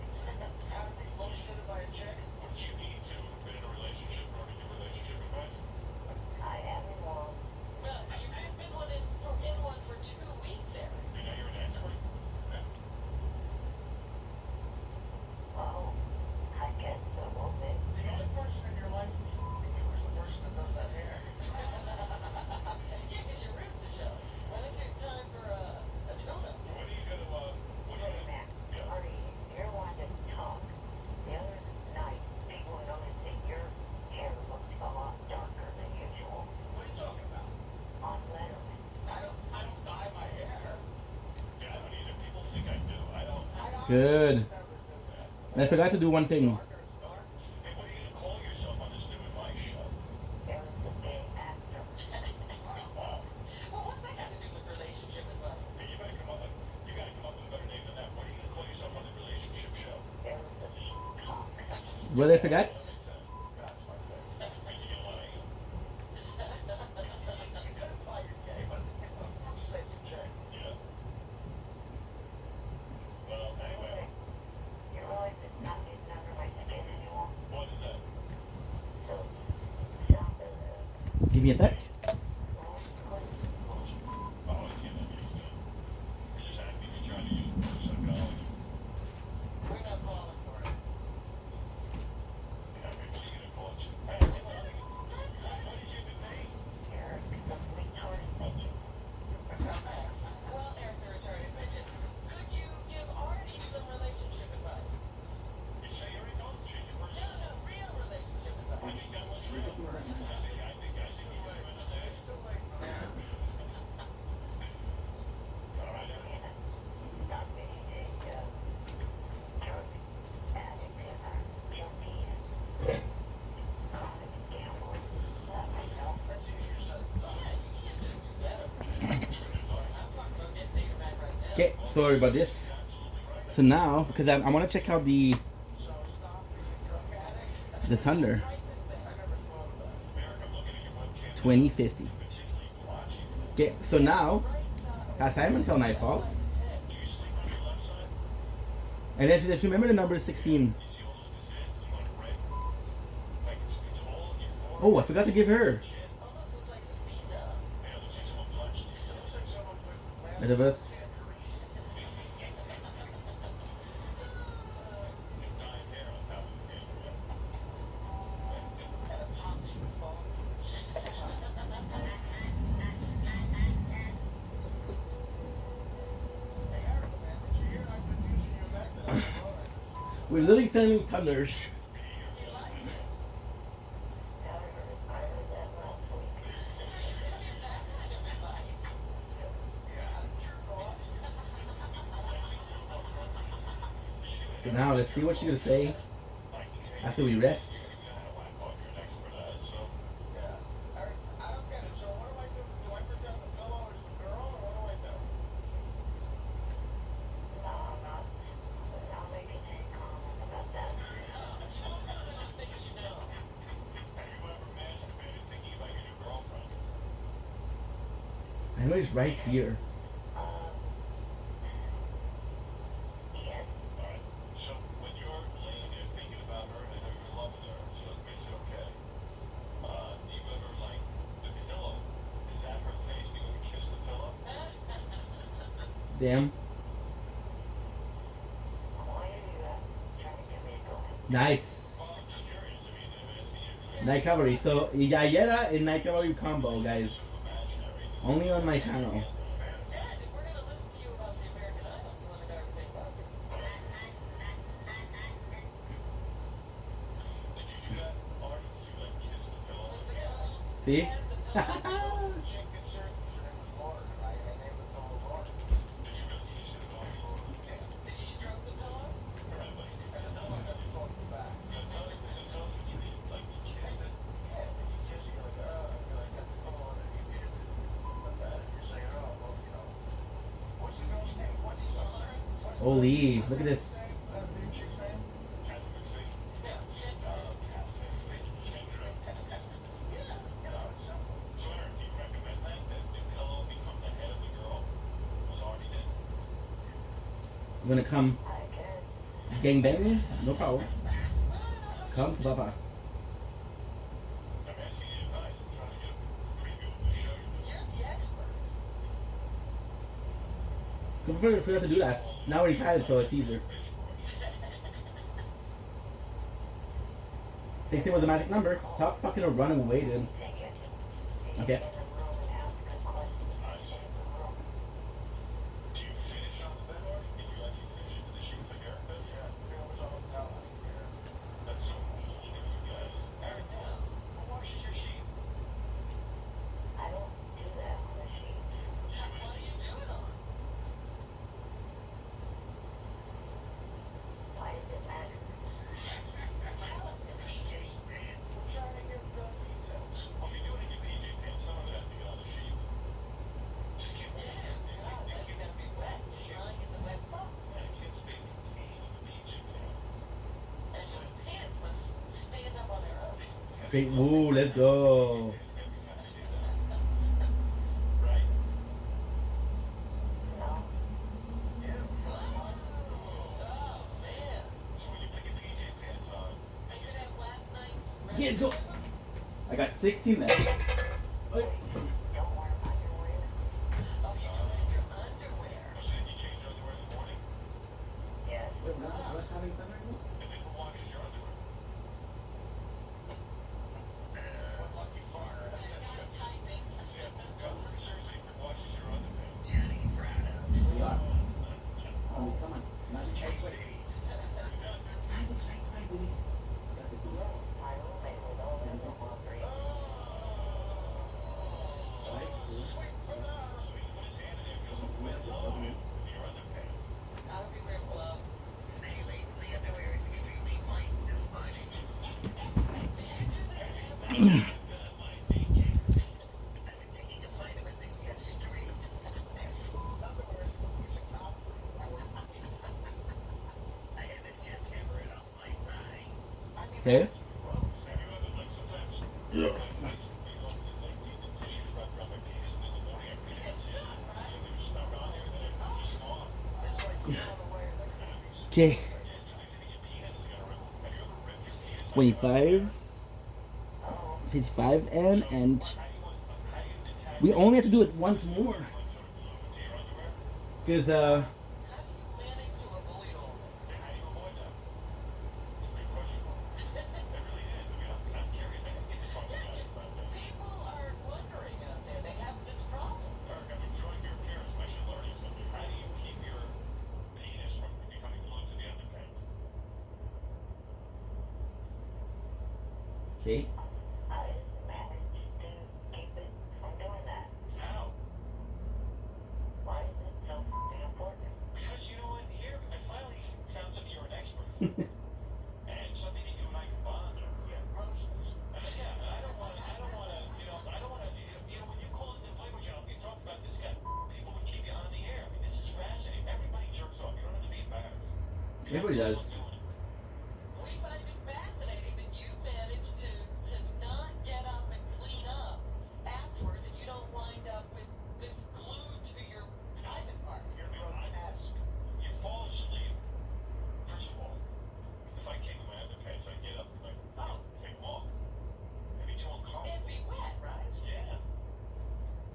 How did they bullshit it by a chick? What you need to be in a relationship or to do relationship advice? I am in one. Well, you've been in one for 2 weeks, Eric. You know you're an expert? Yeah. Oh, I guess so, won't it? The only person in your life who's the person that does that hair. Yeah, because your roots are showing. When is it time for a tune-up? When are you going to, Marty, you're one to talk. The other night, people noticed that your hair looked a lot darker than usual. What are you talking about? On Letterman. I don't dye my hair. Yeah, I don't either. People think I do. I don't. Good. And I forgot to do one thing. Hey, what are you going to call yourself on this new advice show? Eric's a big actor. Wow. Well, what's that got to do with relationship advice? Hey, you gotta come up with a better name than that. What are you going to call yourself on the relationship show? Eric's a cock. What did I forget? That's my favorite. Did you get a lot of hate? You could have fired Gay, but I'm safe to check. Yeah. Well, anyway. You realize it's not under my skin anymore? What is that? So, shop is Give me a sec. Oh, it's getting used to it. You're just happy to try to use it for psychology. We're not falling for it. Yeah, maybe you're gonna call it. Hey, what did you do, mate? Eric, the retarded bitch. Well, Eric, the retarded bitch. Could you give Artie some relationship advice? You say you already told her your personality. No, real relationship advice. I think that was real. I think you went on that. It's too late for that. All right, everyone. Not being a drug addict and a junkie and chronic gambler. I know. That's easier said than done. Yeah, you can't do it together. I'm talking about getting taken back right now. Okay, sorry about this. So now, because I want to check out the So stop being a drug addict. Thunder I never thought of that. Eric, I'm looking at your webcam. 2050. Particularly watching. Okay, so now, as I'm until nightfall, Do you sleep on your left side? and then just remember the number 16. You see all those cassettes, like red? Like it's all in your Oh, I forgot to give her. almost looks like a speed up. Yeah, it looks like someone punched you. It looks like someone put Bit of us. dyed hair on top of the camera. Hey, Eric, man, did you hear I've been using your method on the phone? We're literally filming Thunders. You like it? So now let's see what she's gonna say after we rest. I don't get it. So what do I do? Do I pretend the pillow is the girl, or what do I do? I know it's right here. So when you're laying there thinking about her and you're in love with her, so it makes it okay. Do you ever like the pillow? Is that her face? Do you ever kiss the pillow? Damn. Nice. Well, I'm just curious. I mean, if it's Night Cavalry. So, Yayera and Night Cavalry combo, guys. imaginary. Only on my channel. Dad, if we're gonna listen to you about the American Idol, you want to know everything about it? Did you do that, Art? Did you like kiss the pillow? See? Chick concert, her name was Lauren. I named the pillow Lauren. Did you really kiss it on Lauren? Yeah. Did you stroke the pillow? And then I got to talk to back. Like you kissed it. Yeah, when you kiss it, you're like, I got the pillow on and you did it. Like that. And you're saying, oh, well, you know. What's the girl's name? What's the other? Holy, look at this. New chick's name? Kathy McPhee. Yeah. You wanna come gang bang me? No problem. Come to Papa. You're the expert. Come for us to do that. Now we can, so it's easier. 16 was the magic number. Stop fucking running away, dude. Okay. What are you doing on? You're gonna be wet. You're lying in the wet spot. And your pants must stand up on their own. Great. Ooh, let's go. Oh, man. Remember that last night? Yeah, let's go. I got 16 left. Oh. Oh, you're doing your underwear. Wait, what having fun right now? Typing. We are. Oh, come on. Magic strike twice. Magic strike twice, baby. Got the deal. I would be wearing gloves. Okay. Okay. 25, 55, and we only have to do it once more. Because, How do you manage to avoid all this? People are wondering out there. They have this problem. okay. Because you know what, here, I finally found something you're an expert And something that you and I can bond over. Yeah, groceries. Yeah, and I don't want to, you know, when you call in the Playboy channel, you talk about this guy, people would keep you on the air. I mean, this is fascinating. Everybody jerks off. You don't have to be embarrassed. Everybody does. We find it fascinating that you managed to not get up and clean up afterwards, and you don't wind up with this glued to your private part. You're grotesque. You fall asleep. First of all, if I came in my underpants, I'd get up and like, oh, take them off. It'd be too uncomfortable. It'd be wet, right? Yeah.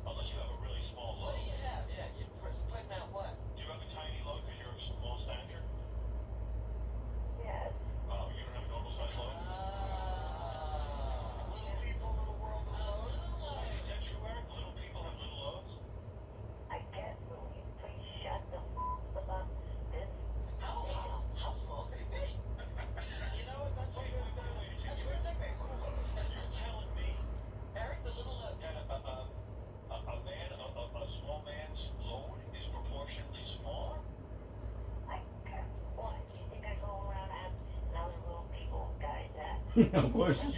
Unless you have a really small What load. do you have? Yeah, you're putting out what? Do you have a tiny load because you're of small stature? Yes. Oh, you don't have a normal size load? Little people, little world of load. Is that true, Eric? Little people have little loads? I guess, will you please shut the about this? How small could it be? You know what, that's a good thing. You're telling me Eric, the little load. that a small man's load is proportionately smaller? Like, what? You think I go around asking other little people, guys, that? Of course. You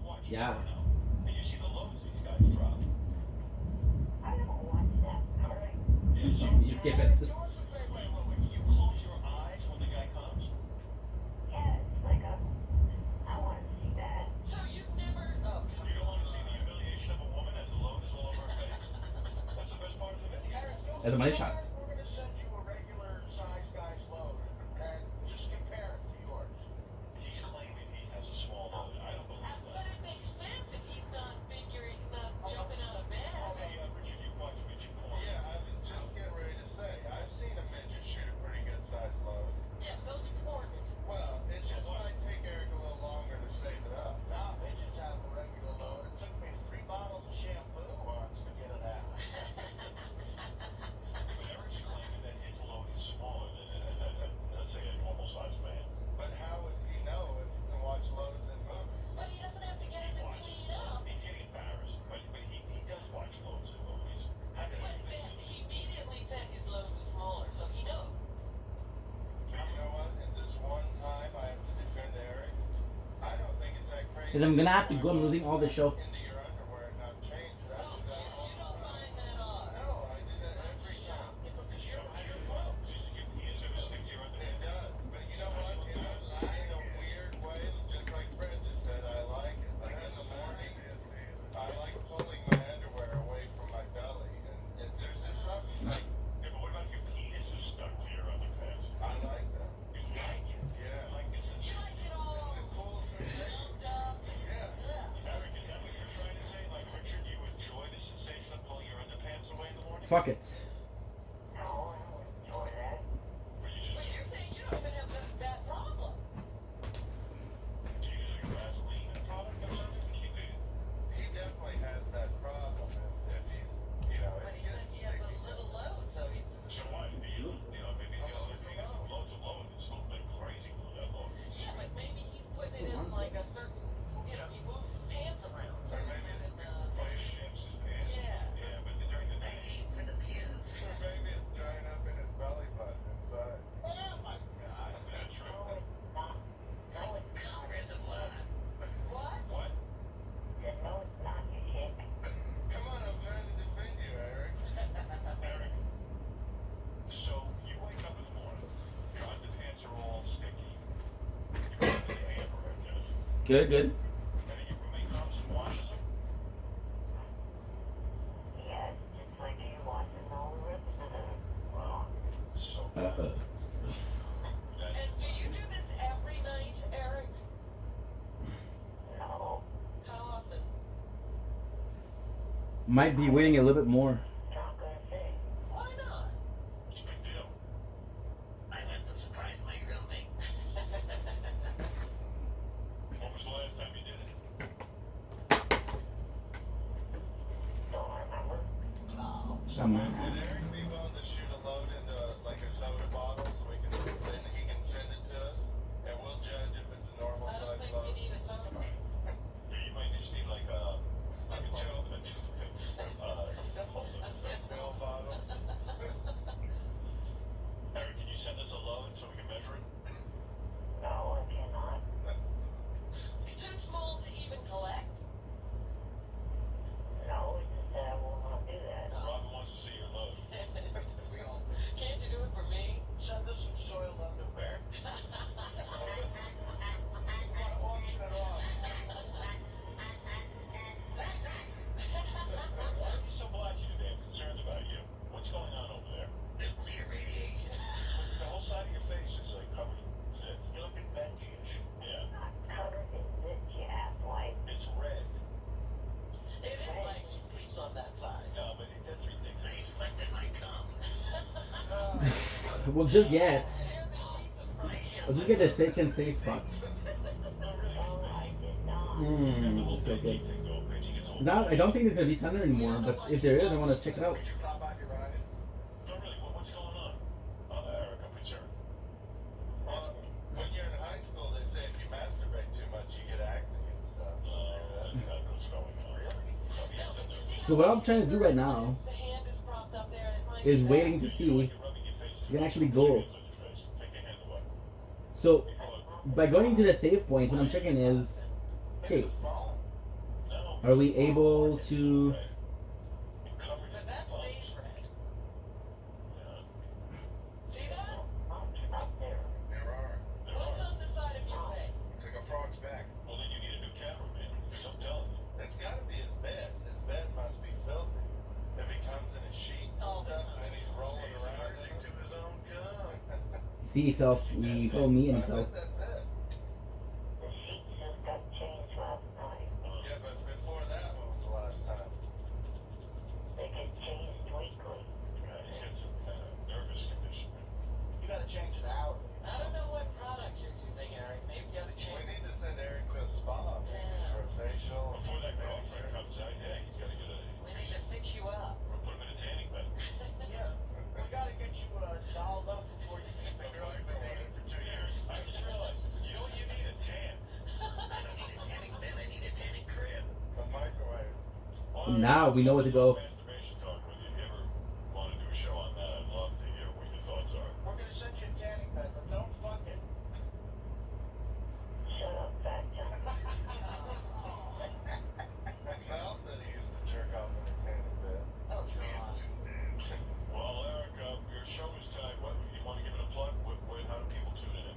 watch Yeah. porno, and you see the loads these guys drop. I don't watch that, alright? You skip it. Wait. You close your eyes when the guy comes? Yeah, it's like I want to see that. So you've never, oh, You don't want to see the humiliation of a woman as the load is all over her face? That's the best part of the video. As a money shot. We're going to send you a regular size guy's load and just compare it to yours. He's claiming he has a small load. I don't believe but that. it makes sense if he's not figuring, not jumping out of bed. Hey, Richard, you watch midget porn. Yeah, I was just getting ready to say, I've seen a midget shoot a pretty good sized load. Yeah, those are porn. Well, it just might take Eric a little longer to save it up. Nah, midgets have a regular load. It took me 3 bottles of shampoo once to get it out. But Eric's claiming that his load is smaller than, let's say, a normal sized man. But how would he know if he can watch loads in movies? But he doesn't have to get He it to watches. clean up. He's getting embarrassed, but he does watch loads in movies. How can But he he immediately said his load was smaller, so he knows. You know what? At this one time, I have to defend Eric. I don't think it's that crazy. Because I'm gonna have to go. I'm losing all the show. Into your underwear and not change it. I Oh, do that yeah, all you the don't time. find that odd. No, I do that every time. Because you're clothes. Is it a stick to your underwear? It does. But you know what? In a weird way, just like Fred just said, I like it. Like in the morning, I like pulling my underwear away from my belly. And there's just something like. Yeah, but what about your penis is stuck to your underpants? I like that. You like it? Yeah. Like this is You like it all the cool sensation. lumped up. Yeah. Eric, is that what you're trying to say? Like, Richard, you enjoy the sensation of pulling your underpants away in the morning? Fuck it. No, I don't enjoy that. Or you just But you're saying you don't even have that problem. do you use like a Vaseline product or something to keep it? He definitely has that problem if he's, you know, But he said he has a little load, so he's. So why? You know, maybe the other thing is loads of load. It's still been crazy with that load. Yeah, but maybe he's putting it in like a certain, you know, he moves his pants around. Or maybe it's why he shimps his pants. Yeah. Yeah, but during the day. For the pubes. Or maybe it's drying up in his belly button inside. Oh my God. That's true. No, it's not. No, it's not. What? What? Yeah, no, it's not. You can't. Come on, I'm trying to defend you, Eric. Eric. So you wake up in the morning, your underpants are all sticky. You go to the hamper, I guess. Good, good. And then your roommate comes and washes them. Yes, it's like you're watching all the rest of it. So Uh-uh. And do you do this every night, Eric? No. How often? Might be waiting a little bit more. Not gonna say. Why not? it's a big deal. I went to surprise my roommate. When was the last time you did it? Don't remember. Oh. Come on. Did Eric be willing to shoot a load into like a soda bottle so we can then he can send it to us and we'll judge if it's a normal I don't size think load? you need a soda bottle. Yeah, you might just need like a pill bottle. Eric, can you send us a load so we can measure We'll just get. I'll just get the second safe spot. Feel good. Now I don't think there's gonna be thunder anymore, but if there is, I want to check it out. Stop by, you Ryan. No, really, what's going on? Eric, I'm concerned. Well, when you're in high school, they say if you masturbate too much, you get acting and stuff. That's what's going on. Really? So what I'm trying to do right now The hand is propped up there and it might is be waiting to see if you can actually go. So by going to the save point, what I'm checking is, okay, are we able to? But that's stage red. See that? There are. What's on the side of your face? It's like a frog's back. Well, then you need a new cameraman. Because I'm telling you. It's got to be his bed. His bed must be filthy. If he comes in his sheets and stuff and he's rolling around next to his own cum. See, he fell me and he fell. That's it. Yeah, but before that, when was the last time? He's got some kind of nervous condition. You gotta change it out. I don't know what product you're using, Eric. Maybe you ought to We change need to send Eric to a spa for a facial. Before that girlfriend comes out, yeah, he's gotta get a. We need to fix you up. We'll put him in a tanning bed. Yeah, we gotta get you dolled up before you can pick her up. We've been dating for 2 years. I just realized, you need a tan. I don't need a tanning bed, I need a tanning crib. A microwave. Now we know where to go. Masturbation talk with you. If you ever want to do a show on that, I'd love to hear what your thoughts are. We're gonna send you a tanning bed, but don't fuck it. Shut up, fat Sal said he used to jerk off in a tanning bed. Oh, God. Well, Eric, your show is tight. What you want to give it a plug? How do people tune in?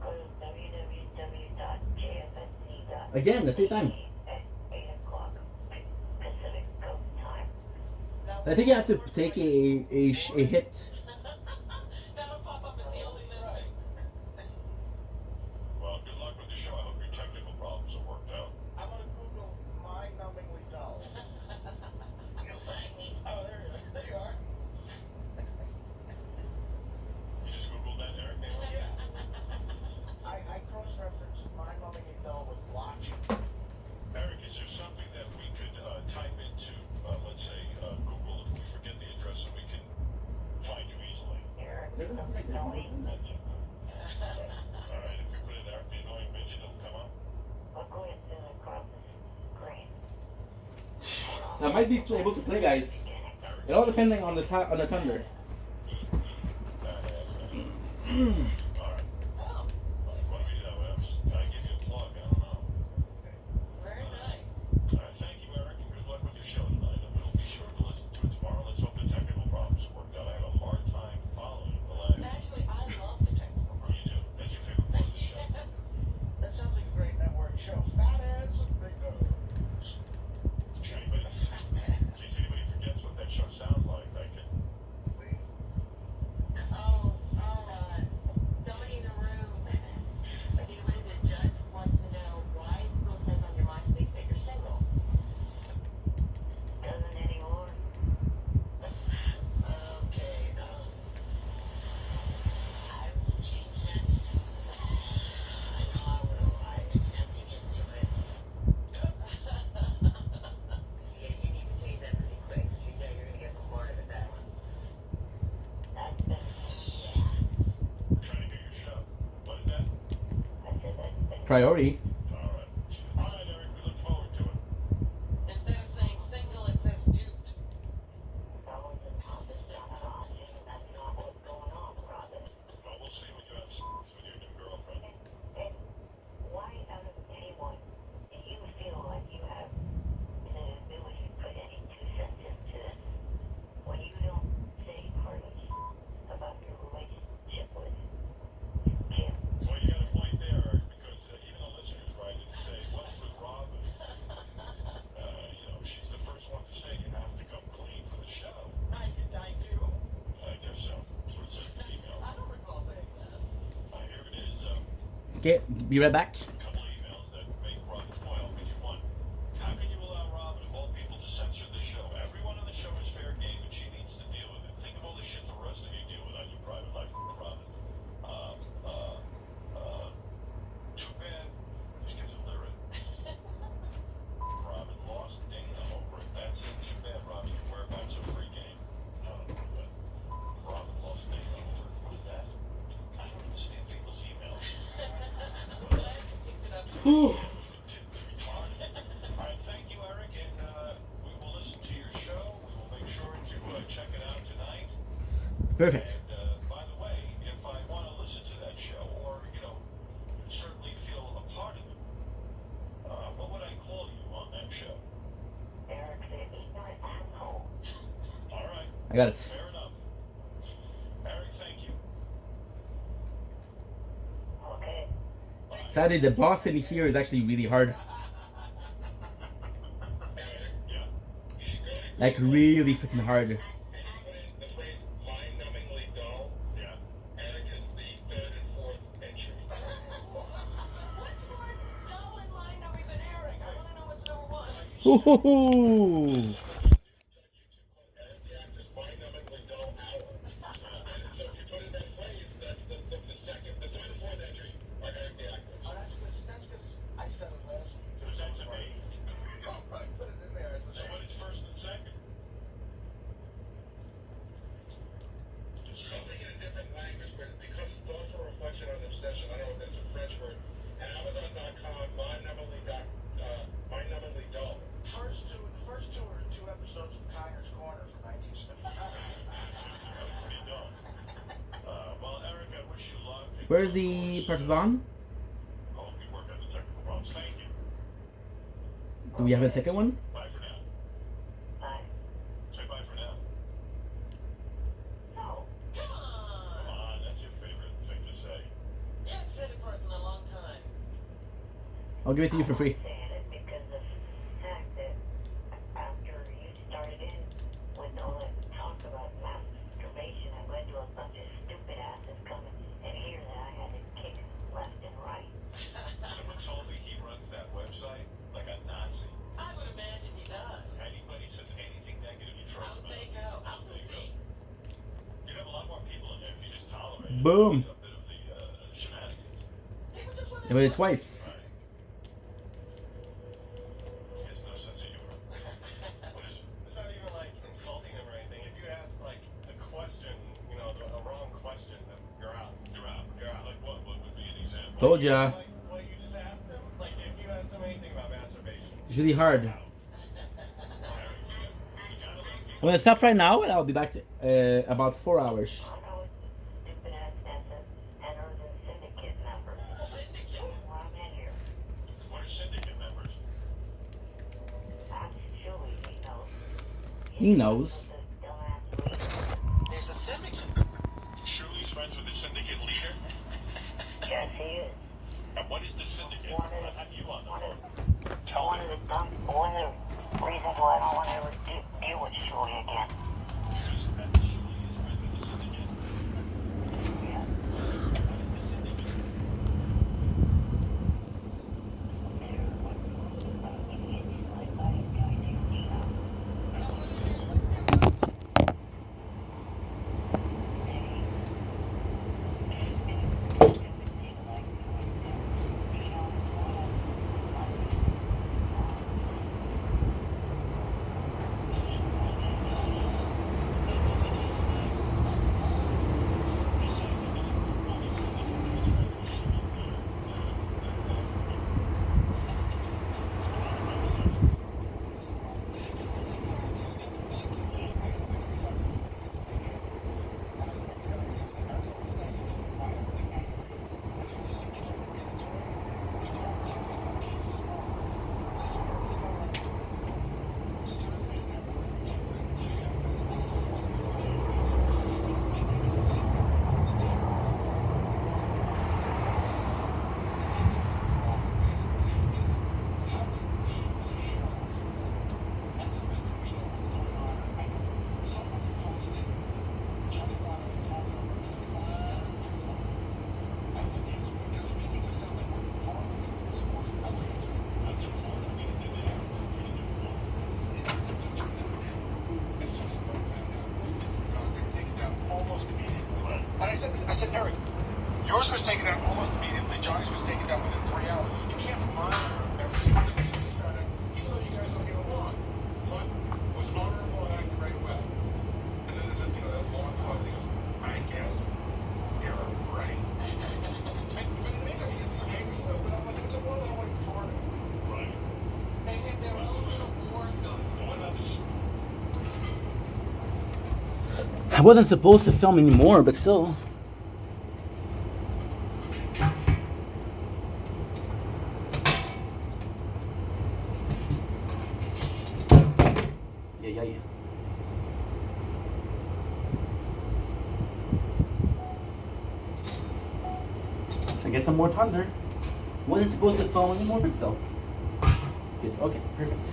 Go to www.jfsc.com. Again, the same time. At 8 o'clock Pacific Coast Time. I think you have to take a hit. That'll pop up as the only listing. Well, good luck with the show. I hope your technical problems are worked out. I'm gonna Google mind-numbingly dull. Oh, there you are. You just Googled that, Eric? Yeah. I cross-referenced mind-numbingly dull with watch. Eric, is there something that we could type into, let's say, Google, if we forget the address, so we can find you easily? Here, Doesn't seem like there's annoying one. midget. All right, if we put in there, the annoying midget, it'll come up. Look who it's in across the screen. So I might be able to play, guys. It all depending on the thunder. All right. Oh, What do we do? Can I give you a plug? I don't know. very nice. All right, thank you, Eric, and good luck with your show tonight. And we'll be sure to listen to it tomorrow. Let's hope the technical problems worked out. I had a hard time following the last. Actually, I love the technical You do. That's your favorite part of the show. That sounds like a great network show. Fat ads and big nose. In case anybody forgets what that show sounds like, I can. Somebody in the room, the judge wants to know why it still says on your MySpace that you're single. Doesn't anymore. Okay, I will change that soon. I know I will. I attempt to get to it. Yeah, you need to change that pretty quick. You know you're gonna get bombarded with that one. That's been. We're trying to get your show. What is that? I said that's been. Priority. All right. All right, Eric, we look forward to it. Instead of saying single, it says duped. Someone's in office sabotaging. That's not what's going on, Robin. Well, we'll see when you have sex with your new girlfriend. And why out of anyone do you feel like you have the ability to put any 2 cents into this when you don't say hardly about your relationship with Kim? Well, you got a point there, Eric, because even the listeners write in and say, what's with Robin? She's the first one to say you have to come clean for the show. I could die too. I guess so. That's what it says in the email. I don't recall saying that. Here it is. Okay, be right back. A couple of emails that make Robin spoil. Picture one. How can you allow Robin, of all people, to censor the show? Everyone on the show is fair game, and she needs to deal with it. Think of all the shit the rest of you deal with. I Whew. Alright, thank you, Eric, and we will listen to your show. We will make sure to check it out tonight. Perfect. And by the way, if I want to listen to that show, or certainly feel a part of it, what would I call you on that show? Eric the ignorant asshole. All right, I got it. fair enough. Eric, thank you. Okay. Sadly, the boss in here is actually really hard. Yeah. Like, really freaking hard. The phrase mind-numbingly dull. Yeah. Eric is the third and fourth entry. What's more dull and mind-numbing than Eric? I want to know what's number one. Hoo-hoo-hoo. Eric the actor's mind-numbingly dull hour. So if you put in that phrase, that's the second, the third and fourth entry are Eric the actor. Oh, that's good. That's good. I said it last week. So that's a me. I put it in there. So what is first and second? Something in a different language, but it becomes thoughtful reflection on obsession. I don't know if that's a French word. And Amazon.com, mind-numbingly dull. The first two are 2 episodes of Conger's Corner from 1975. Pretty dull. Well, Eric, I wish you luck. Where's the partisan? I'll be working on the technical problems. Thank you. Do we have a second one? Bye for now. Bye. Say bye for now. No. Come Come on. on, that's your favorite thing to say. You haven't said it for us in a long time. I'll give it to you for free. Saying it because of the fact that after you started in with all that talk about masturbation, I went to a bunch of stupid asses coming and hear that I had to kick left and right. Someone told me he runs that website like a Nazi. I would imagine he does. Anybody says anything negative, you trust I'll them. take out. I'll take. You'd have a lot more people in there if you just tolerated Boom. a bit of the shenanigans. People just want I did it twice. Right. He has no sense of humor. What is it? It's not even like insulting him or anything. If you ask like the question, a wrong question, then you're out. You're out. You're out. Like what would be an example? Told ya. Like what you just asked him. Like if you asked him anything about masturbation. It's really hard. I'm gonna stop right now and I'll be back to, about 4 hours. All those stupid ass headers and syndicate members. Why I'm in here. What are syndicate members? That's Julie, he knows. He knows. The dumbass leader. There's a syndicate. Shirley's friends with the syndicate leader? Yes, he is. And what is the syndicate? One of I have you on the one phone. of Tell one me. of the dumb one of the reasons why I don't want to ever deal with Julie again. I said, Eric, yours was taken out almost immediately. Johnny's was taken down within 3 hours. You can't monitor every single thing that you try to, even though you guys don't get along. But was honorable and acted right away. And then there's a, that long pause. He goes, I guess you're right. But it makes me get so angry. I'm like, what's up? wasn't supposed to film anymore, but still. Yeah. I get some more thunder. Wasn't supposed to film anymore, but still. Good. Okay, perfect.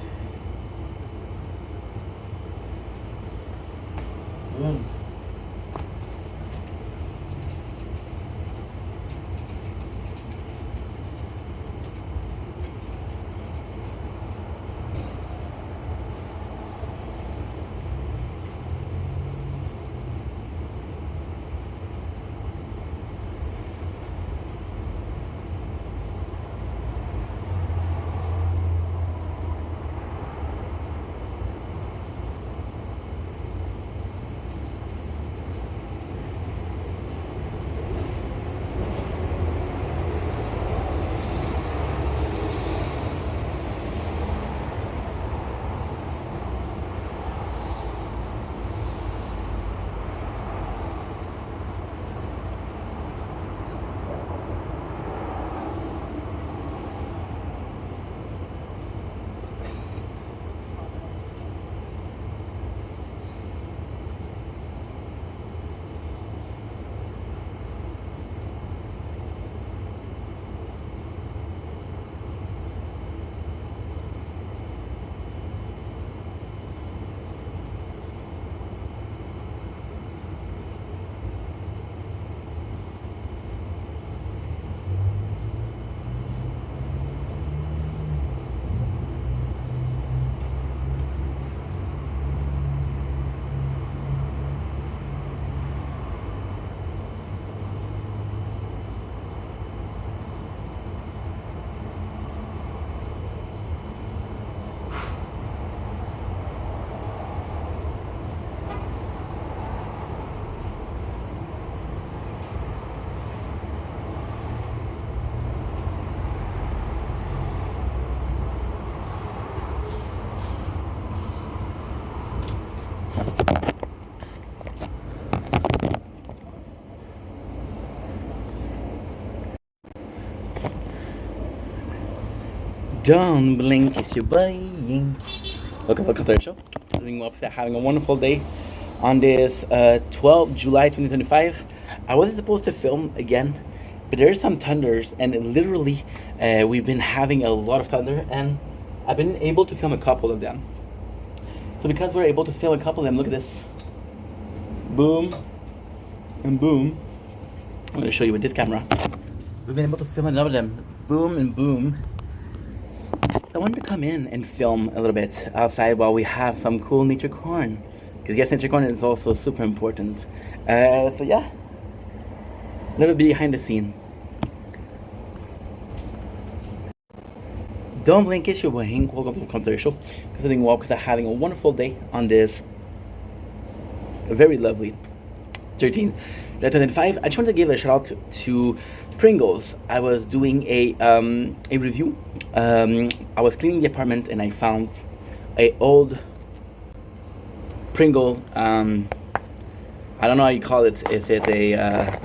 Boom. Don't blink, it's your buying. Welcome to our show. Having a wonderful day on this 12 July 2025. I wasn't supposed to film again, but there's some thunders, and literally we've been having a lot of thunder, and I've been able to film a couple of them. So because we're able to film a couple of them, look at this. Boom and boom. I'm going to show you with this camera. We've been able to film another of them. Boom and boom. I wanted to come in and film a little bit outside while we have some cool nature corn. Because yes, nature corn is also super important. So yeah, a little bit behind the scene. Don't blink, it's your boy Hank. Welcome to our show. I'm doing well because I'm having a wonderful day on this very lovely 2025. I just wanted to give a shout out to Pringles. I was doing a review. I was cleaning the apartment and I found a old Pringle. I don't know how you call it. Is it a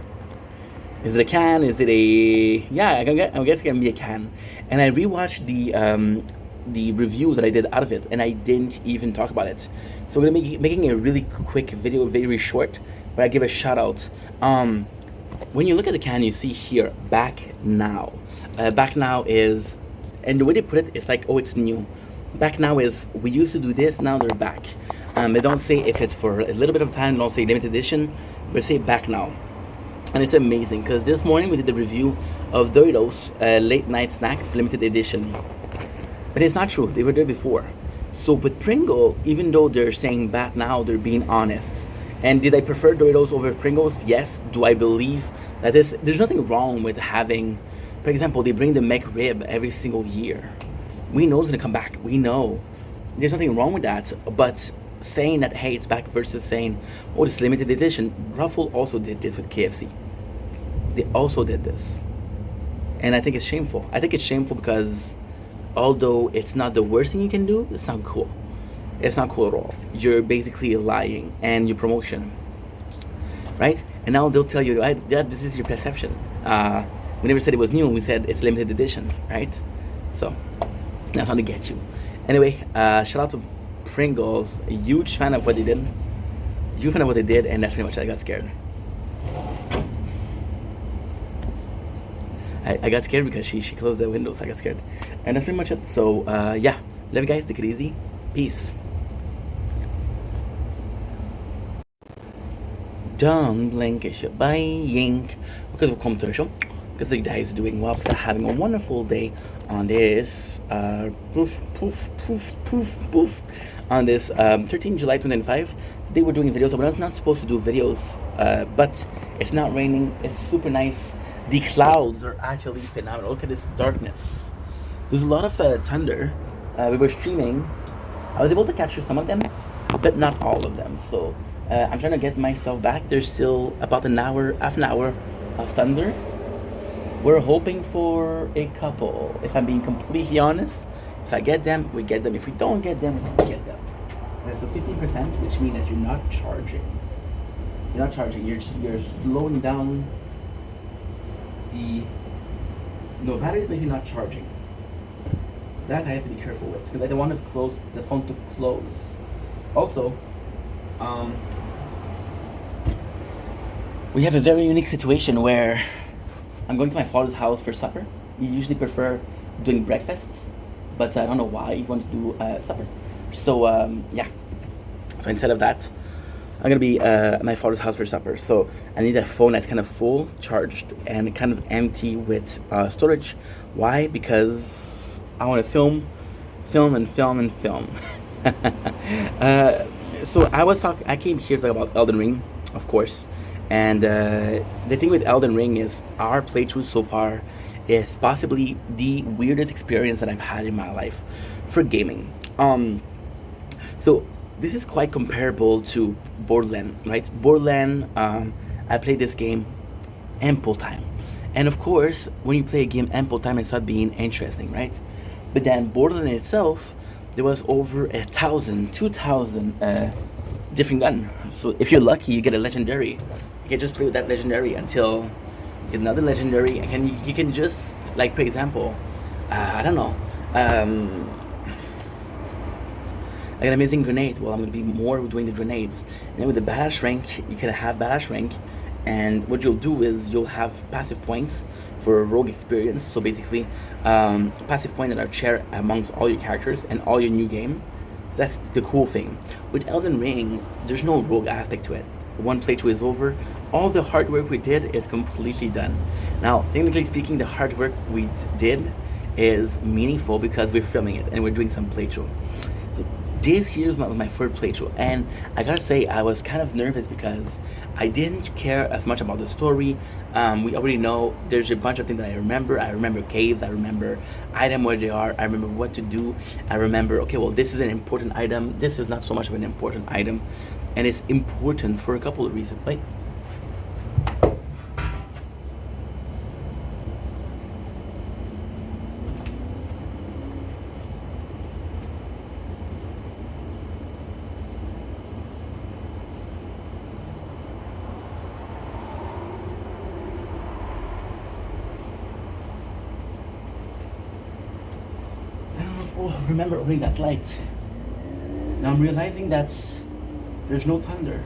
can? Is it a? Yeah, I guess it can be a can. And I rewatched the review that I did out of it, and I didn't even talk about it. So we're gonna be making a really quick video, very short, but I give a shout out. When you look at the can, you see here, back now. Back now is, and the way they put it, it's like, oh, it's new. Back now is, we used to do this, now they're back. They don't say if it's for a little bit of time, they don't say limited edition, but they say back now. And it's amazing, because this morning we did the review of Doritos late night snack limited edition. But it's not true, they were there before. So with Pringle, even though they're saying back now, they're being honest. And did I prefer Doritos over Pringles? Yes. Do I believe that there's nothing wrong with having, for example, they bring the McRib every single year. We know it's gonna come back. We know. There's nothing wrong with that. But saying that, hey, it's back versus saying, oh, this limited edition. Ruffle also did this with KFC. They also did this. And I think it's shameful. I think it's shameful because although it's not the worst thing you can do, it's not cool. It's not cool at all. You're basically lying and your promotion. right? And now they'll tell you, right, yeah, this is your perception. We never said it was new. We said it's limited edition, right? So that's how to get you. Anyway, shout out to Pringles. A huge fan of what they did. Huge fan of what they did, and that's pretty much it. I got scared. I got scared because she closed the window, so I got scared. And that's pretty much it. So yeah, love you guys. Take it easy. Peace. Don't blink if you're buying. Because we'll come to the show. Because the guys are doing well. Because they're having a wonderful day on this poof, on this 13 July 2005. They were doing videos. I was not supposed to do videos, but it's not raining. It's super nice. The clouds are actually phenomenal. Look at this darkness. There's a lot of thunder. We were streaming. I was able to capture some of them, but not all of them. So I'm trying to get myself back. There's still about half an hour of thunder. We're hoping for a couple. If I'm being completely honest, if I get them, we get them. If we don't get them, we don't get them. So 15%, which means that you're not charging. You're not charging. You're slowing down. No, batteries, but you're not charging. That I have to be careful with because I don't want to close the phone to close. Also, we have a very unique situation where I'm going to my father's house for supper. He usually prefer doing breakfast, but I don't know why he wants to do supper. So yeah. So instead of that, I'm gonna be at my father's house for supper. So I need a phone that's kind of full charged and kind of empty with storage. Why? Because I want to film. So I came here to talk about Elden Ring, of course. And the thing with Elden Ring is our playthrough so far is possibly the weirdest experience that I've had in my life for gaming. So this is quite comparable to Borderlands, right? Borderlands, I played this game ample time. And of course, when you play a game ample time, it starts being interesting, right? But then Borderlands itself, there was over 1,000, 2,000 different guns. So if you're lucky, you get a legendary. You can just play with that legendary until you get another legendary. And you can just, like, for example, I don't know, I got an amazing grenade. Well, I'm going to be more doing the grenades. And then with the badass rank, you can have badass rank. And what you'll do is you'll have passive points for rogue experience. So basically, passive points that are shared amongst all your characters and all your new game. That's the cool thing. With Elden Ring, there's no rogue aspect to it. One playthrough is over. All the hard work we did is completely done. Now, technically speaking, the hard work we did is meaningful because we're filming it and we're doing some playthrough. So this here is my third playthrough, and I gotta say I was kind of nervous because I didn't care as much about the story. We already know there's a bunch of things that I remember. I remember caves, I remember items where they are, I remember what to do. I remember, okay, well, this is an important item. This is not so much of an important item. And it's important for a couple of reasons. Wait. Oh, remember opening that light. Now I'm realizing that there's no thunder.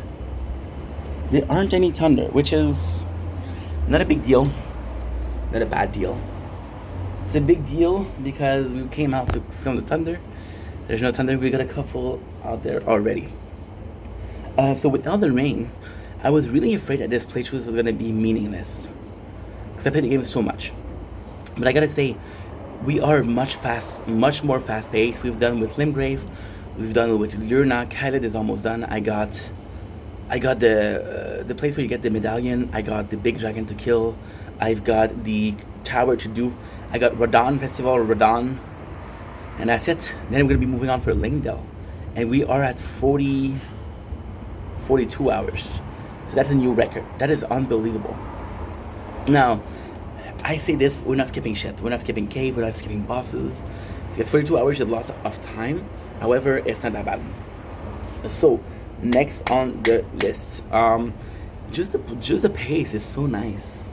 There aren't any thunder, which is not a big deal, not a bad deal. It's a big deal because we came out to film the thunder. There's no thunder. We got a couple out there already. So with Elden Ring, I was really afraid that this playthrough was going to be meaningless because I played the game so much. But I gotta say, we are much more fast paced. We've done with Limgrave, we've done with Lurna. Khaled is almost done. I got the place where you get the medallion. I got the big dragon to kill. I've got the tower to do. I got Radahn Festival, Radahn, and that's it. Then we're gonna be moving on for Lingdell, and we are at 42 hours. So that's a new record. That is unbelievable. Now, I say this, we're not skipping shit. We're not skipping cave, we're not skipping bosses. It's 42 hours is a lot of time. However, it's not that bad. So, next on the list. just the pace is so nice.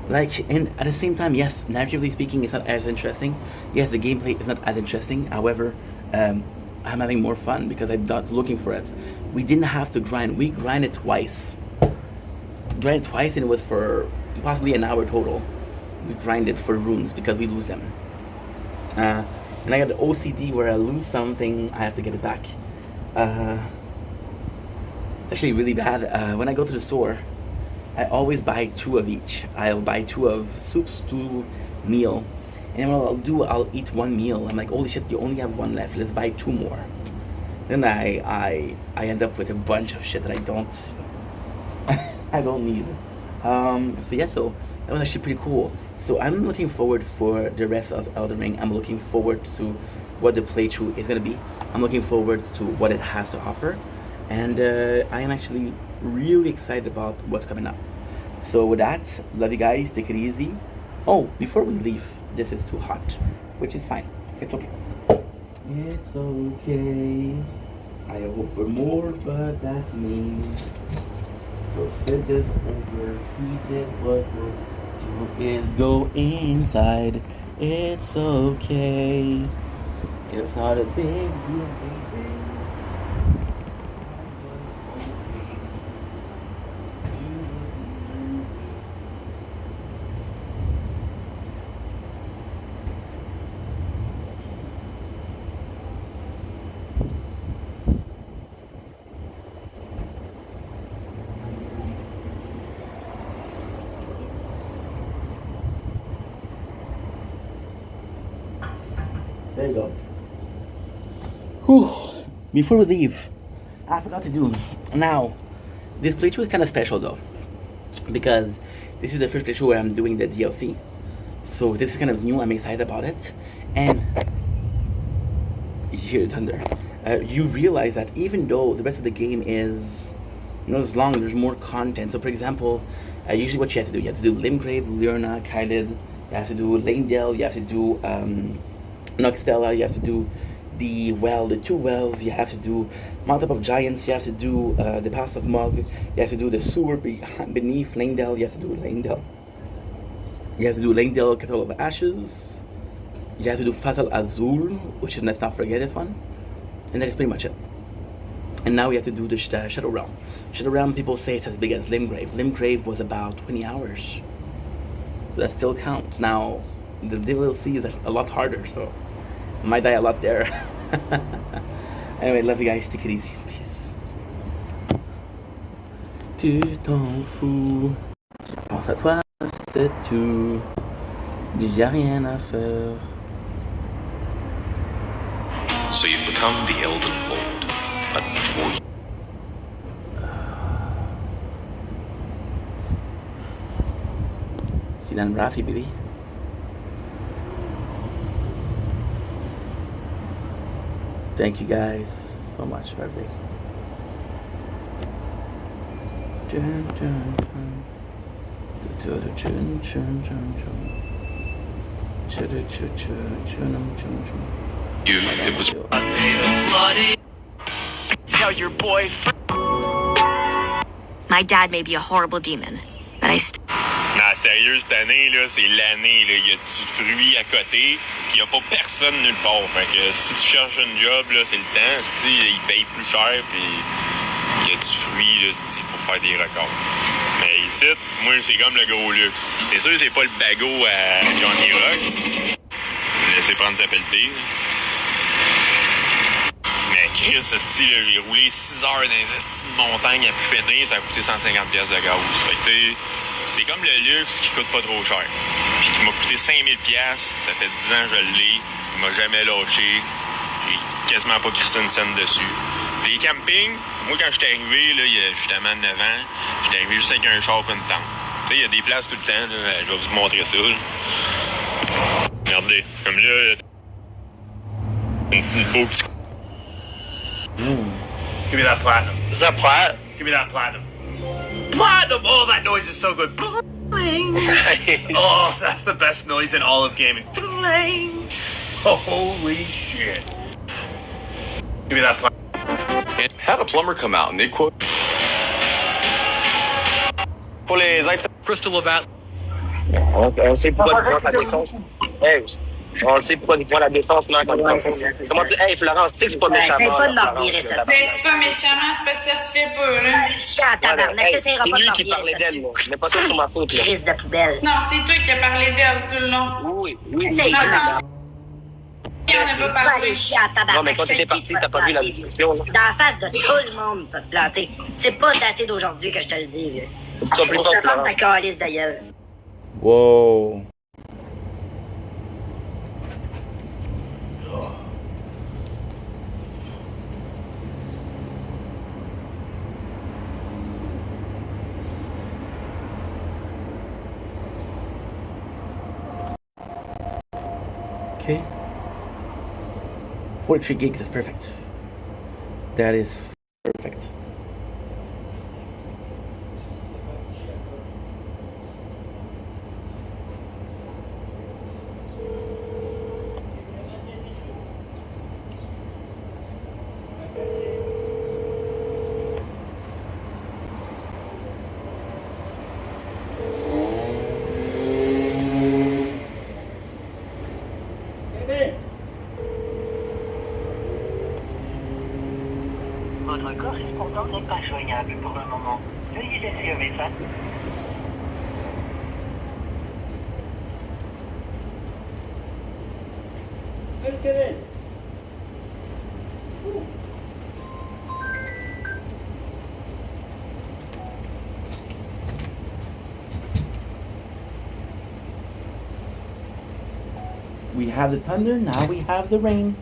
Like, and at the same time, yes, narratively speaking, it's not as interesting. Yes, the gameplay is not as interesting. However, I'm having more fun because I'm not looking for it. We didn't have to grind. We grinded twice. Grinded twice, and it was for possibly an hour total. We grinded for runes because we lose them. And I got the OCD where I lose something, I have to get it back. Actually, really bad. When I go to the store, I always buy 2 of each. I'll buy 2 of soup, stew, meal. And what I'll do, I'll eat 1 meal. I'm like, holy shit, you only have 1 left. Let's buy 2 more. Then I end up with a bunch of shit that I don't need. So that was actually pretty cool. So I'm looking forward for the rest of Elden Ring. I'm looking forward to what the playthrough is gonna be. I'm looking forward to what it has to offer, and I am actually really excited about what's coming up. So with that, love you guys. Take it easy. Oh, before we leave, this is too hot, which is fine. It's okay. It's okay. I hope for more, but that's me. So since it's overheated, what we'll do is go inside. It's okay. It's not a big deal, baby. There you go. Whew. Before we leave, I forgot to do. Now, this playthrough is kind of special though, because this is the first playthrough where I'm doing the DLC. So this is kind of new. I'm excited about it, and you hear the thunder. You realize that even though the rest of the game is, it's long, there's more content. So for example, usually what you have to do, Limgrave, Liurna, Kaelid. You have to do Leyndell. You have to do Nokstella. You have to do the 2 wells. You have to do Mountain of Giants. You have to do the Pass of Mug. You have to do the sewer beneath Leyndell. You have to do Leyndell. You have to do Leyndell, Capital of Ashes. You have to do Fazal Azul, which is, let's not forget this one. And that is pretty much it. And now we have to do the Shadow Realm. Shadow Realm, people say it's as big as Limgrave. Limgrave was about 20 hours. So that still counts. Now, the DLC is a lot harder, so I might die a lot there. Anyway, love you guys. Take it easy. Peace. Tu t'en fous. Pense à toi, c'est tout. J'ai rien à faire. So you've become the Elden Lord, but before you... Sinan Rafi, baby. Thank you guys so much for everything. It was... Tell your boy. My dad may be a horrible demon, but I still... Mais sérieux, cette année, là, c'est l'année, là. Il y a du fruit à côté, puis il n'y a pas personne nulle part. Fait que si tu cherches un job, là, c'est le temps. Tu sais, ils payent plus cher, puis il y a du fruit, là, pour faire des records. Mais ici, moi, c'est comme le gros luxe. C'est sûr, c'est pas le bagot à Johnny Rock. Laissez prendre sa pelletée. Mais Chris, j'ai roulé 6 heures dans les estis de montagne à pu finir, ça a coûté 150$ de gaz. Fait que, tu sais, c'est comme le luxe qui coûte pas trop cher. Puis qui m'a coûté 5000$, ça fait 10 ans que je l'ai, il m'a jamais lâché, j'ai quasiment pas crissé une scène dessus. Les campings, moi quand j'étais arrivé, là, il y a justement 9 ans, j'étais arrivé juste avec un char et une tente. Tu sais, il y a des places tout le temps, là, je vais vous montrer ça. Là. Regardez, comme là, une beau petit... Give me that platinum. Is that plat? Give me that platinum. Platinum! Oh, that noise is so good. Bling! Oh, that's the best noise in all of gaming. Bling! Holy shit. Give me that platinum. Had a plumber come out and they quote... pour les aides. Crystal Laval. On sait pourquoi tu prends la défense. Hey, on sait pourquoi tu prends la défense, non? Ouais, c'est ça. Comment tu. Hey, Florence, tu sais que c'est pas méchant. Essaye pas de me revirer ça. C'est pas méchamment, c'est parce que ça se fait pas, là. Chien à tabarnak, t'essayeras c'est pas de lui me qui revirer parlait ça d'elle, dessus. moi. Mais pas ça sur ma faute, là. Crise de poubelle. Non, c'est toi qui as parlé d'elle tout le long. Oui, oui. Essaye pas de me Attends. Il en a pas Tu vas parlé. aller chier à tabarnak. Non, mais quand Je te t'étais le dis, parti, tu vas t'as te pas vu la planter, discussion, là. vieux. Dans la face de tout le monde, tu vas te planter. C'est pas daté d'aujourd'hui que je te le dis, vieux. Tu sois plus Faut fort, te prendre ta Florence. calice de gueule. Whoa. Okay. 43 gigs, that's perfect. That is perfect. Votre correspondant n'est pas joignable pour le moment. Veuillez laisser un message. We have the thunder, now we have the rain.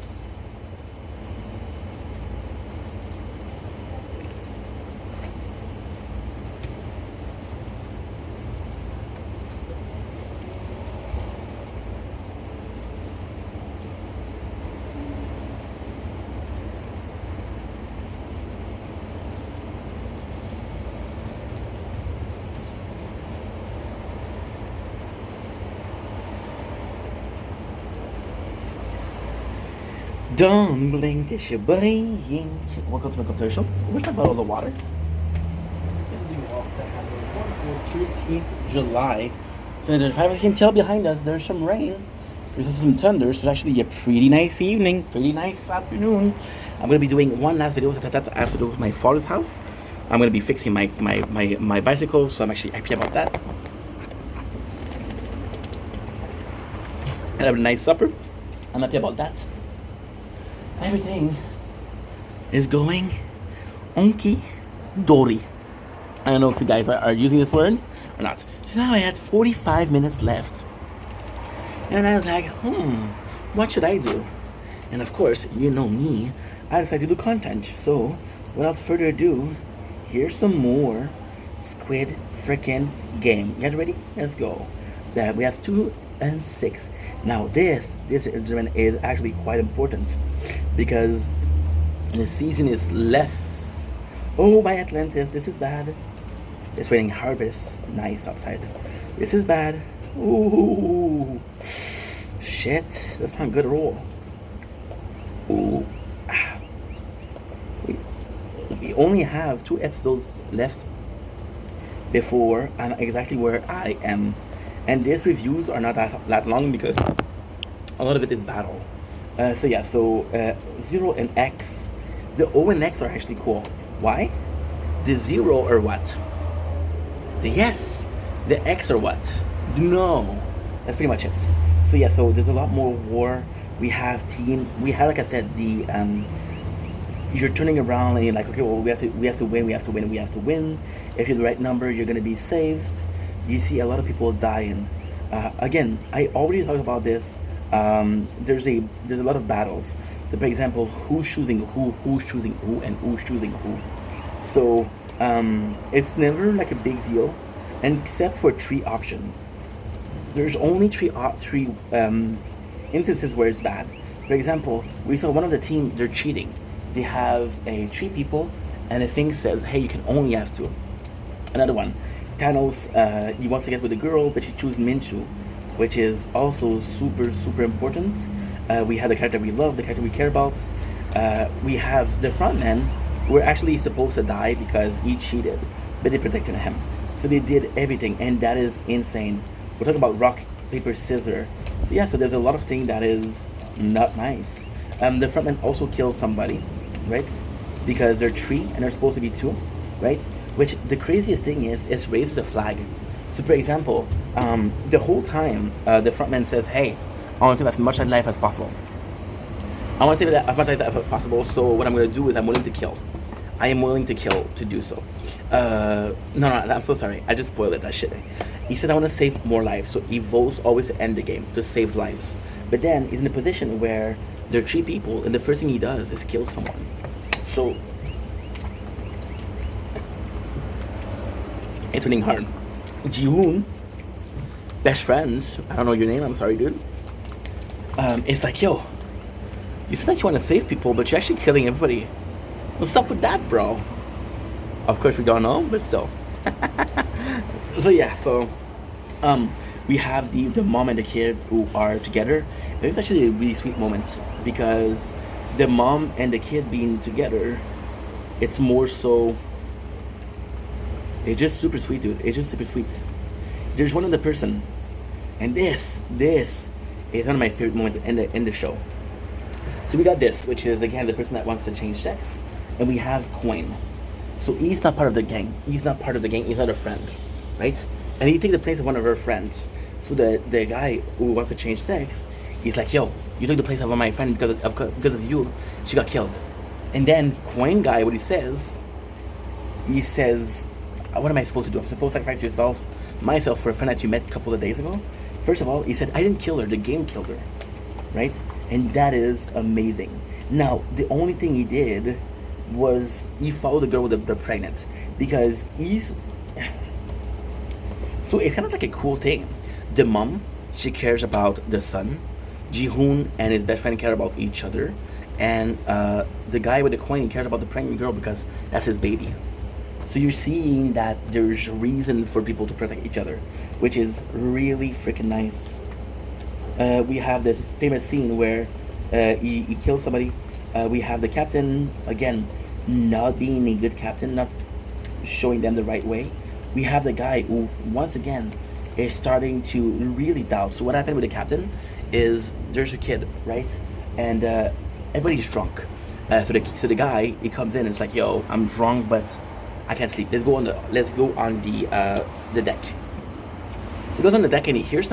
Don't blink, it's your blink. Welcome to the commercial. We're talking about all the water. 13th July. 2025. As you can tell behind us, there's some rain. There's some thunder. It's actually a pretty nice evening, pretty nice afternoon. I'm gonna be doing one last video after with my father's house. I'm gonna be fixing my bicycle, so I'm actually happy about that. And have a nice supper. I'm happy about that. Everything is going onky dory. I don't know if you guys are using this word or not. So now I had 45 minutes left. And I was like, what should I do? And of course, you know me, I decided to do content. So, without further ado, here's some more Squid Frickin' Game. You guys ready? Let's go. We have 2 and 6. Now this instrument is actually quite important because the season is less. Oh, by Atlantis, this is bad. It's raining harvest. Nice outside. This is bad. Ooh, shit, that's not good at all. Ooh, we only have 2 episodes left before I'm exactly where I am. And these reviews are not that long because a lot of it is battle. So 0 and X. The O and X are actually cool. Why? The 0 or what? The yes. The X or what? No. That's pretty much it. So there's a lot more war. We have team. We have, like I said, the you're turning around and you're like, okay, well, we have to win. If you're the right number, you're gonna be saved. You see a lot of people dying. Again, I already talked about this. There's a lot of battles. So, for example, who's choosing who's choosing who, and who's choosing who. So it's never like a big deal, and except for 3 options. There's only three instances where it's bad. For example, we saw one of the team, they're cheating. They have 3 people, and the thing says, hey, you can only have 2. Another one, Thanos, he wants to get with a girl, but she chooses Minshew, which is also super, super important. We have the character we love, the character we care about. We have the frontman, who are actually supposed to die because he cheated, but they protected him. So they did everything, and that is insane. We're talking about rock, paper, scissors. So yeah, so there's a lot of things that is not nice. The frontman also killed somebody, right? Because they're 3 and they're supposed to be 2, right? Which the craziest thing is, it raises a flag. So for example, the whole time the frontman says, "Hey, I want to save as much life as possible. I want to save as much life as possible. So what I'm going to do is I'm willing to kill. I am willing to kill to do so." No, I'm so sorry. I just spoiled it, that shit. He said, "I want to save more lives." So he votes always to end the game, to save lives. But then he's in a position where there are 3 people, and the first thing he does is kill someone. So it's winning hard. Ji-hoon, best friends, I don't know your name, I'm sorry, dude. It's like, yo, you said that you want to save people, but you're actually killing everybody. What's up with that, bro? Of course we don't know, but still. So yeah, so we have the mom and the kid who are together. And it's actually a really sweet moment, because the mom and the kid being together, it's more so, it's just super sweet, dude. It's just super sweet. There's one other person, and this is one of my favorite moments in the show. So we got this, which is again the person that wants to change sex, and we have Coin. So he's not part of the gang. He's not part of the gang. He's not a friend, right? And he takes the place of one of her friends. So the guy who wants to change sex, he's like, "Yo, you took the place of one of my friends because of you. She got killed." And then Coin guy, what he says, "What am I supposed to do? I'm supposed to sacrifice myself for a friend that you met a couple of days ago?" First of all, he said, "I didn't kill her. The game killed her," right? And that is amazing. Now, the only thing he did was he followed the girl with the pregnant, because so it's kind of like a cool thing. The mom, she cares about the son. Ji-hoon and his best friend care about each other, and the guy with the coin cares about the pregnant girl because that's his baby. So you're seeing that there's reason for people to protect each other, which is really freaking nice. We have this famous scene where he kills somebody. We have the captain, again, not being a good captain, not showing them the right way. We have the guy who, once again, is starting to really doubt. So what happened with the captain is there's a kid, right? And everybody's drunk. So the guy, he comes in and it's like, "Yo, I'm drunk, but I can't sleep. Let's go on the deck." So he goes on the deck and he hears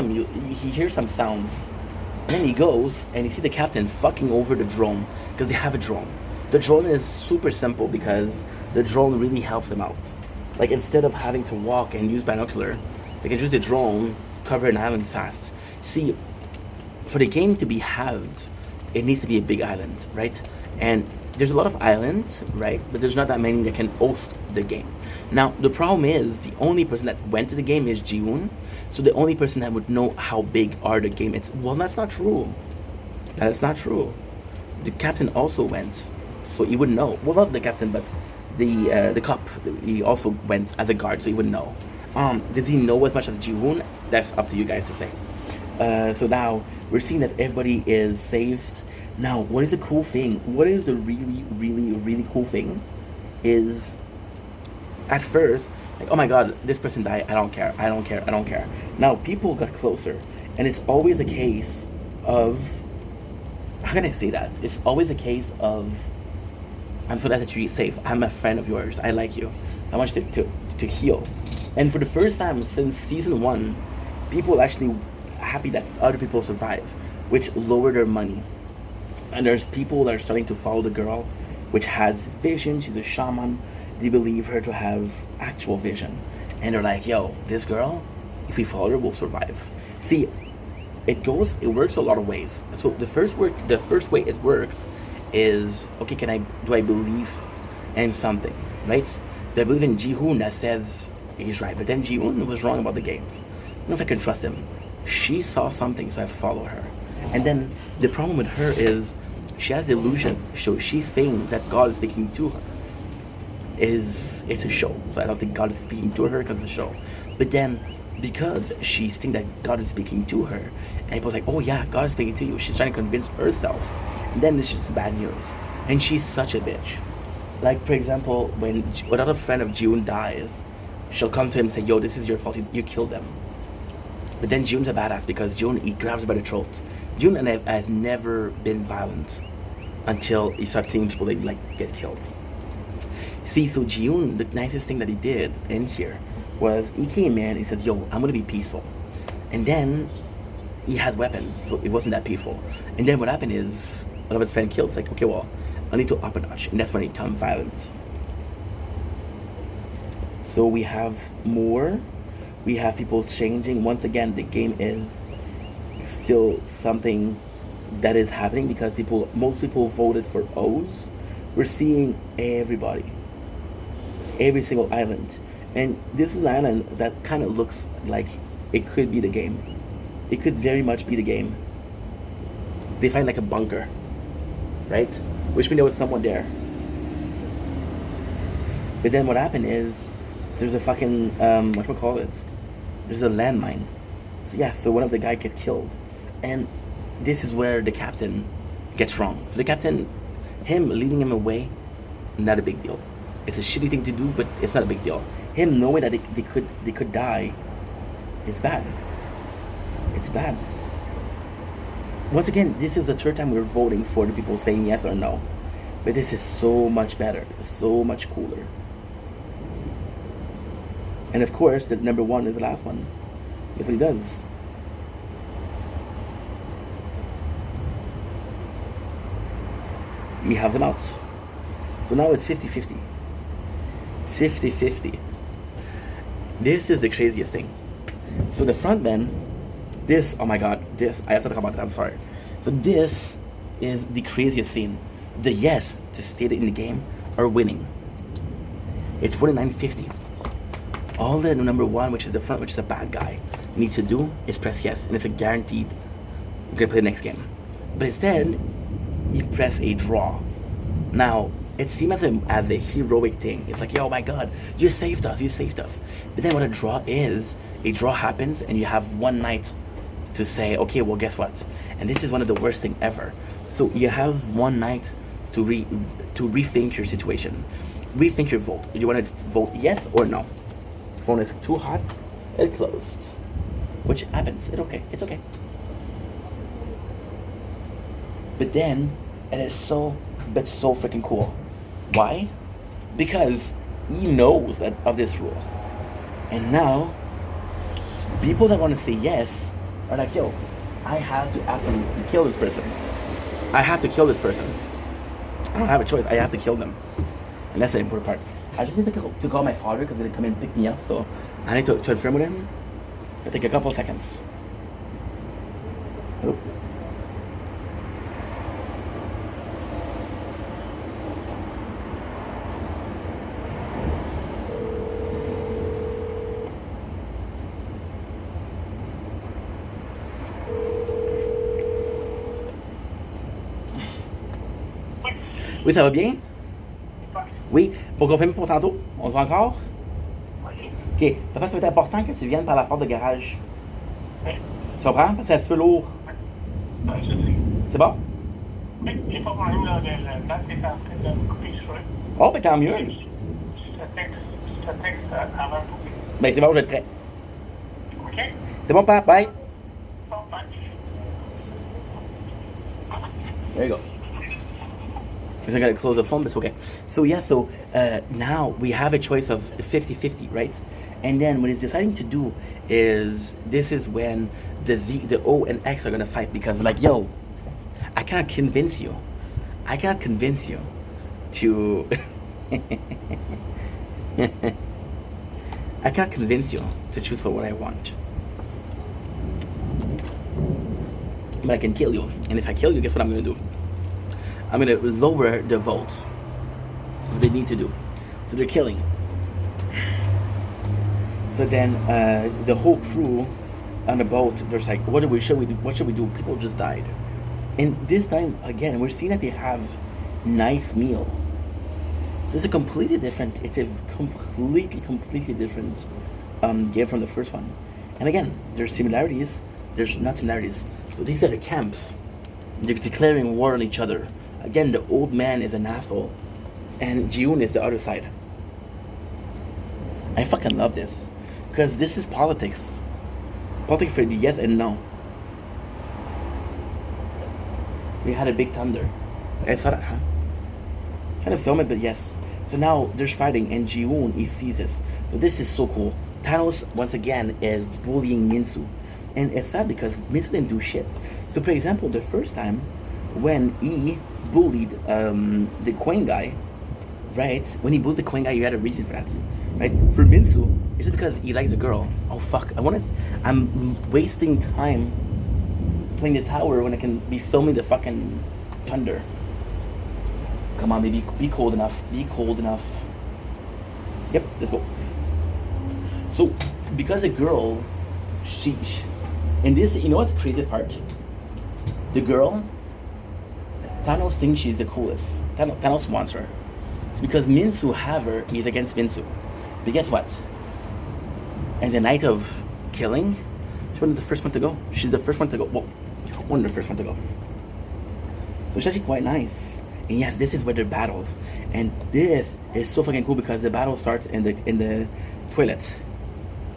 some sounds. And then he goes and he sees the captain fucking over the drone, because they have a drone. The drone is super simple because the drone really helps them out. Like, instead of having to walk and use binocular, they can use the drone, cover an island fast. See, for the game to be halved, it needs to be a big island, right? And there's a lot of islands, right? But there's not that many that can host the game. Now, the problem is, the only person that went to the game is Ji-hoon. So the only person that would know how big are the game is, well, that's not true. That is not true. The captain also went, so he would know. Well, not the captain, but the cop. He also went as a guard, so he would know. Does he know as much as Ji-hoon? That's up to you guys to say. So now we're seeing that everybody is saved. Now, what is the cool thing? What is the really, really, really cool thing? Is at first, like, "Oh my god, this person died. I don't care. I don't care. I don't care." Now people got closer, and it's always a case of, how can I say that? It's always a case of, "I'm so glad that you're safe. I'm a friend of yours. I like you. I want you to heal." And for the first time since season 1, people are actually happy that other people survive, which lower their money. And there's people that are starting to follow the girl, which has vision. She's a shaman. They believe her to have actual vision, and they're like, "Yo, this girl, if we follow her, we'll survive." See, it works a lot of ways. So the first way it works is, okay, do I believe in something, right? Do I believe in Ji-hoon that says he's right, but then Ji-hoon was wrong about the games? I don't know if I can trust him. She saw something, so I follow her. And then the problem with her is she has the illusion, so she thinks that God is speaking to her. It's a show, so I don't think God is speaking to her because of the show. But then, because she thinks that God is speaking to her, and people's like, "Oh yeah, God is speaking to you," she's trying to convince herself, and then it's just bad news. And she's such a bitch. Like, for example, when another friend of Ji-hoon dies, she'll come to him and say, yo, this is your fault, you killed them. But then June's a badass because June, he grabs her by the throat. June and I have never been violent until he starts seeing people that like get killed. See, so June, the nicest thing that he did in here was he came in, he said, yo, I'm gonna be peaceful. And then he had weapons, so it wasn't that peaceful. And then what happened is one of his friends killed. It's like, okay, well, I need to up a notch, and that's when he became violent. So we have more. We have people changing. Once again, the game is still something that is happening because most people voted for O's. We're seeing everybody, every single island, and this is an island that kind of looks like it could be the game. It could very much be the game. They find like a bunker, right? Which we know is someone there. But then what happened is there's a fucking whatchamacallit? There's a landmine. So yeah, so one of the guys get killed. And this is where the captain gets wrong. So the captain, him leading him away, not a big deal. It's a shitty thing to do, but it's not a big deal. Him knowing that they could die, it's bad. It's bad. Once again, this is the third time we're voting for the people saying yes or no. But this is so much better, so much cooler. And of course, the number one is the last one. That's what he does. We have them out. So now it's 50-50. It's 50-50. This is the craziest thing. So the front men, this, oh my god, this, I have to talk about it, I'm sorry. So this is the craziest scene. The yes to stay in the game are winning. It's 49-50. All the number one, which is the front, which is a bad guy, needs to do is press yes, and it's a guaranteed you're gonna play the next game. But instead, you press a draw. Now, it seems as a heroic thing. It's like, yo, my god, you saved us, you saved us. But then what a draw happens, and you have one night to say, okay, well, guess what? And this is one of the worst thing ever. So you have one night to rethink your situation. Rethink your vote. Do you want to vote yes or no? Phone is too hot, it closed. Which happens, it's okay. But then, it is so freaking cool. Why? Because he knows of this rule. And now, people that want to say yes are like, yo, I have to ask them to kill this person. I have to kill this person. I don't have a choice, I have to kill them. And that's the important part. I just need to call my father because he'll come in and pick me up, so I need to confirm with him. It'll take a couple seconds. Oh. Oui, ça va bien? Oui, pour confirmer pour tantôt, on se voit encore? Ok, papa, ça va être important que tu viennes par la porte de garage. Tu comprends? Parce que c'est un petit peu lourd. C'est bon? J'ai pas parlé dans le banc qui est en train de me couper les cheveux. Oh, ben tant mieux. Je te texte avant de couper. Ben c'est bon, je vais être prêt. OK? C'est bon, papa, bye. Bon, bye. There you go. I'm gonna close the phone, but it's okay. So yeah, so now we have a choice of 50-50, right? And then what he's deciding to do is, this is when the O and X are gonna fight, because like, yo, I cannot convince you to I can't convince you to choose for what I want. But I can kill you, and if I kill you, guess what I'm gonna do? I'm gonna lower the vote. What they need to do. So they're killing. So then the whole crew on the boat, they're like, what should we do? What should we do? People just died. And this time again, we're seeing that they have nice meal. So it's a completely different different game from the first one. And again, there's similarities, there's not similarities. So these are the camps. They're declaring war on each other. Again, the old man is an asshole, and Ji-Yoon is the other side. I fucking love this. Because this is politics. Politics for the yes and no. We had a big thunder. I saw that, huh? Trying to film it, but yes. So now there's fighting, and Ji-woon, he sees this. So this is so cool. Thanos, once again, is bullying Minsu. And it's sad because Minsu didn't do shit. So, for example, the first time when he bullied the Queen guy, right? When he bullied the Queen guy, you had a reason for that, right? For Minsu, it's just because he likes a girl. Oh, fuck. I'm wasting time playing the tower when I can be filming the fucking thunder. Come on, baby, be cold enough. Be cold enough. Yep, let's go. So, because the girl, and this, you know what's the craziest part? The girl, Thanos thinks she's the coolest. Thanos wants her. It's because Minsu have her, he's against Minsu. But guess what? And the night of killing, she's one of the first one to go. She's the first one to go. Well, one of the first one to go. So it's actually quite nice. And yes, this is where the battles. And this is so fucking cool because the battle starts in the toilet.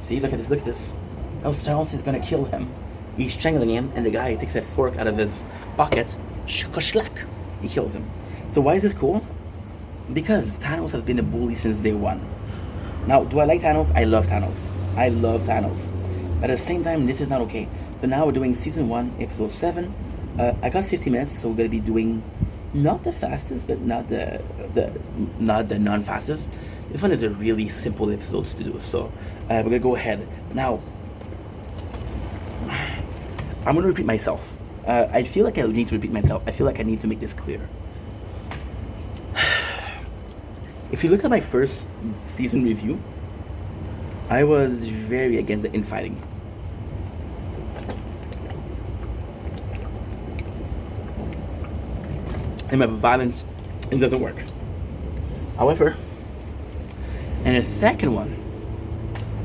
See, look at this, look at this. Now Thanos is gonna kill him. He's strangling him, and the guy takes a fork out of his pocket. Shklack! He kills him. So why is this cool? Because Thanos has been a bully since day one. Now, do I like Thanos? I love Thanos. I love Thanos. But at the same time, this is not okay. So now we're doing season 1, episode 7. I got 50 minutes, so we're gonna be doing not the fastest, but not the non-fastest. This one is a really simple episodes to do. So we're gonna go ahead now. I'm gonna repeat myself. I feel like I need to repeat myself. I feel like I need to make this clear. If you look at my first season review, I was very against the infighting. And my violence, it doesn't work. However, in the second one,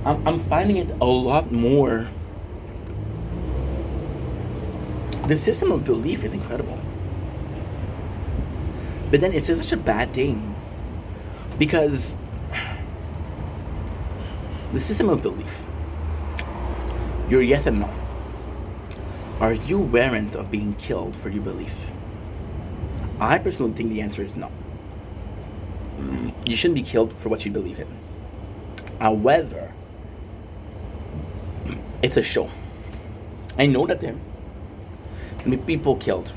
I'm finding it a lot more. The system of belief is incredible. But then it's such a bad thing. Because the system of belief, your yes and no. Are you warrant of being killed for your belief? I personally think the answer is no. You shouldn't be killed for what you believe in. However, it's a show. I know that there can be people killed.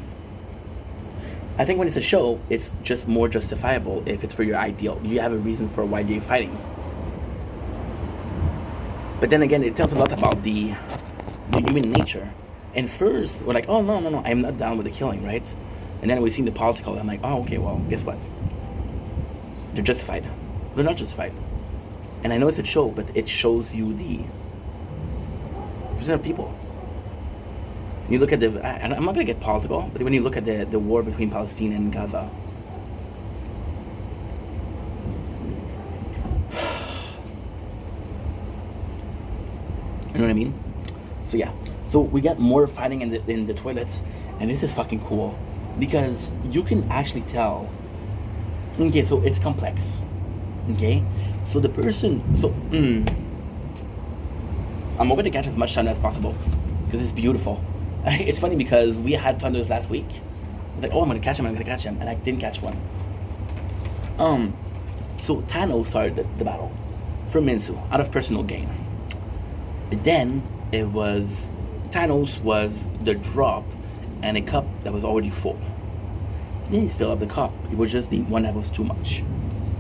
I think when it's a show, it's just more justifiable if it's for your ideal. You have a reason for why you're fighting. But then again, it tells a lot about the human nature. And first, we're like, oh, no, I'm not down with the killing, right? And then we see the political, I'm like, oh, okay, well, guess what? They're justified. They're not justified. And I know it's a show, but it shows you the percent of people. You look at I'm not going to get political, but when you look at the war between Palestine and Gaza, you know what I mean? So yeah, so we got more fighting in the toilets, and this is fucking cool because you can actually tell. Okay, so it's complex. Okay, so the person, I'm hoping to catch as much thunder as possible because it's beautiful. It's funny because we had thunders last week. I was like, oh, I'm gonna catch him, and I didn't catch one. So Thanos started the battle for Minsu out of personal gain. But then it was Thanos was the drop and a cup that was already full. He didn't fill up the cup. It was just the one that was too much.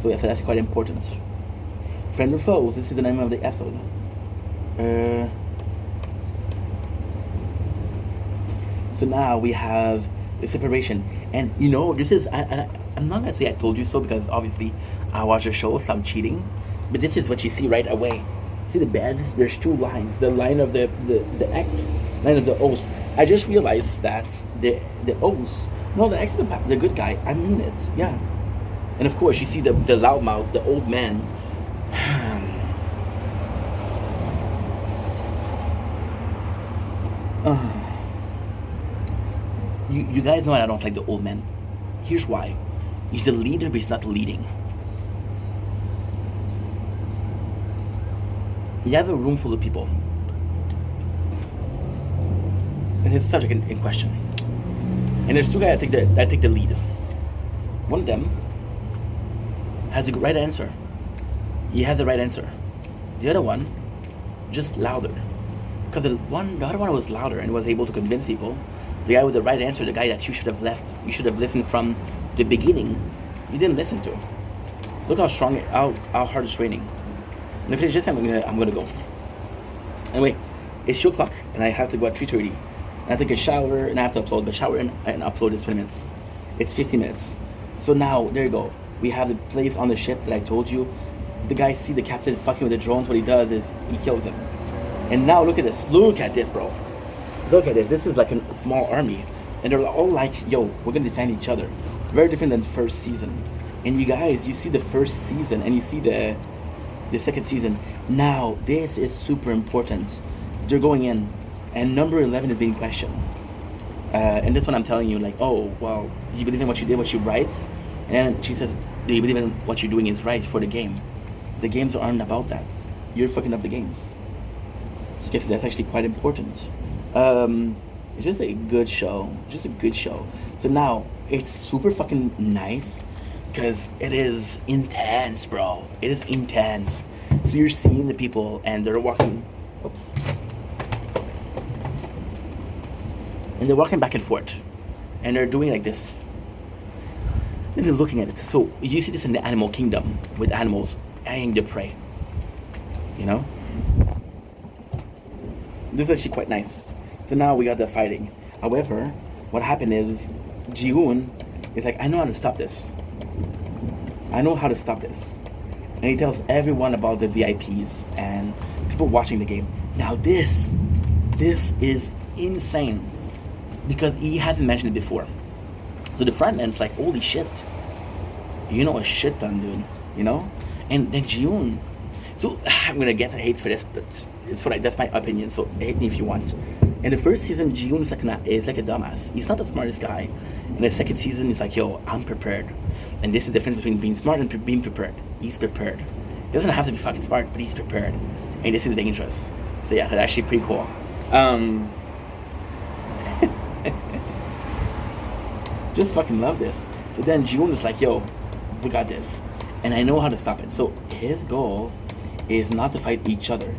So yeah, so that's quite important. Friend or foes? This is the name of the episode. So now we have the separation, and you know this is. I'm not gonna say I told you so because obviously I watch the show, so I'm cheating. But this is what you see right away. See the beds? There's two lines. The line of the X, line of the O's. I just realized that the O's. No, the X is the good guy. I mean it. Yeah. And of course you see the loudmouth, the old man. You guys know I don't like the old man. Here's why. He's a leader, but he's not leading. You have a room full of people, and it's the subject in question. And there's two guys that take the lead. One of them has the right answer. He has the right answer. The other one, just louder. Because the other one was louder and was able to convince people. The guy with the right answer, the guy that you should have listened from the beginning, you didn't listen to. Look how strong, how hard it's raining. And if it's just, I'm gonna go. Anyway, it's 2 o'clock and I have to go at 3:30. And I take a shower and I have to upload. The shower and upload is 20 minutes. It's 15 minutes. So now, there you go. We have the place on the ship that I told you. The guy see the captain fucking with the drones. What he does is he kills him. And now look at this. Look at this, bro. Look at this. This is like a small army. And they're all like, yo, we're gonna defend each other. Very different than the first season. And you guys, you see the first season and you see the second season. Now, this is super important. They're going in. And number 11 is being questioned. And that's what I'm telling you, like, oh, well, do you believe in what you did, what you write? And she says, do you believe in what you're doing is right for the game? The games aren't about that. You're fucking up the games. So that's actually quite important. It's just a good show. Just a good show. So now, it's super fucking nice because it is intense, bro. It is intense. So you're seeing the people and they're walking... Oops. And they're walking back and forth. And they're doing like this. And they're looking at it. So you see this in the animal kingdom with animals eyeing their prey. You know? This is actually quite nice. So now we got the fighting. However, what happened is Ji-hoon is like, I know how to stop this. I know how to stop this. And he tells everyone about the VIPs and people watching the game. Now this is insane. Because he hasn't mentioned it before. So the frontman's like, holy shit. You know a shit ton, dude. You know? And then Ji-hoon. So I'm gonna get hate for this, but that's my opinion. So hate me if you want. In the first season, Ji-hoon is like a dumbass. He's not the smartest guy. In the second season, he's like, yo, I'm prepared. And this is the difference between being smart and being prepared. He's prepared. He doesn't have to be fucking smart, but he's prepared. And this is dangerous. So yeah, that's actually pretty cool. Just fucking love this. But then Ji-hoon is like, yo, we got this. And I know how to stop it. So his goal is not to fight each other.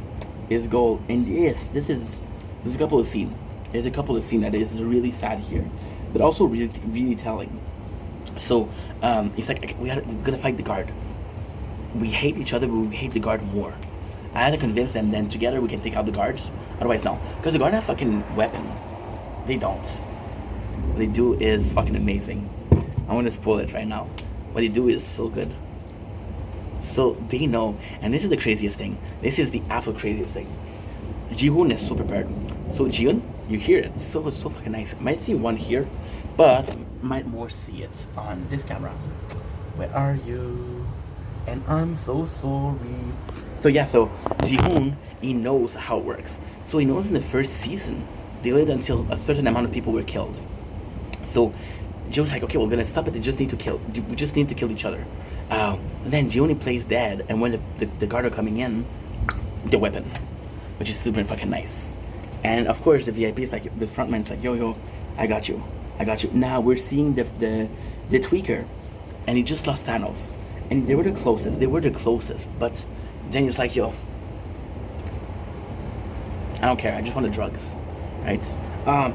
His goal, and there's a couple of scenes. There's a couple of scenes that is really sad here. But also really, really telling. So, it's like, we're gonna fight the guard. We hate each other, but we hate the guard more. I had to convince them, then together we can take out the guards. Otherwise, no. Because the guard have fucking weapon. They don't. What they do is fucking amazing. I want to spoil it right now. What they do is so good. So they know, and this is the craziest thing. This is the absolute craziest thing. Ji-hoon is so prepared. So Ji-hoon, you hear it. So it's so fucking nice. Might see one here, but might more see it on this camera. Where are you? And I'm so sorry. So yeah, so Ji-hoon, he knows how it works. So he knows in the first season, they waited until a certain amount of people were killed. So Ji-hoon's like, okay, we're gonna stop it. We just need to kill each other. And then Ji-hoon plays dead, and when the guard are coming in, the weapon, which is super fucking nice. And of course, the VIP is like, the frontman's like, yo, I got you. Now we're seeing the tweaker, and he just lost Thanos, and they were the closest. But then he's like, yo, I don't care. I just want the drugs, right?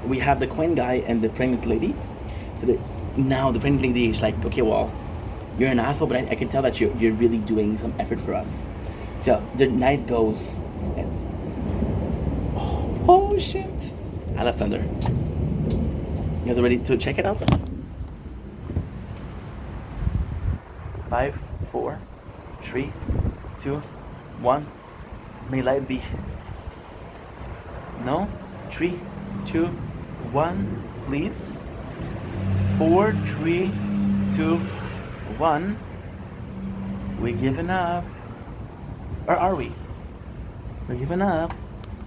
We have the Queen guy and the pregnant lady. So now the pregnant lady is like, okay, well, you're an asshole, but I can tell that you're really doing some effort for us. So the night goes, and oh shit! I love Thunder. You guys ready to check it out? 5, 4, 3, 2, 1. May light be. No? 3, 2, 1. Please. 4, 3, 2, 1. We're giving up. Or are we? We're giving up.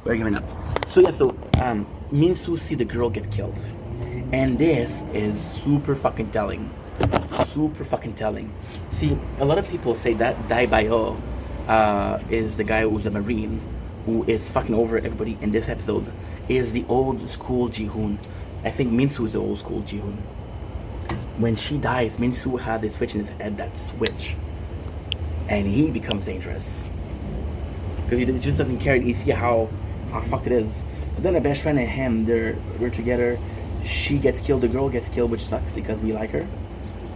We're giving up. So yeah, so Min-soo see the girl get killed. And this is super fucking telling. Super fucking telling. See, a lot of people say that Dai Bayo is the guy who's a Marine, who is fucking over everybody in this episode, is the old school Ji-hoon. I think Min-soo is the old school Ji-hoon. When she dies, Min-soo has a switch in his head, that switch. And he becomes dangerous. Because he just doesn't care. You see how fucked it is. But then a best friend and him, we're together. She gets killed, the girl gets killed, which sucks because we like her.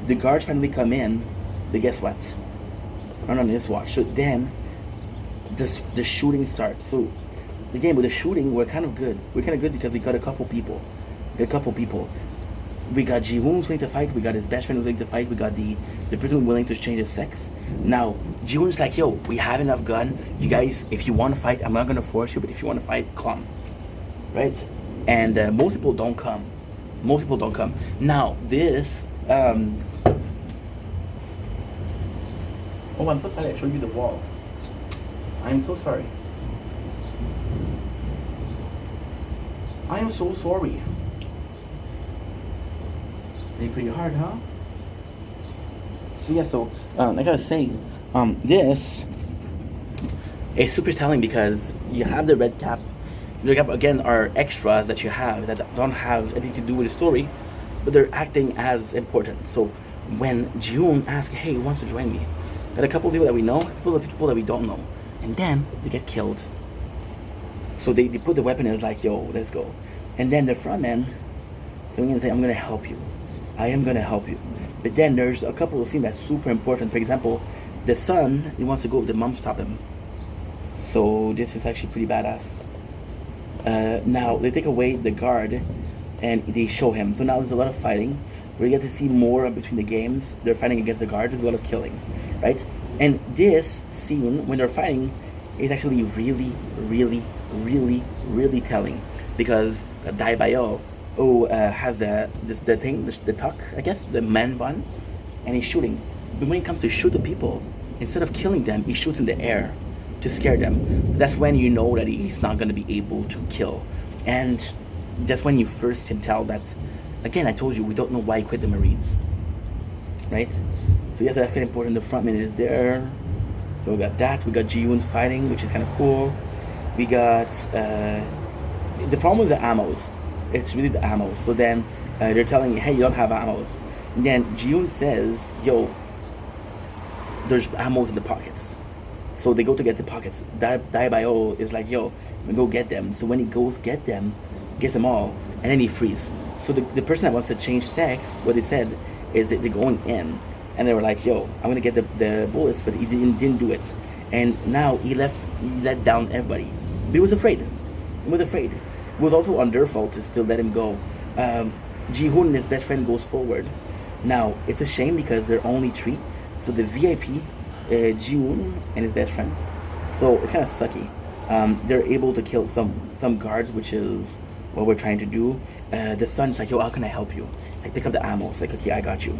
The guards finally come in, but guess what? Not on this watch. So then, the shooting starts. So, again, with the shooting, we're kind of good. We're kind of good because we got a couple people. We got Ji-hoon who's willing to fight. We got his best friend who's willing to fight. We got the person willing to change his sex. Now, Ji-hoon's like, yo, we have enough gun. You guys, if you want to fight, I'm not going to force you, but if you want to fight, come. Right? And most people don't come. Now, this... Oh, I'm so sorry I showed you the wall. I'm so sorry. I am so sorry. Pretty hard, huh? So yeah, like I was saying, this is super telling because you have the red cap. The red cap again are extras that you have that don't have anything to do with the story, but they're acting as important. So when Ji-hoon asks, "Hey, who wants to join me?" Got a couple of people that we know, people that we don't know, and then they get killed. So they put the weapon and it's like, "Yo, let's go," and then the front men come in and say, "I'm gonna help you. I am gonna help you." But then there's a couple of things that's super important. For example, the son, he wants to go, the mom stopped him. So this is actually pretty badass. Now they take away the guard and they show him. So now there's a lot of fighting. We get to see more between the games. They're fighting against the guard. There's a lot of killing, right? And this scene, when they're fighting, is actually really, really, really, really telling. Because Dae Bayo, who has the tuck, I guess, the man bun, and he's shooting. But when it comes to shoot the people, instead of killing them, he shoots in the air to scare them. That's when you know that he's not going to be able to kill. And that's when you first can tell that, again, I told you, we don't know why he quit the Marines. Right? So yes, that's kind of important. The frontman is there. So we got that. We got Ji-hoon fighting, which is kind of cool. We got... the problem with the ammos, it's really the ammos. So then they're telling you, hey, you don't have ammos. And then Ji-hoon says, yo, there's ammos in the pockets. So they go to get the pockets. Dae Bayo is like, yo, go get them. So when he goes get them, gets them all, and then he frees. So the person that wants to change sex, what they said is that they're going in. And they were like, yo, I'm going to get the bullets, but he didn't do it. And now he let down everybody. But he was afraid. It was also on their fault to still let him go. Ji-hoon and his best friend goes forward. Now, it's a shame because they're only 3. So the VIP, Ji-hoon and his best friend. So it's kind of sucky. They're able to kill some guards, which is what we're trying to do. The son's like, yo, how can I help you? Like, pick up the ammo. It's like, okay, I got you.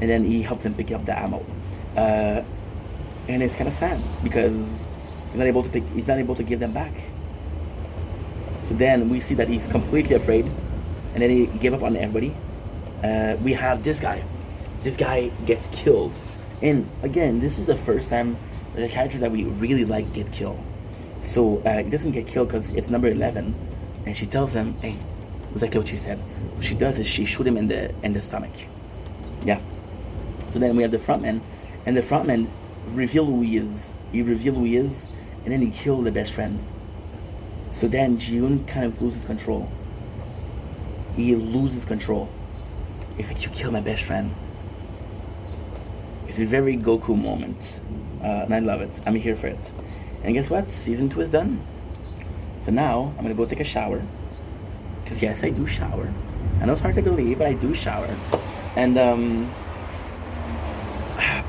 And then he helps him pick up the ammo. And it's kind of sad because he's not able to give them back. So then we see that he's completely afraid, and then he gave up on everybody. We have this guy. This guy gets killed. And again, this is the first time that a character that we really like get killed. So he doesn't get killed because it's number 11. And she tells him, hey, exactly what she said. What she does is she shoots him in the stomach. Yeah. So then we have the frontman. And the frontman reveal who he is. He reveals who he is, and then he kills the best friend. So then Ji-hoon kind of loses control. He loses control. It's like, you killed my best friend. It's a very Goku moment. And I love it. I'm here for it. And guess what? Season 2 is done. So now, I'm going to go take a shower. Because yes, I do shower. I know it's hard to believe, but I do shower. And I'm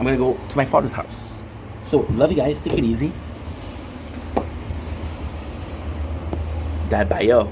going to go to my father's house. So, love you guys. Take it easy. Dae Bayo.